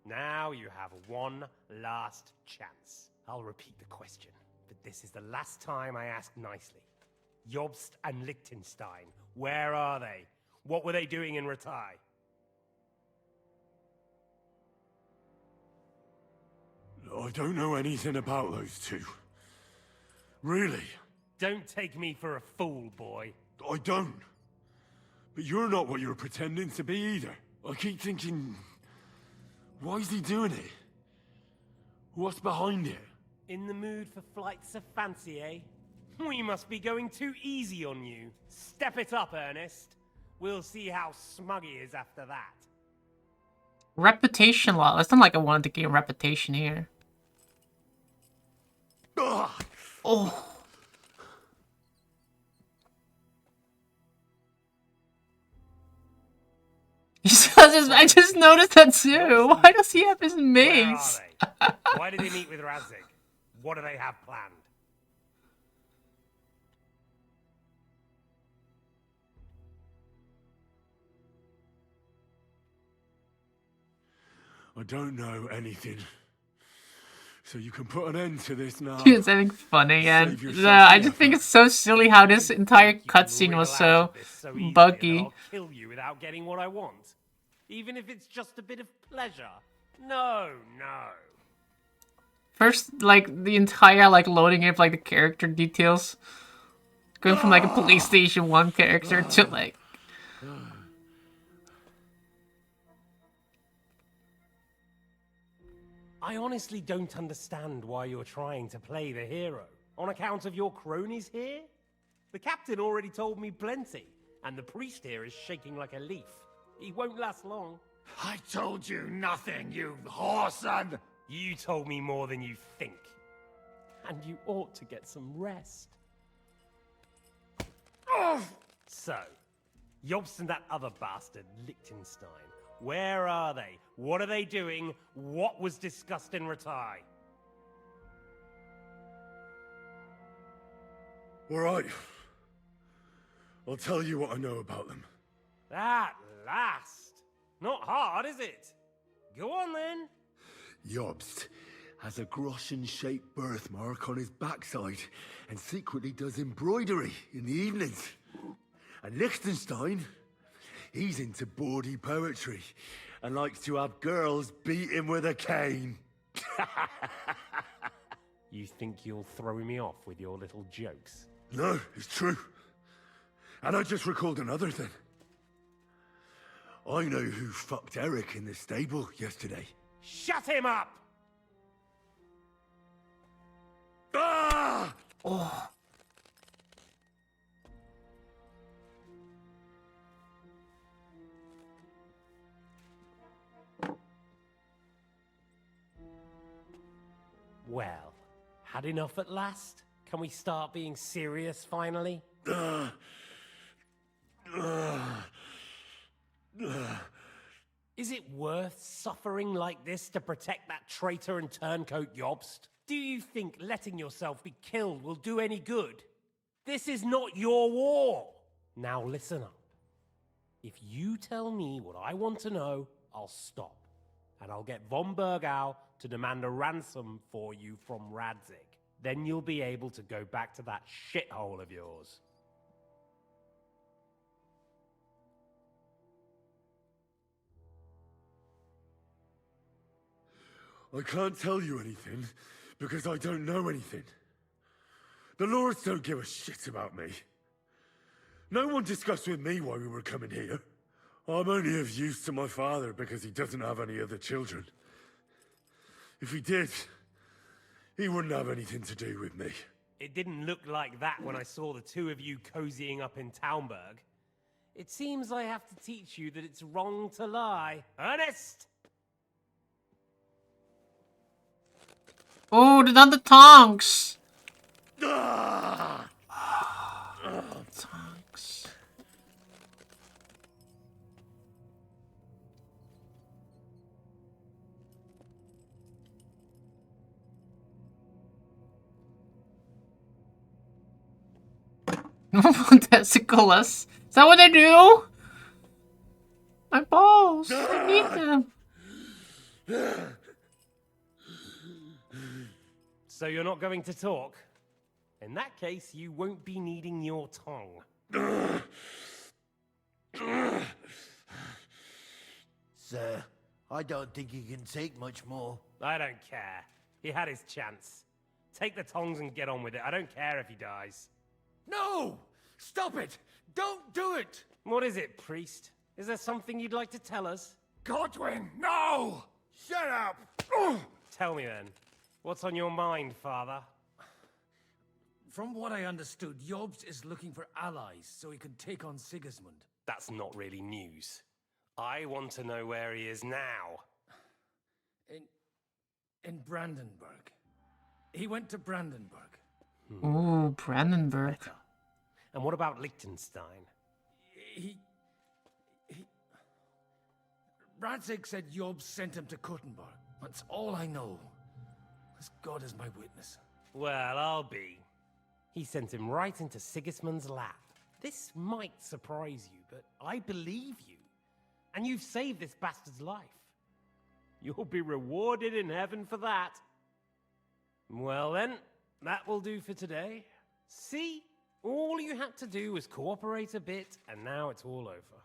Now you have one last chance. I'll repeat the question, but this is the last time I ask nicely. Jobst and Liechtenstein, where are they? What were they doing in Ratai? I don't know anything about those two. Really? Don't take me for a fool, boy. I don't. But you're not what you're pretending to be either. I keep thinking, why is he doing it? What's behind it? In the mood for flights of fancy, eh? We must be going too easy on you. Step it up, Ernest. We'll see how smug he is after that. Reputation law. It's not like I wanted to gain reputation here. Oh. I just noticed that too. Why does he have his mace? Where are they? Why did he meet with Radzig? What do they have planned? I don't know anything. So you can put an end to this now. It's something funny, and I just think it's so silly how this entire cutscene was so buggy. I'll kill you without getting what I want, even if it's just a bit of pleasure. No. First, like the entire loading of the character details, going from a PlayStation 1 character to I honestly don't understand why you're trying to play the hero. On account of your cronies here? The captain already told me plenty, and the priest here is shaking like a leaf. He won't last long. I told you nothing, you whoreson! You told me more than you think. And you ought to get some rest. So, Jobst and that other bastard, Liechtenstein. Where are they? What are they doing? What was discussed in Ratai? All right. I'll tell you what I know about them. At last! Not hard, is it? Go on then. Jobst has a groschen-shaped birthmark on his backside and secretly does embroidery in the evenings. And Liechtenstein, he's into bawdy poetry and likes to have girls beat him with a cane. You think you'll throw me off with your little jokes? No, it's true. And I just recalled another thing. I know who fucked Eric in the stable yesterday. Shut him up! Ah! Oh. Well, had enough at last? Can we start being serious finally? Is it worth suffering like this to protect that traitor and turncoat Jobst? Do you think letting yourself be killed will do any good? This is not your war! Now listen up. If you tell me what I want to know, I'll stop. And I'll get von Bergau to demand a ransom for you from Radzig. Then you'll be able to go back to that shithole of yours. I can't tell you anything because I don't know anything. The Lords don't give a shit about me. No one discussed with me why we were coming here. I'm only of use to my father because he doesn't have any other children. If he did, he wouldn't have anything to do with me. It didn't look like that when I saw the two of you cozying up in Taumberg. It seems I have to teach you that it's wrong to lie. Ernest! Oh, not the tongs! Ah! Tongs. Testicles. Is that what they do? My balls. I need them. So you're not going to talk? In that case, you won't be needing your tongue. Sir, I don't think he can take much more. I don't care. He had his chance. Take the tongs and get on with it. I don't care if he dies. No! Stop it! Don't do it! What is it, priest? Is there something you'd like to tell us? Godwin, no! Shut up! Tell me then. What's on your mind, father? From what I understood, Jobst is looking for allies so he can take on Sigismund. That's not really news. I want to know where he is now. In Brandenburg. He went to Brandenburg. Ooh, Brandenburg. And what about Liechtenstein? He... Radzig said Jobst sent him to Kuttenberg. That's all I know. As God is my witness. Well, I'll be. He sent him right into Sigismund's lap. This might surprise you, but I believe you. And you've saved this bastard's life. You'll be rewarded in heaven for that. Well then, that will do for today. See? All you had to do was cooperate a bit, and now it's all over.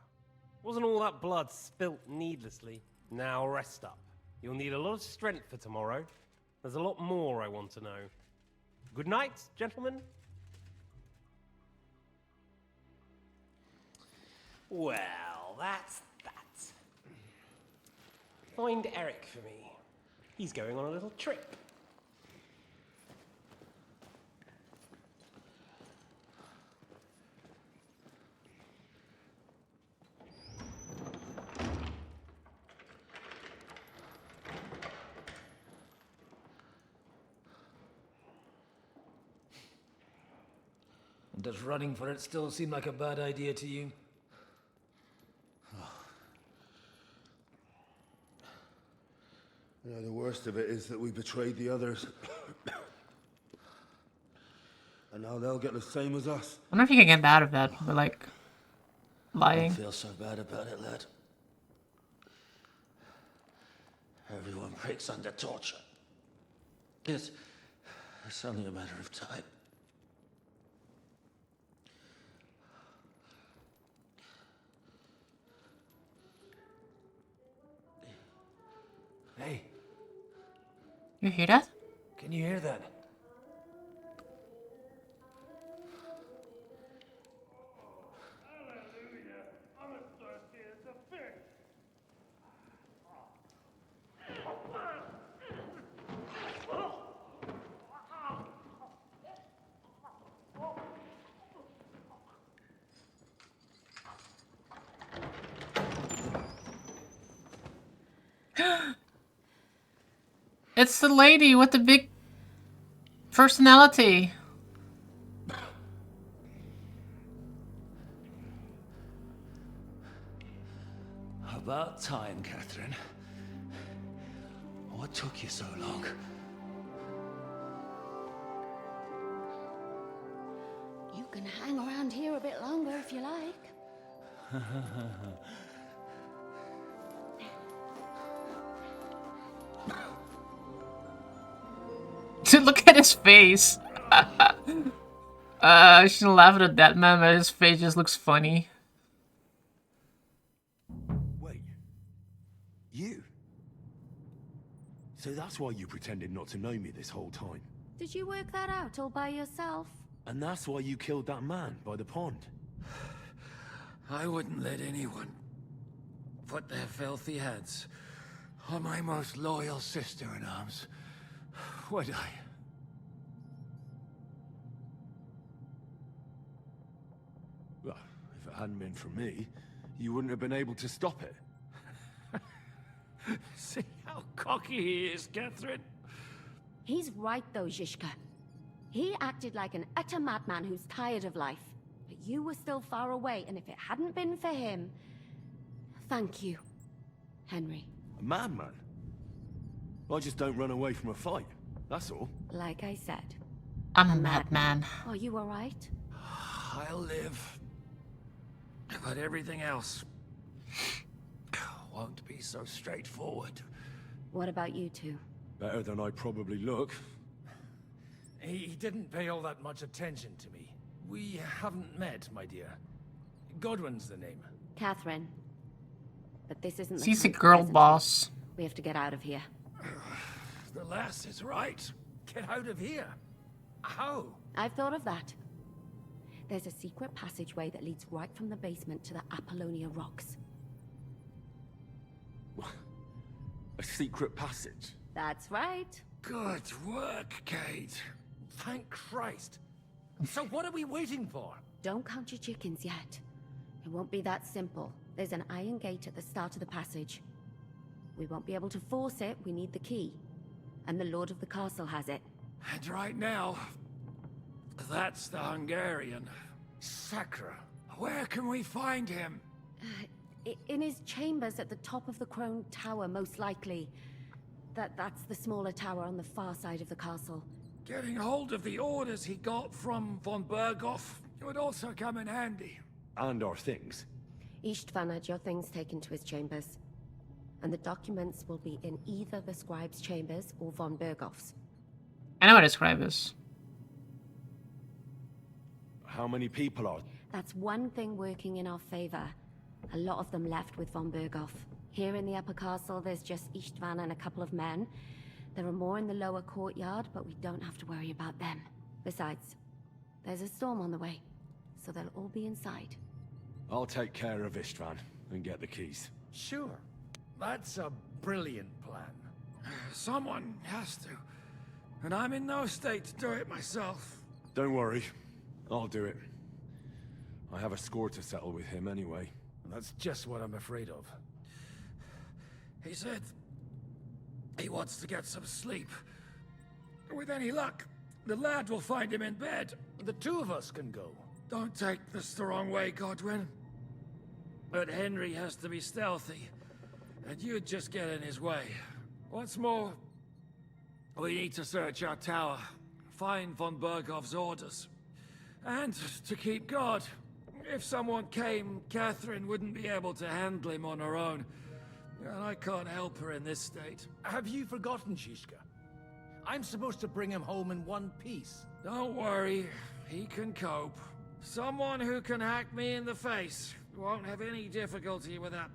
Wasn't all that blood spilt needlessly. Now rest up. You'll need a lot of strength for tomorrow. There's a lot more I want to know. Good night, gentlemen. Well, that's that. Find Eric for me. He's going on a little trip. Does running for it still seem like a bad idea to you? worst of it is that we betrayed the others. And now they'll get the same as us. I wonder if you can get out of that, but like lying. Don't feel so bad about it, lad. Everyone breaks under torture. It's only a matter of time. Hey, You hear that? can you hear that? It's the lady with the big personality. About time, Catherine. What took you so long? You can hang around here a bit longer if you like. Look at his face. I shouldn't laugh at that man, but his face just looks funny. Wait. You? So that's why you pretended not to know me this whole time? Did you work that out all by yourself? And that's why you killed that man by the pond? I wouldn't let anyone put their filthy hands on my most loyal sister-in-arms, would I? Well, if it hadn't been for me, you wouldn't have been able to stop it. See how cocky he is, Catherine? He's right though, Zhishka. He acted like an utter madman who's tired of life. But you were still far away, and if it hadn't been for him... Thank you, Henry. A madman? I just don't run away from a fight, that's all. Like I said. I'm a madman. Are you alright? I'll live. But everything else won't be so straightforward. What about you two? Better than I probably look. He didn't pay all that much attention to me. We haven't met, my dear. Godwin's the name. Catherine. But this isn't the She's a time for girl pleasantries. boss. We have to get out of here. The lass is right. Get out of here. How? I've thought of that. There's a secret passageway that leads right from the basement to the Apollonia Rocks. A secret passage? That's right. Good work, Kate. Thank Christ. So what are we waiting for? Don't count your chickens yet. It won't be that simple. There's an iron gate at the start of the passage. We won't be able to force it, we need the key. And the Lord of the Castle has it. And right now, that's the Hungarian. Sakra. Where can we find him? In his chambers at the top of the Crone Tower, most likely. That's the smaller tower on the far side of the castle. Getting hold of the orders he got from von Berghoff would also come in handy. And our things. Istvan had your things taken to his chambers. And the documents will be in either the scribe's chambers or von Berghoff's. I know what a scribe is. How many people are... That's one thing working in our favor. A lot of them left with von Berghoff. Here in the upper castle, there's just Istvan and a couple of men. There are more in the lower courtyard, but we don't have to worry about them. Besides, there's a storm on the way, so they'll all be inside. I'll take care of Istvan and get the keys. Sure. That's a brilliant plan. Someone has to. And I'm in no state to do it myself. Don't worry. I'll do it. I have a score to settle with him anyway. That's just what I'm afraid of. He said he wants to get some sleep. With any luck, the lad will find him in bed. The two of us can go. Don't take this the wrong way, Godwin. But Henry has to be stealthy, and you'd just get in his way. What's more, We need to search our tower, find von Bergov's orders, and to keep guard. If someone came, Catherine wouldn't be able to handle him on her own. And I can't help her in this state. Have you forgotten, Shishka? I'm supposed to bring him home in one piece. Don't worry, he can cope. Someone who can hack me in the face won't have any difficulty with that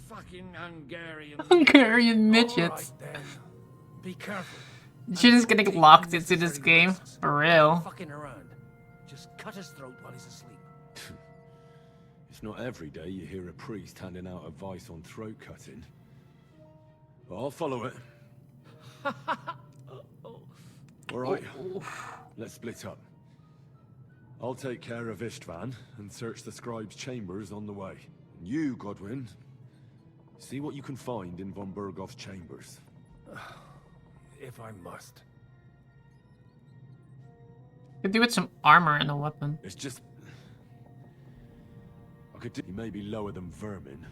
fucking Hungarian. Hungarian midgets. All right, then. Be careful. She's just getting locked into this game. For real. Fucking around. Just cut his throat while he's asleep. It's not every day you hear a priest handing out advice on throat cutting. But I'll follow it. Alright, let's split up. I'll take care of Istvan and search the scribe's chambers on the way. And you, Godwin, see what you can find in von Bergov's chambers. If I must. Could do with some armor and a weapon. It's just... He may be lower than vermin,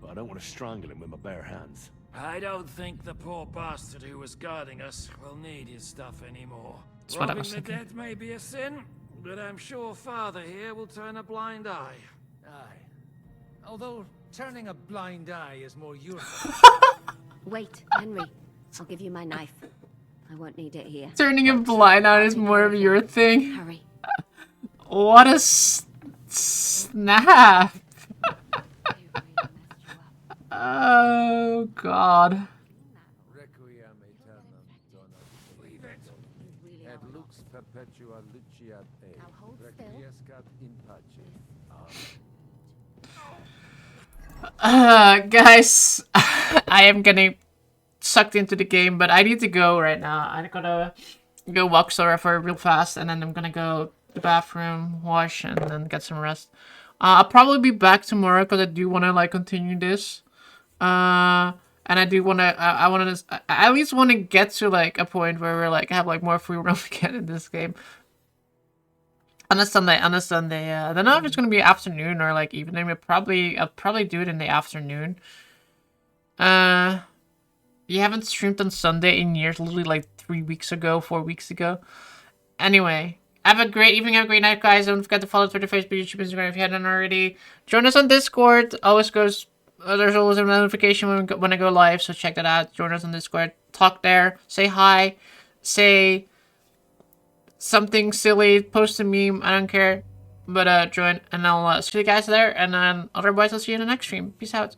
but I don't want to strangle him with my bare hands. I don't think the poor bastard who was guarding us will need his stuff anymore. That's what I Robbing was the thinking. dead may be a sin, but I'm sure Father here will turn a blind eye. Aye. Although turning a blind eye is more your Wait, Henry. I'll give you my knife. I won't need it here. Turning a blind eye is more of your thing. Hurry. What a snap. Oh god. Requiem aeternam dona. Et lux perpetua luciat e. Requiescat in pace. Guys, I am getting sucked into the game, but I need to go right now. I'm gonna go walk Sora for real fast, and then I'm gonna go to the bathroom, wash, and then get some rest. I'll probably be back tomorrow because I do want to like continue this. And I do want to. I want to. I at least want to get to like a point where we're like have like more free roam again in this game. On a Sunday, I don't know if it's gonna be afternoon or like evening, but I'll probably do it in the afternoon. You haven't streamed on Sunday in years, literally like 4 weeks ago. Anyway, have a great evening, have a great night, guys. Don't forget to follow Twitter, Facebook, YouTube, Instagram if you haven't already. Join us on Discord. Always goes. There's always a notification when I go live, so check that out. Join us on Discord. Talk there. Say hi. Say something silly, post a meme, I don't care, but join, and I'll see you guys there, and then otherwise I'll see you in the next stream. Peace out.